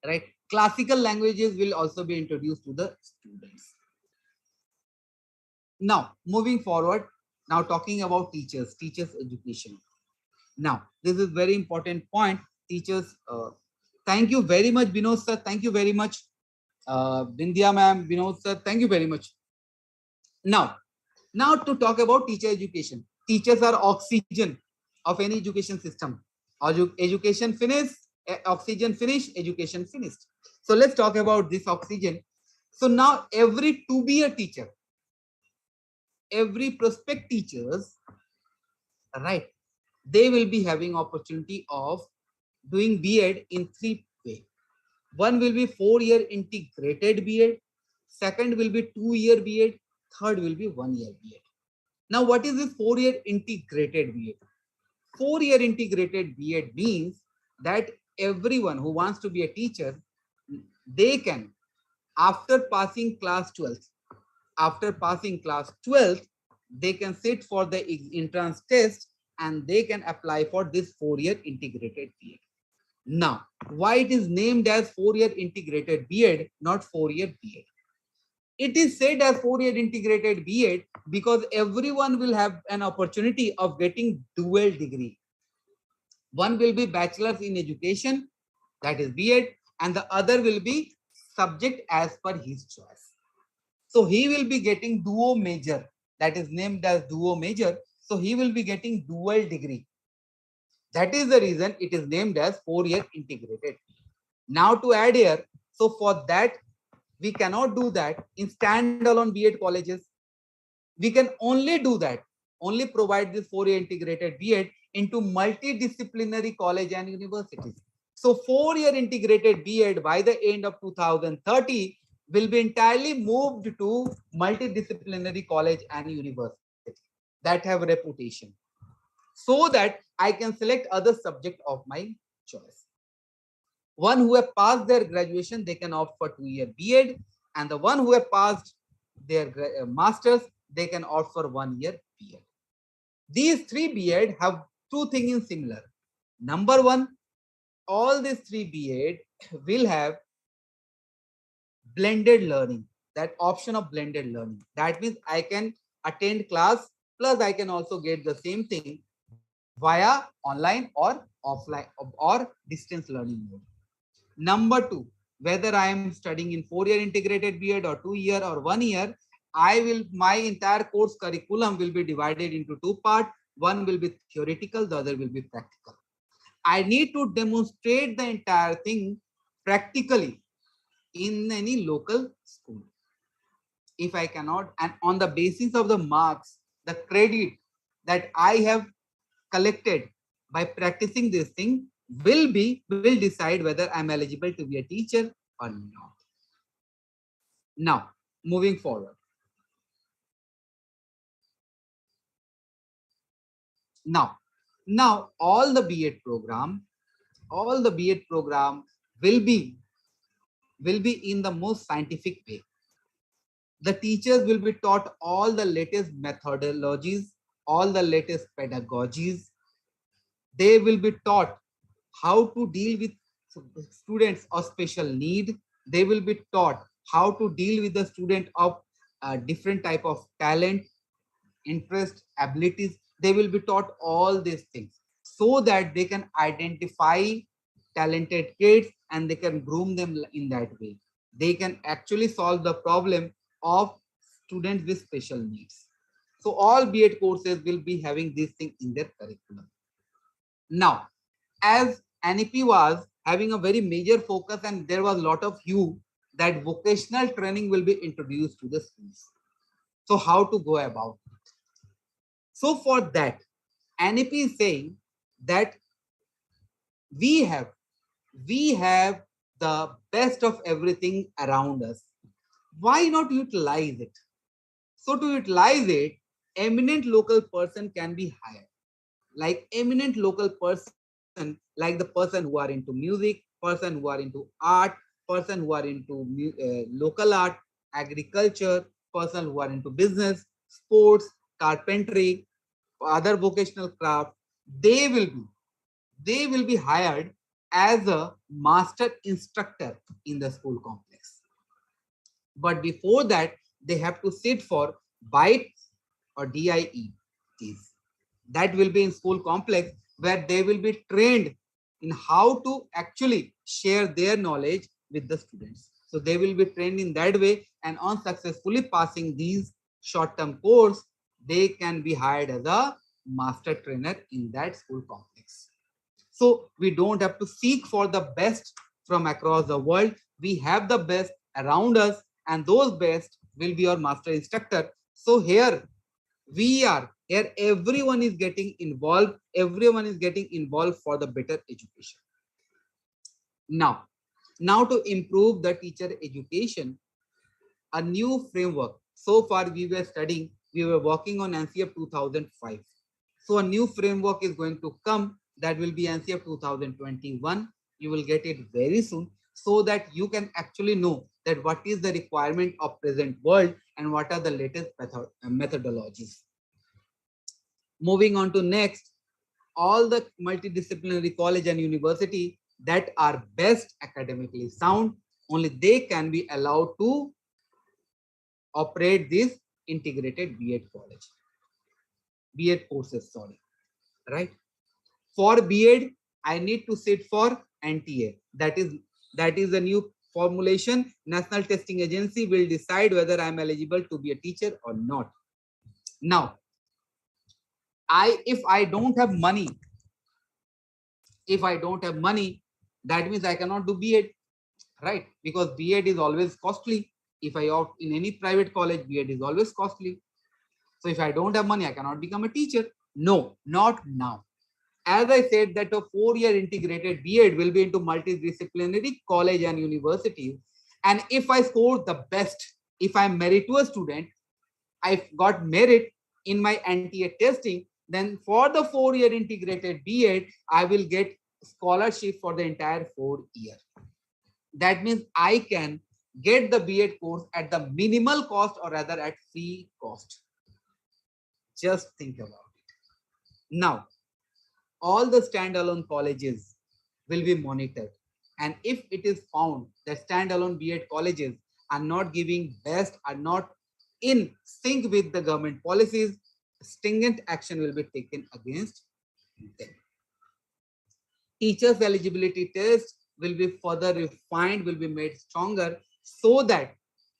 Right? Classical languages will also be introduced to the students. Now, moving forward, now talking about teachers education. Now, this is very important point. Teachers, thank you very much, Binod sir. Thank you very much, Bindya ma'am, Binod sir. Thank you very much. Now to talk about teacher education. Teachers are oxygen of any education system. Education finished, oxygen finished, education finished. So let's talk about this oxygen. So now to be a teacher, every prospect teachers, right, they will be having opportunity of doing B.Ed in 3 ways. One will be 4-year integrated B.Ed, second will be 2-year B.Ed, third will be 1-year B.Ed. Now, what is this 4-year integrated B.Ed? 4-year integrated B.Ed means that everyone who wants to be a teacher, they can, after passing class 12th, they can sit for the entrance test and they can apply for this 4-year integrated B.Ed. Now, why it is named as 4-year integrated B.Ed, not 4-year B.Ed? It is said as 4-year integrated B.Ed because everyone will have an opportunity of getting dual degree. One will be bachelor's in education, that is B.Ed, and the other will be subject as per his choice. So he will be getting duo major, that is named as duo major. So he will be getting dual degree. That is the reason it is named as 4-year integrated. Now to add here, so for that, we cannot do that in standalone B.Ed colleges. We can only do that, only provide this 4-year integrated B.Ed into multidisciplinary college and universities. So 4-year integrated B.Ed by the end of 2030 will be entirely moved to multidisciplinary college and university that have a reputation, so that I can select other subject of my choice. One who have passed their graduation, they can opt for 2-year B.Ed, and the one who have passed their masters, they can opt for 1-year B.Ed. These 3 B.Ed have 2 things in similar. Number 1, all these 3 B.Ed will have blended learning, that option of blended learning. That means I can attend class plus I can also get the same thing via online or offline or distance learning mode. Number 2, whether I am studying in 4-year integrated B.Ed or 2-year or 1-year, my entire course curriculum will be divided into 2 parts. One will be theoretical, the other will be practical. I need to demonstrate the entire thing practically in any local school. If I cannot, and on the basis of the marks, the credit that I have collected by practicing this thing will decide whether I'm eligible to be a teacher or not. Now, moving forward. Now all the B.Ed program will be in the most scientific way. The teachers will be taught all the latest methodologies, all the latest pedagogies. They will be taught how to deal with students of special need. They will be taught how to deal with the student of different type of talent, interest, abilities. They will be taught all these things so that they can identify talented kids and they can groom them in that way. They can actually solve the problem of students with special needs. So all B.Ed courses will be having this thing in their curriculum. Now, as NEP was having a very major focus and there was a lot of hue that vocational training will be introduced to the schools. So how to go about it? So for that, NEP is saying that we have the best of everything around us. Why not utilize it? So to utilize it, eminent local person can be hired. Like eminent local person, like the person who are into music, person who are into art, person who are into local art, agriculture, person who are into business, sports, carpentry, other vocational craft, they will be hired as a master instructor in the school complex. But before that, they have to sit for BITE or DIE. That will be in school complex, where they will be trained in how to actually share their knowledge with the students. So they will be trained in that way, and on successfully passing these short-term course, they can be hired as a master trainer in that school complex. So we don't have to seek for the best from across the world. We have the best around us, and those best will be our master instructor. So here everyone is getting involved. Everyone is getting involved for the better education. Now to improve the teacher education, a new framework. So far we were working on NCF 2005. So a new framework is going to come, that will be NCF 2021. You will get it very soon, so that you can actually know that what is the requirement of present world and what are the latest methodologies. Moving on to next, all the multidisciplinary college and university that are best academically sound, only they can be allowed to operate this integrated B.Ed courses, right? For B.Ed, I need to sit for NTA. That is a new formulation. National Testing Agency will decide whether I am eligible to be a teacher or not. Now, if I don't have money, that means I cannot do B.Ed, right? Because B.Ed is always costly. If I opt in any private college, B.Ed is always costly. So if I don't have money, I cannot become a teacher. No, not now. As I said, that a 4-year integrated B.Ed will be into multidisciplinary college and universities. And if I score the best, if I'm meritorious student, I've got merit in my NTA testing, then for the 4-year integrated B.Ed, I will get scholarship for the entire 4 years. That means I can get the B.Ed course at the minimal cost, or rather at free cost. Just think about it. Now, all the standalone colleges will be monitored. And if it is found that standalone B.Ed colleges are not giving best, are not in sync with the government policies, stringent action will be taken against them. Teachers' eligibility test will be further refined, will be made stronger, so that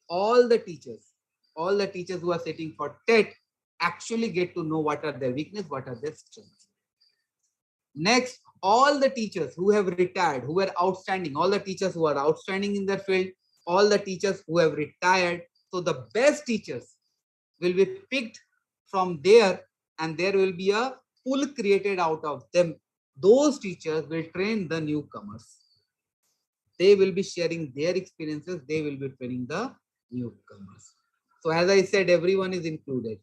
all the teachers who are sitting for TET actually get to know what are their weaknesses, what are their strengths. Next, all the teachers who have retired, who are outstanding, all the teachers who are outstanding in their field, all the teachers who have retired. So the best teachers will be picked from there, and there will be a pool created out of them. Those teachers will train the newcomers. They will be sharing their experiences. They will be training the newcomers. So as I said, everyone is included,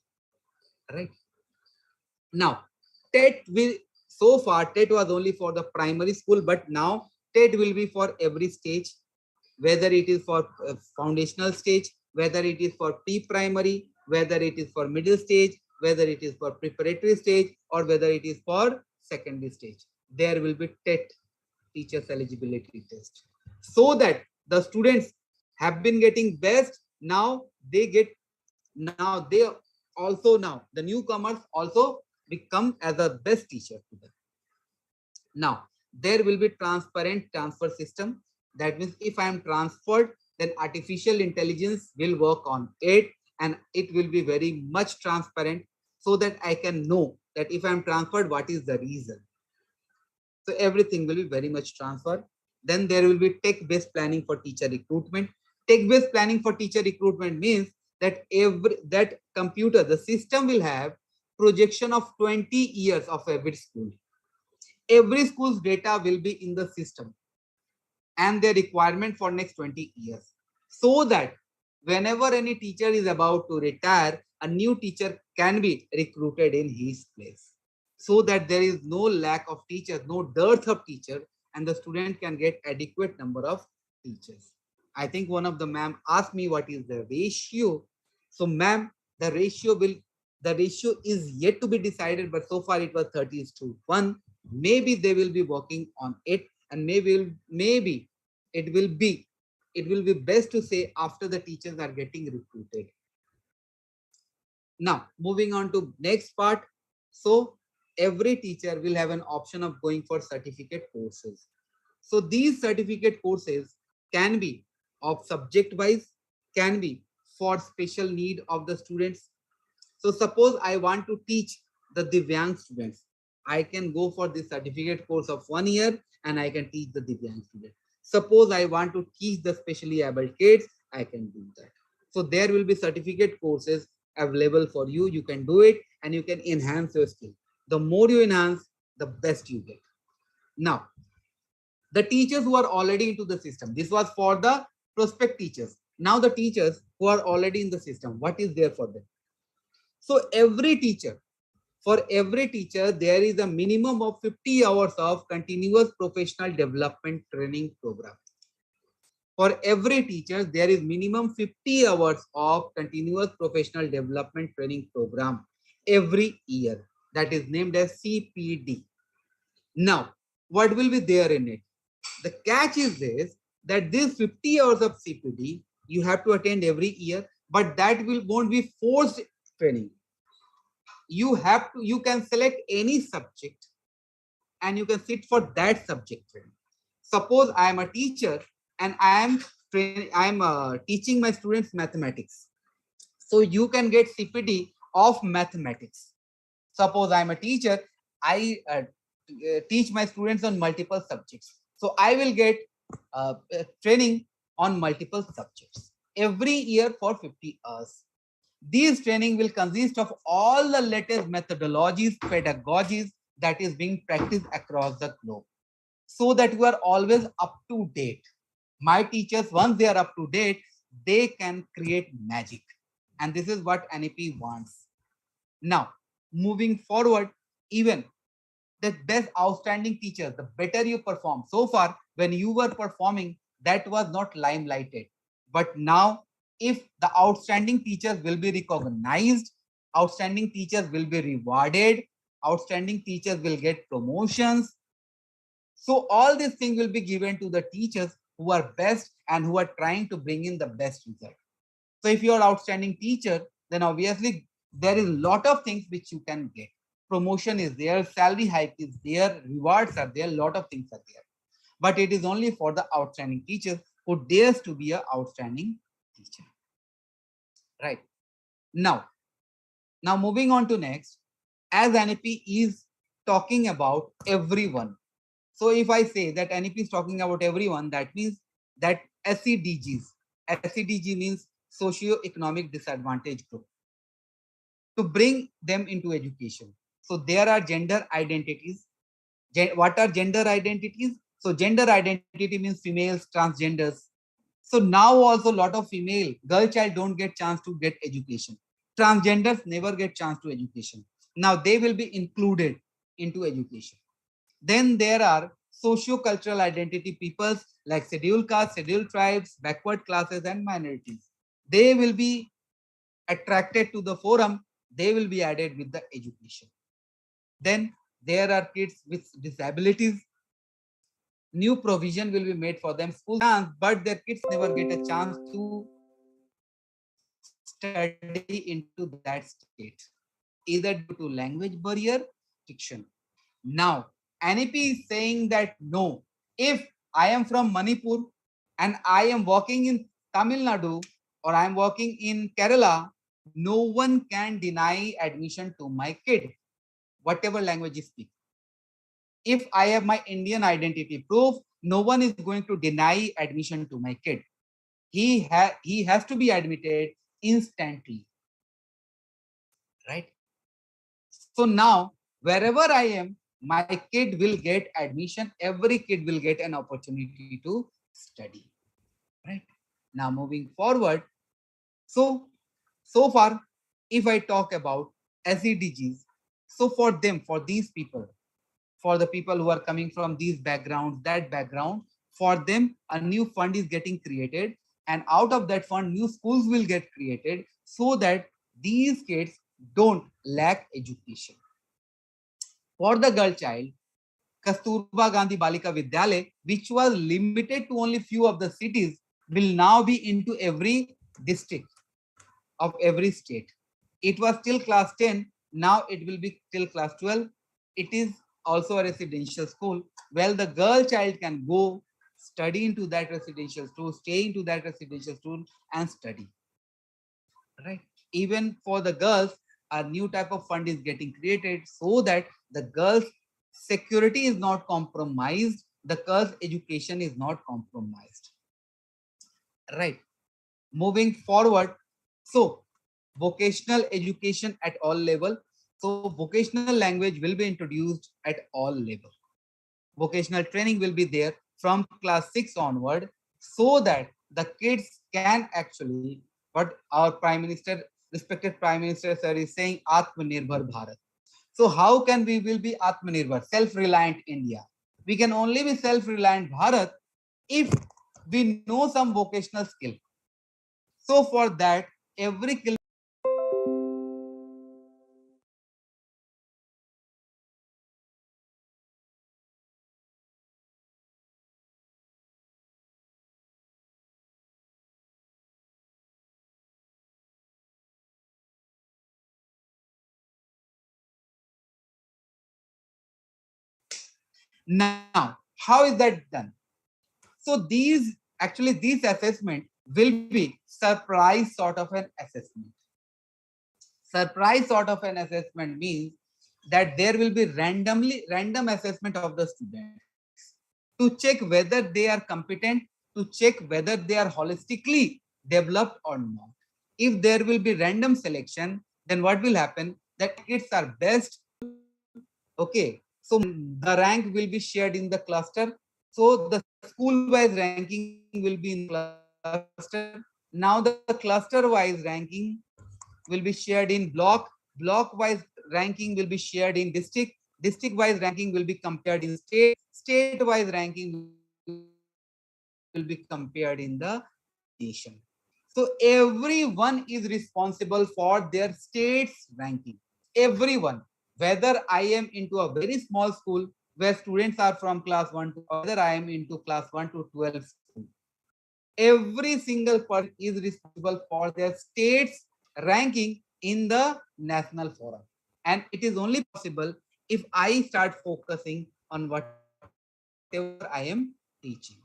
right? Now, TET will, so far TET was only for the primary school, but now TET will be for every stage, whether it is for foundational stage, whether it is for pre-primary, whether it is for middle stage, whether it is for preparatory stage, or whether it is for secondary stage. There will be TET, teachers eligibility test, so that the students have been getting best. Now they get, now the newcomers also become as a best teacher to them. Now there will be transparent transfer system. That means if I am transferred, then artificial intelligence will work on it, and it will be very much transparent, so that I can know that if I am transferred, what is the reason. So everything will be very much transferred. Then there will be tech-based planning for teacher recruitment. Tech-based planning for teacher recruitment means that that computer, the system will have projection of 20 years of every school. Every school's data will be in the system and their requirement for next 20 years. So that whenever any teacher is about to retire, a new teacher can be recruited in his place, so that there is no lack of teachers, no dearth of teachers, and the student can get adequate number of teachers. I think one of the ma'am asked me what is the ratio. So ma'am, the ratio is yet to be decided, but so far it was 30:1. Maybe they will be working on it, and maybe it will be best to say after the teachers are getting recruited. Now, moving on to next part. So every teacher will have an option of going for certificate courses. So these certificate courses can be of subject wise, can be for special need of the students. So suppose I want to teach the Divyang students. I can go for this certificate course of 1 year and I can teach the Divyang students. Suppose I want to teach the specially able kids, I can do that. So there will be certificate courses available for you. You can do it and you can enhance your skill. The more you enhance, the best you get. Now, the teachers who are already into the system, this was for the prospect teachers. Now the teachers who are already in the system, what is there for them? So for every teacher, there is a minimum of 50 hours of continuous professional development training program. For every teacher, there is minimum 50 hours of continuous professional development training program every year. That is named as CPD. Now, what will be there in it? The catch is this, that this 50 hours of CPD, you have to attend every year, but that won't be forced training. You can select any subject and you can sit for that subject training. Suppose I am a teacher and I am teaching my students mathematics. So you can get CPD of mathematics. Suppose I am a teacher, I teach my students on multiple subjects. So I will get training on multiple subjects every year for 50 hours. These training will consist of all the latest methodologies, pedagogies that is being practiced across the globe, so that you are always up to date. My teachers, once they are up to date, they can create magic. And this is what NEP wants. Now, moving forward, even the best outstanding teachers, the better you perform. So far, when you were performing, that was not limelighted. But now, if the outstanding teachers will be recognized, outstanding teachers will be rewarded, outstanding teachers will get promotions. So all these things will be given to the teachers who are best and who are trying to bring in the best result. So if you are outstanding teacher, then obviously there is a lot of things which you can get. Promotion is there, salary hike is there, rewards are there, a lot of things are there. But it is only for the outstanding teacher who dares to be an outstanding teacher. Right. Now moving on to next, as NEP is talking about everyone. So if I say that NEP is talking about everyone, that means that SEDG means socio-economic disadvantage group, to bring them into education. So there are gender identities. What are gender identities? So gender identity means females, transgenders. So now also a lot of female girl child don't get chance to get education. Transgenders never get chance to education. Now they will be included into education. Then there are socio-cultural identity peoples like scheduled castes, scheduled tribes, backward classes and minorities. They will be attracted to the forum. They will be added with the education. Then there are kids with disabilities. New provision will be made for them school chance, but their kids never get a chance to study into that state, either due to language barrier, fiction. Now, NEP is saying that no, if I am from Manipur and I am working in Tamil Nadu or I am working in Kerala, no one can deny admission to my kid, whatever language he speaks. If I have my Indian identity proof, no one is going to deny admission to my kid. He has to be admitted instantly. Right? So now, wherever I am, my kid will get admission. Every kid will get an opportunity to study. Right? Now, moving forward. So far, if I talk about SEDGs, so for them, for these people, for the people who are coming from these backgrounds, that background, for them, a new fund is getting created. And out of that fund, new schools will get created so that these kids don't lack education. For the girl child, Kasturba Gandhi Balika Vidyalaya, which was limited to only few of the cities, will now be into every district of every state. It was till class 10, now it will be till class 12. It is also a residential school where the girl child can go study into that residential school, stay into that residential school and study. Right? Even for the girls, a new type of fund is getting created so that the girls' security is not compromised, the girls' education is not compromised. Right? Moving forward, so vocational education at all level. So vocational language will be introduced at all level. Vocational training will be there from class 6 onward so that the kids can actually, what our Prime Minister, respected Prime Minister sir is saying, Atmanirbhar Bharat. So how can we will be Atmanirbhar, self-reliant India? We can only be self-reliant Bharat if we know some vocational skill. So for that, every now, how is that done? So these actually this assessment will be surprise sort of an assessment. Surprise sort of an assessment means that there will be random assessment of the students to check whether they are competent, to check whether they are holistically developed or not. If there will be random selection, then what will happen? That kids are best. Okay, so the rank will be shared in the cluster. So the school-wise ranking will be in cluster. Now the cluster-wise ranking will be shared in block. Block-wise ranking will be shared in district. District-wise ranking will be compared in state. State-wise ranking will be compared in the nation. So everyone is responsible for their state's ranking. Everyone, whether I am into a very small school where students are from class 1 to, whether I am into class 1 to 12 school, every single person is responsible for their state's ranking in the national forum. And it is only possible if I start focusing on whatever I am teaching.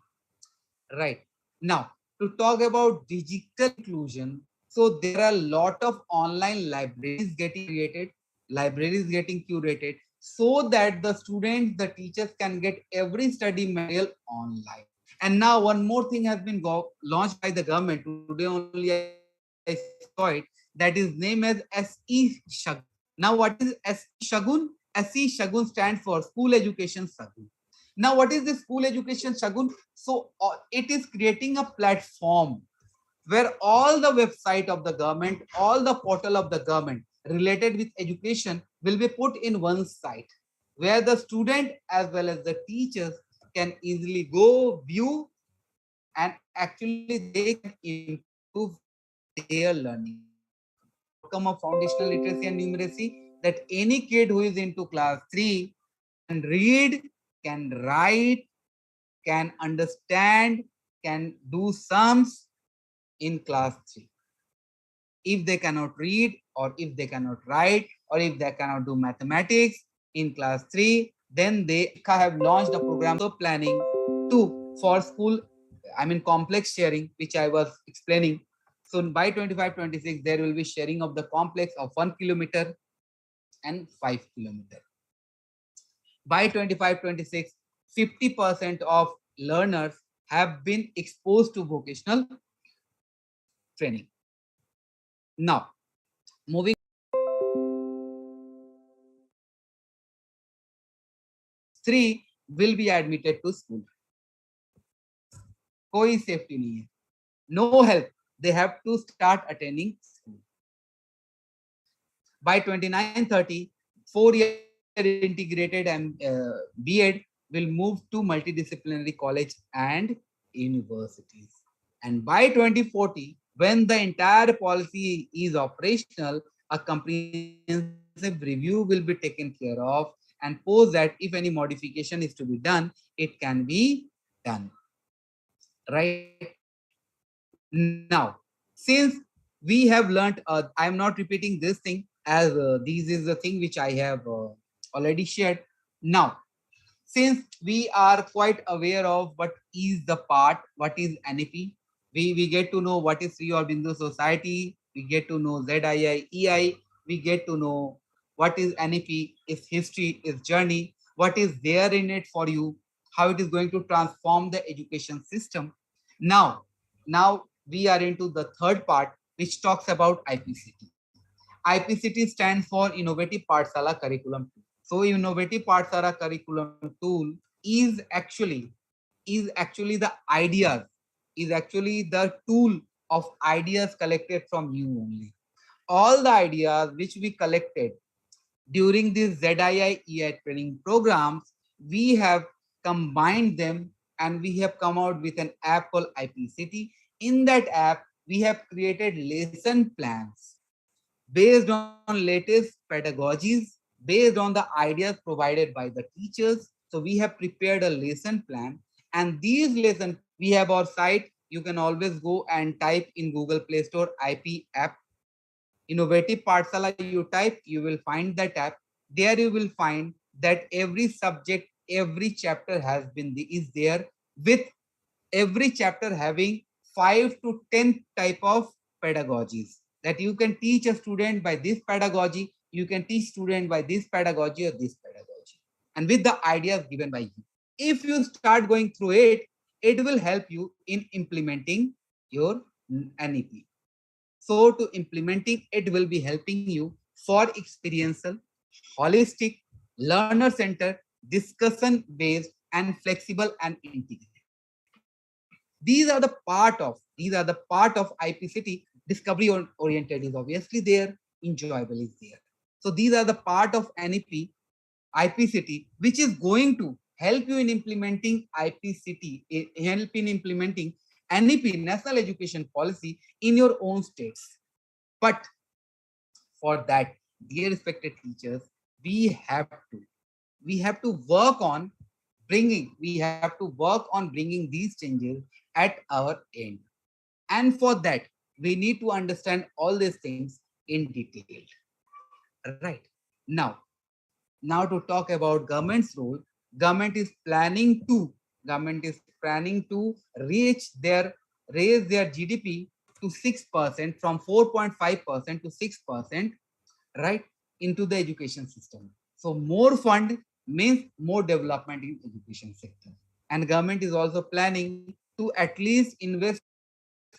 Right. Now, to talk about digital inclusion, so there are a lot of online libraries getting created, libraries getting curated, so that the students, the teachers can get every study material online. And now one more thing has been launched by the government. Today only I saw it. That is named as SE Shagun. Now what is SE Shagun? SE Shagun stands for School Education Shagun. Now what is this School Education Shagun? So it is creating a platform where all the website of the government, all the portal of the government related with education will be put in one site, where the student as well as the teachers can easily go view and actually they can improve their learning. Outcome of foundational literacy and numeracy, that any kid who is into class 3 can read, can write, can understand, can do sums in class 3. If they cannot read, or if they cannot write, or if they cannot do mathematics in class 3, then they have launched a program of planning 2 for school, I mean complex sharing, which I was explaining. So by 25-26, there will be sharing of the complex of 1 kilometer and 5 kilometer. By 25-26, 50% of learners have been exposed to vocational training. Now, moving 3 will be admitted to school. कोई safety नहीं है. No help. They have to start attending school. By 29-30, 4-year integrated and B.Ed will move to multidisciplinary college and universities. And by 2040, when the entire policy is operational, a comprehensive review will be taken care of, and post that if any modification is to be done, it can be done. Right now, since we have learned, I am not repeating this thing as this is the thing which I have already shared. Now, since we are quite aware of what is the part, what is NEP, we get to know what is Sri Aurobindo Society, we get to know ZII, we get to know what is NEP, its history, its journey, what is there in it for you, how it is going to transform the education system. Now we are into the third part, which talks about IPCT. IPCT stands for Innovative Pathshala Curriculum. So Innovative Pathshala Curriculum tool is actually the ideas, is actually the tool of ideas collected from you only. All the ideas which we collected during this ZII EI training programs, we have combined them and we have come out with an app called IPCT. In that app, we have created lesson plans based on latest pedagogies, based on the ideas provided by the teachers. So we have prepared a lesson plan, and these lessons, we have our site. You can always go and type in Google Play Store IP app. Innovative Pathshala, you type, you will find that app. There you will find that every subject, every chapter is there, with every chapter having 5 to 10 type of pedagogies, that you can teach a student by this pedagogy, you can teach student by this pedagogy or this pedagogy, and with the ideas given by you. If you start going through it, it will help you in implementing your NEP. So to implementing, it will be helping you for experiential, holistic, learner-centered, discussion-based, and flexible and integrated. These are the part of IPCT. Discovery oriented is obviously there, enjoyable is there. So these are the part of NEP, IPCT, which is going to help you in implementing IPCT, help in implementing NEP, National Education Policy, in your own states. But for that, dear respected teachers, we have to work on bringing these changes at our end. And for that, we need to understand all these things in detail. Right. Now to talk about government's role, government is planning to raise their GDP to 6%, from 4.5% to 6%, right, into the education system. So more fund means more development in education sector. And government is also planning to at least invest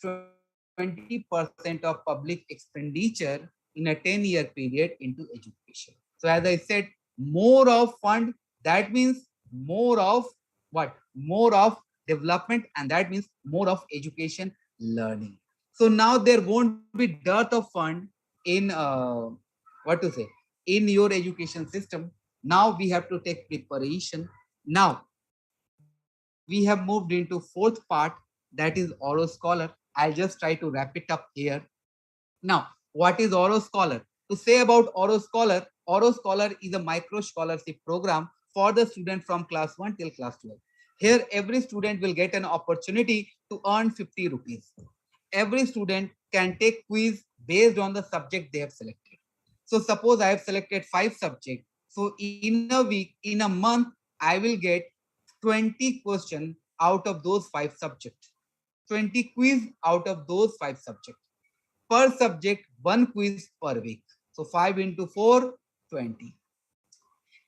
20% of public expenditure in a 10-year period into education. So as I said, more of fund, that means more of what? More of development, and that means more of education learning. So now there won't be dearth of fund in in your education system. Now we have to take preparation. Now we have moved into fourth part, that is Oro Scholar. I'll just try to wrap it up here. Now, what is Oro Scholar? To say about Oro Scholar is a micro scholarship program for the student from class 1 till class 12. Here, every student will get an opportunity to earn 50 rupees. Every student can take quiz based on the subject they have selected. So suppose I have selected 5 subjects. So in a week, in a month, I will get 20 questions out of those 5 subjects. 20 quiz out of those 5 subjects. Per subject, 1 quiz per week. So 5 into 4, 20.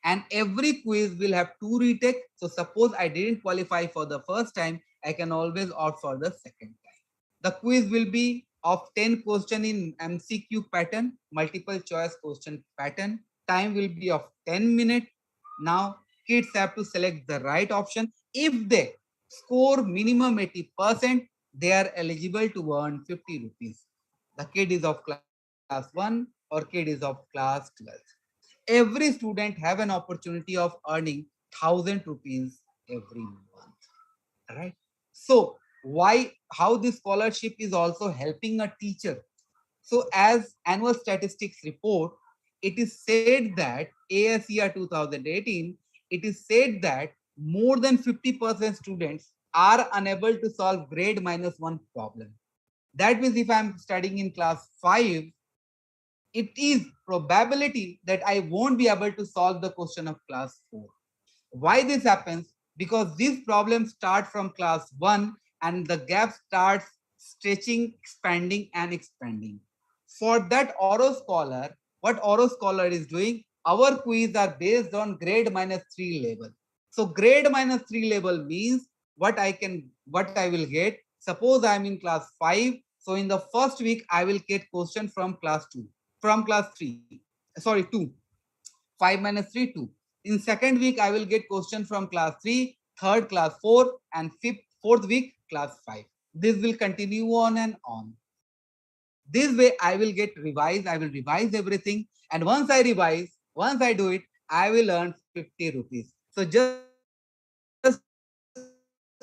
And every quiz will have 2 retake. So suppose I didn't qualify for the first time, I can always opt for the second time. The quiz will be of 10 question in MCQ pattern, multiple choice question pattern. Time will be of 10 minutes. Now kids have to select the right option. If they score minimum 80%, they are eligible to earn 50 rupees. The kid is of class 1 or kid is of class 12. Every student have an opportunity of earning 1,000 rupees every month. Right? So how this scholarship is also helping a teacher. So as annual statistics report, it is said that ASER 2018, it is said that more than 50% students are unable to solve grade -1 problem. That means if I'm studying in class 5, it is probability that I won't be able to solve the question of class 4. Why this happens? Because these problems start from class 1 and the gap starts stretching, expanding and expanding. For that Auro Scholar, what Auro Scholar is doing, our quiz are based on grade -3 level. So grade -3 level means what I will get. Suppose I'm in class 5. So in the first week, I will get question from class 2, from class 3, sorry, 2. 5 - 3, 2. In second week, I will get question from class 3, third class 4, and fourth week class 5. This will continue on and on. This way, I will get revised. I will revise everything. And once I revise, once I do it, I will earn 50 rupees. So just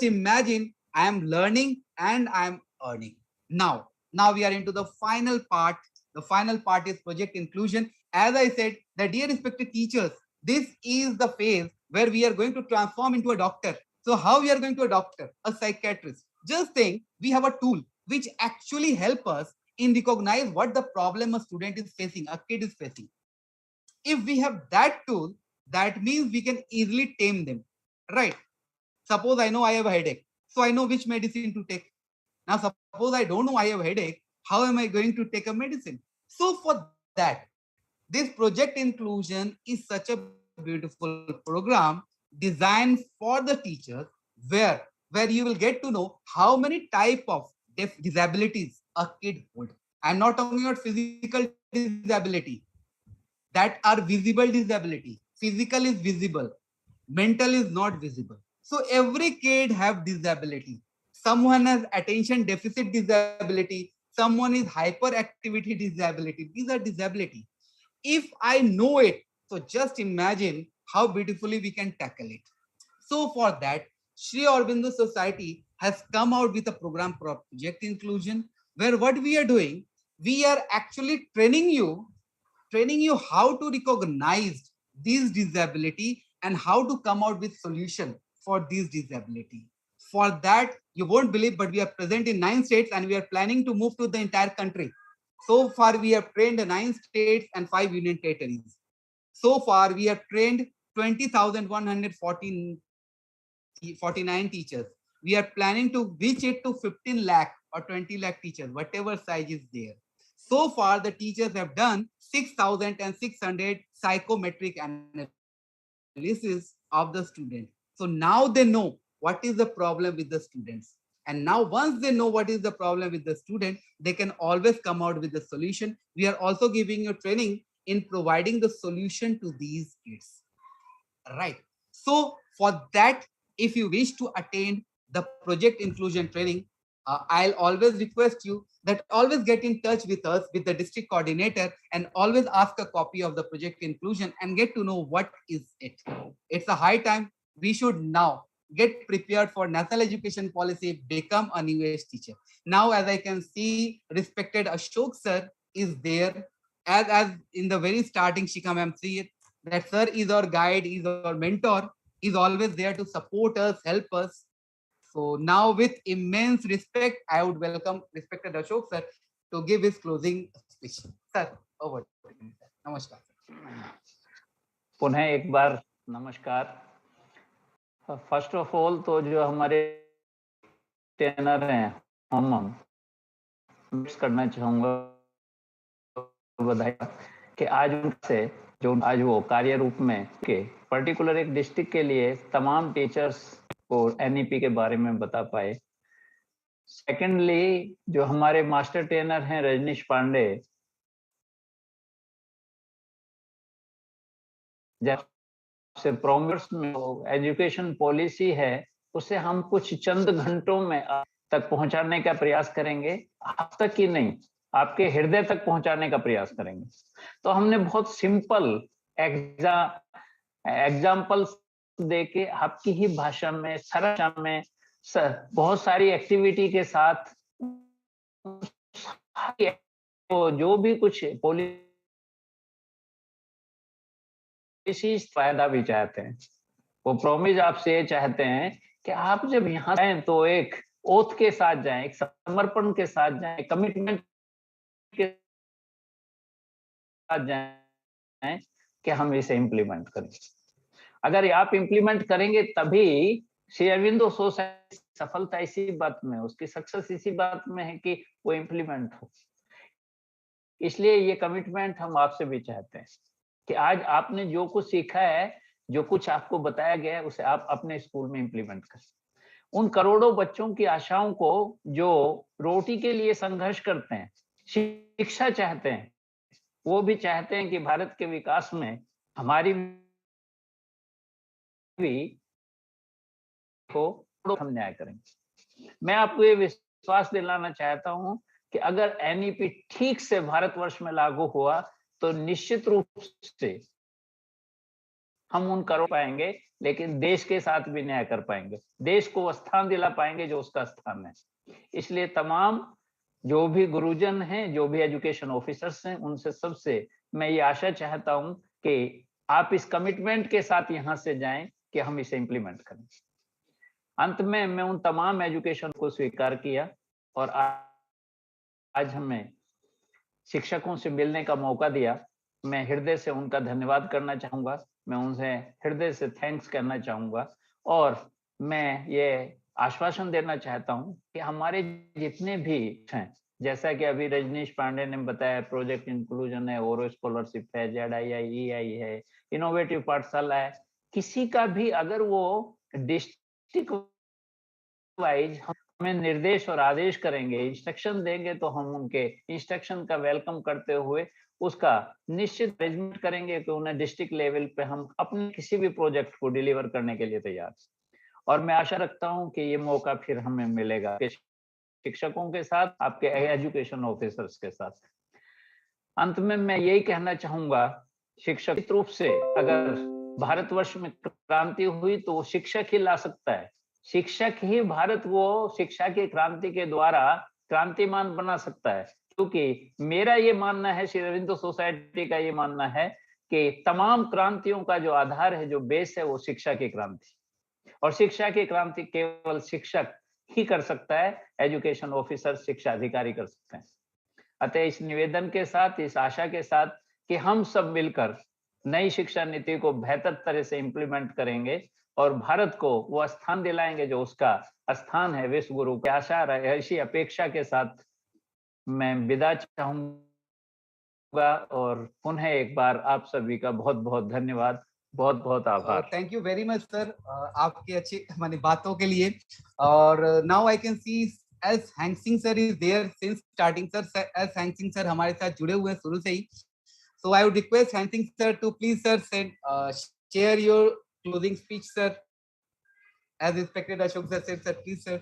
imagine I am learning and I am earning. Now we are into the final part. The final part is project inclusion. As I said, the dear respected teachers, this is the phase where we are going to transform into a doctor. So how we are going to a doctor, a psychiatrist? Just think, we have a tool which actually help us in recognize what the problem a student is facing, a kid is facing. If we have that tool, that means we can easily tame them, right? Suppose I know I have a headache, so I know which medicine to take. Now, suppose I don't know I have a headache, how am I going to take a medicine? So for that, this project inclusion is such a beautiful program designed for the teachers where you will get to know how many type of disabilities a kid would. I'm not talking about physical disability, that are visible disability. Physical is visible, mental is not visible. So every kid have disability. Someone has attention deficit disability, someone is hyperactivity disability. These are disability. If I know it, so just imagine how beautifully we can tackle it. So for that, Sri Aurobindo Society has come out with a program for project inclusion, where what we are doing, we are actually training you how to recognize these disability and how to come out with solution for these disability. For that, you won't believe, but we are present in 9 states and we are planning to move to the entire country. So far, we have trained 9 states and 5 union territories. So far, we have trained 20,149 teachers. We are planning to reach it to 15 lakh or 20 lakh teachers, whatever size is there. So far, the teachers have done 6,600 psychometric analysis of the student. So now they know what is the problem with the students. And now once they know what is the problem with the student, they can always come out with the solution. We are also giving you training in providing the solution to these kids. Right. So for that, if you wish to attend the project inclusion training, I'll always request you that always get in touch with us, with the district coordinator, and always ask a copy of the project inclusion and get to know what is it. It's a high time. We should now get prepared for national education policy, become a new age teacher. Now, as I can see, respected Ashok sir is there. As in the very starting, Shikha ma'am see that sir is our guide, is our mentor, is always there to support us, help us. So now with immense respect, I would welcome respected Ashok sir to give his closing speech. Sir, over to you. Namaskar. पुनः एक बार नमस्कार. First of all तो जो हमारे trainer हैं हम करना चाहूंगा बधाई कि आज उनसे जो आज वो कार्य रूप में के पर्टिकुलर एक डिस्ट्रिक्ट के लिए तमाम टीचर्स को एनईपी के बारे में बता पाए. सेकेंडली, जो हमारे मास्टर ट्रेनर हैं रजनीश पांडे, जैसे प्रोग्रेस में एजुकेशन पॉलिसी है उसे हम कुछ चंद घंटों में तक पहुंचाने का प्रयास करेंगे. अब तक ही नहीं, आपके हृदय तक पहुंचाने का प्रयास करेंगे. तो हमने बहुत सिंपल एग्जाम्पल देके आपकी ही भाषा में, सरल भाषा में, बहुत सारी एक्टिविटी के साथ तो जो भी कुछ पॉलिसी विशेष फायदा भी चाहते हैं। वो प्रॉमिस आपसे ये चाहते हैं कि आप जब यहाँ जाएं तो एक ओथ के साथ जाएं, एक समर्पण के साथ जाएं, कमिटमेंट के साथ जाएं कि हम इसे इम्प्लीमेंट करें। अगर आप इम्प्लीमेंट करेंगे तभी श्री अरविंदो सोसाइटी सफलता इसी बात में, उसकी सक्सेस इसी बात में है कि वो इम्प्लीमेंट हो। इसलिए ये कमिटमेंट हम आपसे भी चाहते हैं कि आज आपने जो कुछ सीखा है, जो कुछ आपको बताया गया है, उसे आप अपने स्कूल में इम्प्लीमेंट करें। उन करोड़ों बच्चों की आशाओं को जो रोटी के लिए संघर्ष करते हैं, शिक्षा चाहते हैं, वो भी चाहते हैं कि भारत के विकास में हमारी भी को हम न्याय करेंगे। मैं आपको ये विश्वास दिलाना चाहता हूं कि अगर एनईपी ठीक से भारतवर्ष में लागू हुआ तो निश्चित रूप से हम उन कर पाएंगे, लेकिन देश के साथ भी न्याय कर पाएंगे, देश को स्थान दिला पाएंगे जो उसका स्थान है। इसलिए तमाम जो भी गुरुजन हैं, जो भी एजुकेशन ऑफिसर्स हैं, उनसे सबसे मैं ये आशा चाहता हूं कि आप इस कमिटमेंट के साथ यहाँ से जाएं कि हम इसे इम्प्लीमेंट करें। अंत में मैं उन तमाम एजुकेशन को स्वीकार किया और आज हमें शिक्षकों से मिलने का मौका दिया। मैं हृदय से उनका धन्यवाद करना चाहूंगा, मैं उनसे हृदय से थैंक्स करना चाहूंगा और मैं ये आश्वासन देना चाहता हूं कि हमारे जितने भी हैं, जैसा कि अभी रजनीश पांडे ने बताया, प्रोजेक्ट इंक्लूजन है, ओरो स्कॉलरशिप है, ZII है, इनोवेटिव पाठशाला है, किसी का भी अगर वो डिस्ट्रिक्ट वाइज हमें निर्देश और आदेश करेंगे, इंस्ट्रक्शन देंगे, तो हम उनके इंस्ट्रक्शन का वेलकम करते हुए उसका निश्चित अरेंजमेंट करेंगे कि उन्हें डिस्ट्रिक्ट लेवल पे हम अपने किसी भी प्रोजेक्ट को डिलीवर करने के लिए तैयार। और मैं आशा रखता हूं कि ये मौका फिर हमें मिलेगा शिक्षकों के साथ, आपके एजुकेशन ऑफिसर्स के साथ। अंत में मैं यही कहना चाहूंगा, शिक्षक रूप से अगर भारतवर्ष में क्रांति हुई तो वो शिक्षक ही ला सकता है। शिक्षक ही भारत को शिक्षा की क्रांति के द्वारा क्रांतिमान बना सकता है, क्योंकि मेरा ये मानना है, श्री अरविंदो सोसाइटी का ये मानना है कि तमाम क्रांतियों का जो आधार है, जो बेस है, वो शिक्षा की क्रांति, और शिक्षा की क्रांति केवल शिक्षक ही कर सकता है, एजुकेशन ऑफिसर, शिक्षा अधिकारी कर सकते हैं। अतः इस निवेदन के साथ, इस आशा के साथ कि हम सब मिलकर नई शिक्षा नीति को बेहतर तरह से इम्प्लीमेंट करेंगे और भारत को वो स्थान दिलाएंगे जो उसका स्थान है विश्व गुरु की आशा, ऐसी अपेक्षा के साथ मैं विदा चाहूंगा और पुनः एक बार आप सभी का बहुत बहुत धन्यवाद, बहुत बहुत आभार। Thank you very much sir, आपकी अच्छी मानी बातों के लिए। और now I can see S Hangsing sir is there since starting. Sir S Hangsing sir हमारे साथ जुड़े हुए हैं शुरू से ही। So I would request Hansing sir to please sir share your closing speech, sir. As respected Ashok sir said, sir, please sir.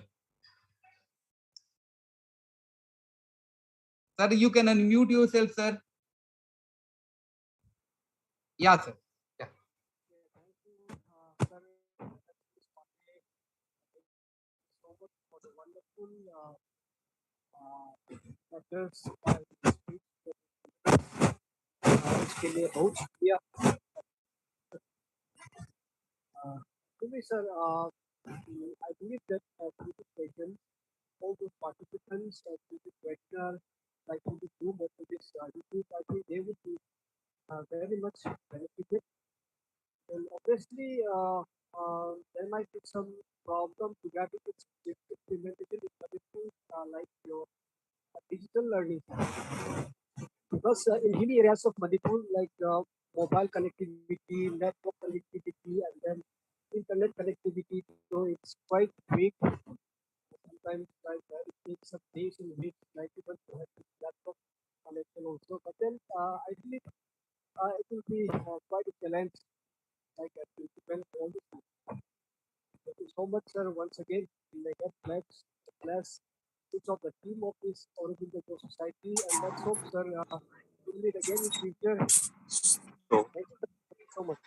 Sir, you can unmute yourself, sir. Yeah, sir. Yeah. Sir, so much for the wonderful letters and speech. इसके लिए बहुत शुक्रिया। Sir, I believe that presentation, all those participants, this webinar, like in this Zoom or this YouTube, I think they would be very much benefited. And obviously, there might be some problem to get it implemented in everything like your digital learning. Because in hilly areas of Manipur, like mobile connectivity, network connectivity, and then internet connectivity, so it's quite weak. Sometimes like it takes some days in which like even to have laptop connection also. But then I believe it will be quite a challenge. Like it will depend on the time. Thank you so much, sir. Once again, we may get bless each of the team of this Aurobindo Society, and let's hope, sir, we'll meet again in future. Thank you so much.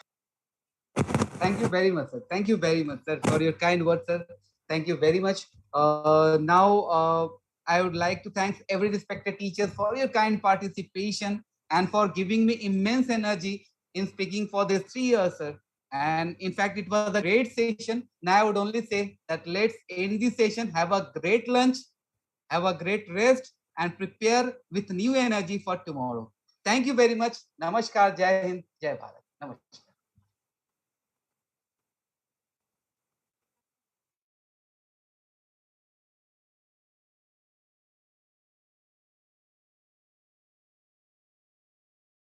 Thank you very much, sir. Thank you very much, sir, for your kind words, sir. Thank you very much. Now, I would like to thank every respected teachers for your kind participation and for giving me immense energy in speaking for these 3 years, sir. And in fact, it was a great session. Now I would only say that let's end this session, have a great lunch, have a great rest, and prepare with new energy for tomorrow. Thank you very much. Namaskar, Jai Hind, Jai Bharat. Namaskar.